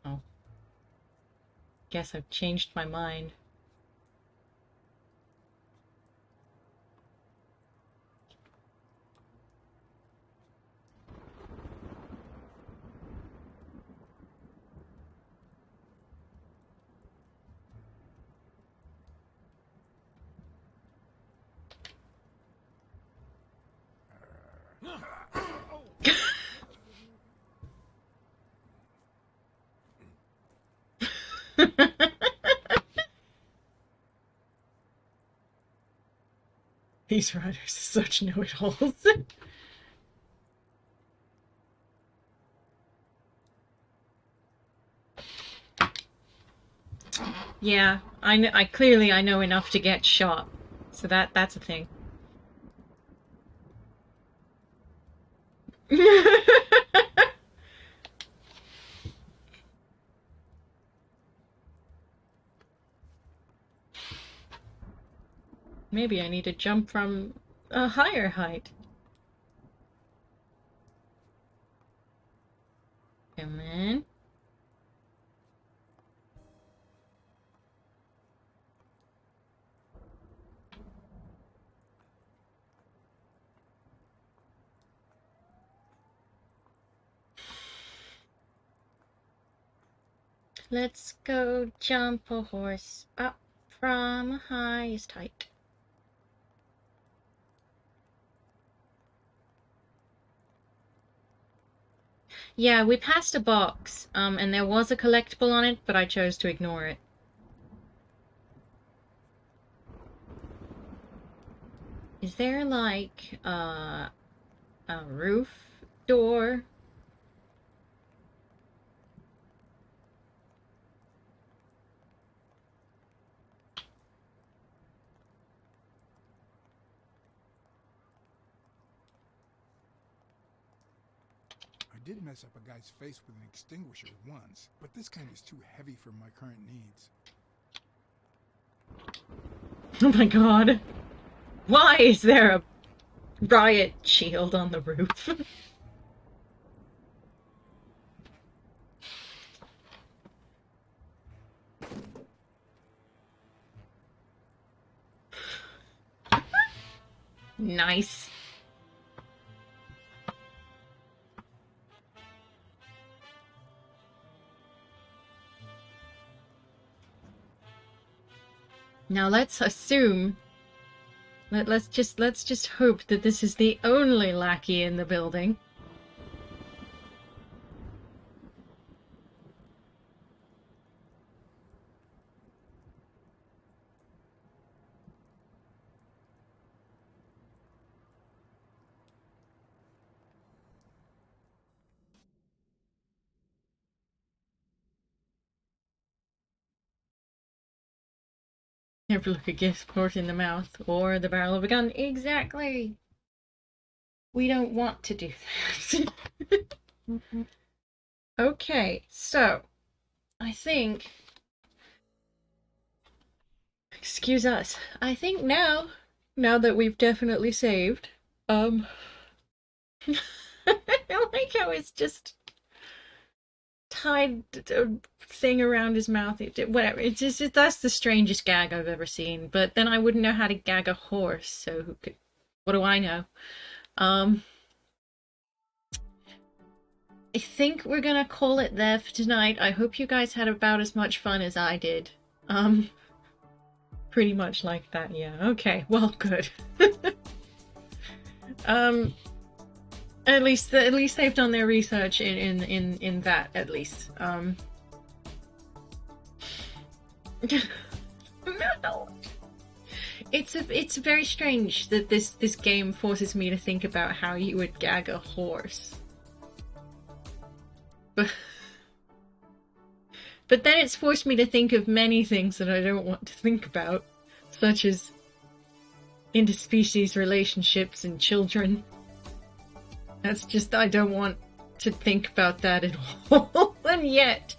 Oh. Guess I've changed my mind. These riders are such know-it-alls. Yeah, I clearly know enough to get shot. So that's a thing. Maybe I need to jump from a higher height. Come in. Let's go jump a horse up from highest height. Yeah, we passed a box, and there was a collectible on it, but I chose to ignore it. Is there, like, a roof door? I did mess up a guy's face with an extinguisher once, but this kind is too heavy for my current needs. Oh my god. Why is there a riot shield on the roof? Nice. Now let's assume, let's just hope that this is the only lackey in the building. Never look a gift horse in the mouth or the barrel of a gun. Exactly. We don't want to do that. Okay, so I think, excuse us, I think now that we've definitely saved, I like how it's just tied a thing around his mouth. Whatever. It's just that's the strangest gag I've ever seen. But then I wouldn't know how to gag a horse, so who could? What do I know? I think we're gonna call it there for tonight. I hope you guys had about as much fun as I did. Pretty much like that, yeah. Okay, well, good. At least they've done their research in that, at least. No. It's very strange that this game forces me to think about how you would gag a horse. But then it's forced me to think of many things that I don't want to think about, such as interspecies relationships and children. That's just, I don't want to think about that at all, and yet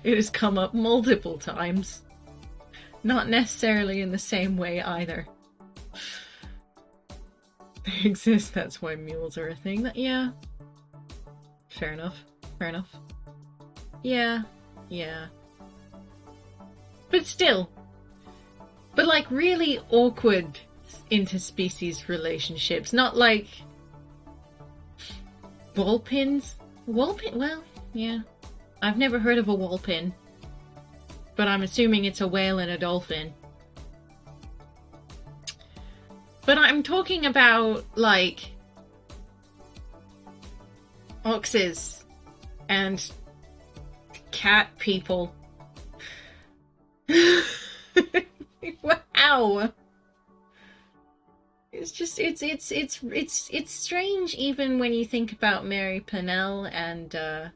it has come up multiple times. Not necessarily in the same way either. They exist, that's why mules are a thing. Yeah. Fair enough. Fair enough. Yeah. Yeah. But still. But like really awkward interspecies relationships. Not like ball pins? Wall pin? Well, yeah. I've never heard of a wall pin. But I'm assuming it's a whale and a dolphin. But I'm talking about, like, oxes and cat people. Wow. It's just, it's strange even when you think about Mary Pennell and,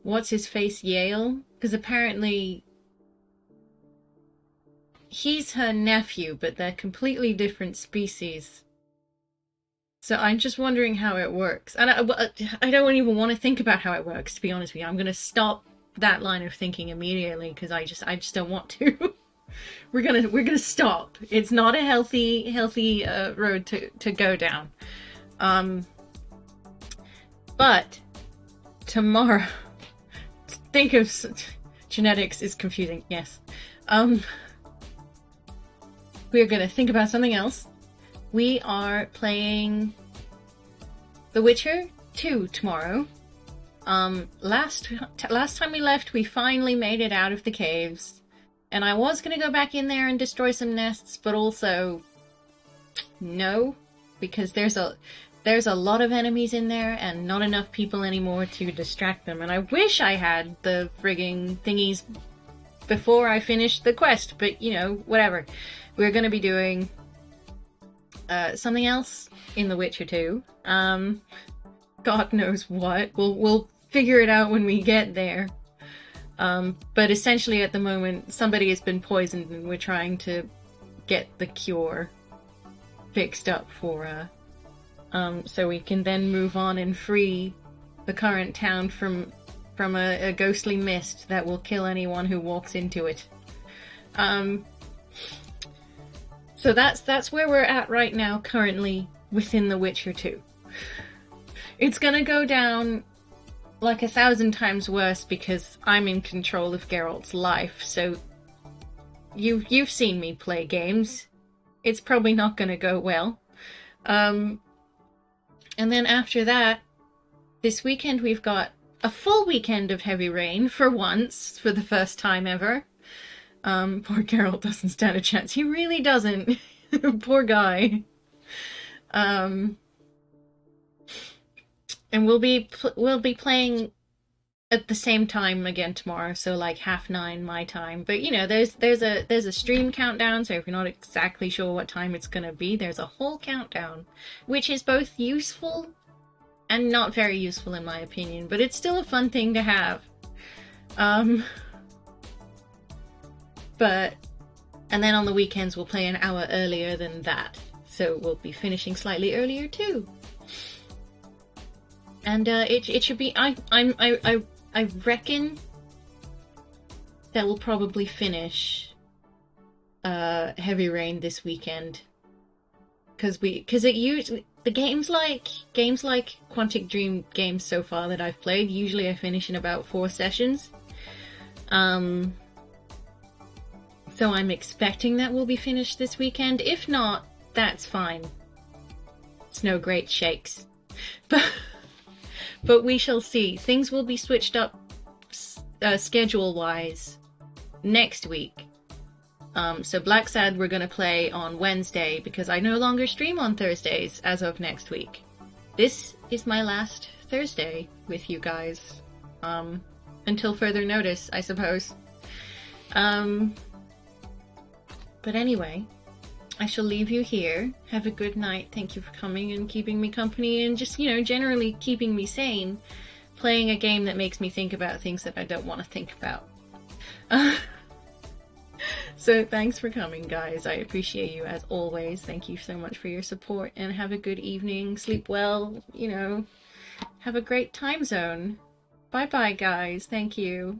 what's his face, Yale? Because apparently he's her nephew, but they're completely different species. So I'm just wondering how it works. And I don't even want to think about how it works, to be honest with you. I'm going to stop that line of thinking immediately because I just don't want to. We're gonna stop. It's not a healthy road to go down. But tomorrow, think of genetics is confusing. Yes. We're gonna think about something else. We are playing The Witcher 2 tomorrow. Last time we left, we finally made it out of the caves. And I was gonna go back in there and destroy some nests, but also no, because there's there's a lot of enemies in there and not enough people anymore to distract them. And I wish I had the frigging thingies before I finished the quest, but you know, whatever. We're gonna be doing something else in The Witcher 2. God knows what. We'll figure it out when we get there. But essentially at the moment, somebody has been poisoned and we're trying to get the cure fixed up for so we can then move on and free the current town from a ghostly mist that will kill anyone who walks into it. So that's where we're at right now, currently, within The Witcher 2. It's gonna go down like 1,000 times worse because I'm in control of Geralt's life, so you've seen me play games. It's probably not gonna go well. And then after that, this weekend we've got a full weekend of heavy rain, for once, for the first time ever. Poor Geralt doesn't stand a chance. He really doesn't. Poor guy. And we'll be playing at the same time again tomorrow, so like 9:30 my time. But you know, there's a stream countdown, so if you're not exactly sure what time it's gonna be, there's a whole countdown, which is both useful and not very useful in my opinion, but it's still a fun thing to have. And then on the weekends we'll play an hour earlier than that, so we'll be finishing slightly earlier too. And it should be. I reckon that we'll probably finish Heavy Rain this weekend, because it usually, the games like Quantic Dream games so far that I've played, usually I finish in about 4 sessions. So I'm expecting that we'll be finished this weekend. If not, that's fine. It's no great shakes. But we shall see. Things will be switched up schedule-wise next week. So Blacksad we're going to play on Wednesday because I no longer stream on Thursdays as of next week. This is my last Thursday with you guys. Until further notice, I suppose. But anyway, I shall leave you here. Have a good night. Thank you for coming and keeping me company and just, you know, generally keeping me sane. Playing a game that makes me think about things that I don't want to think about. So thanks for coming, guys. I appreciate you as always. Thank you so much for your support and have a good evening. Sleep well, you know. Have a great time zone. Bye-bye, guys. Thank you.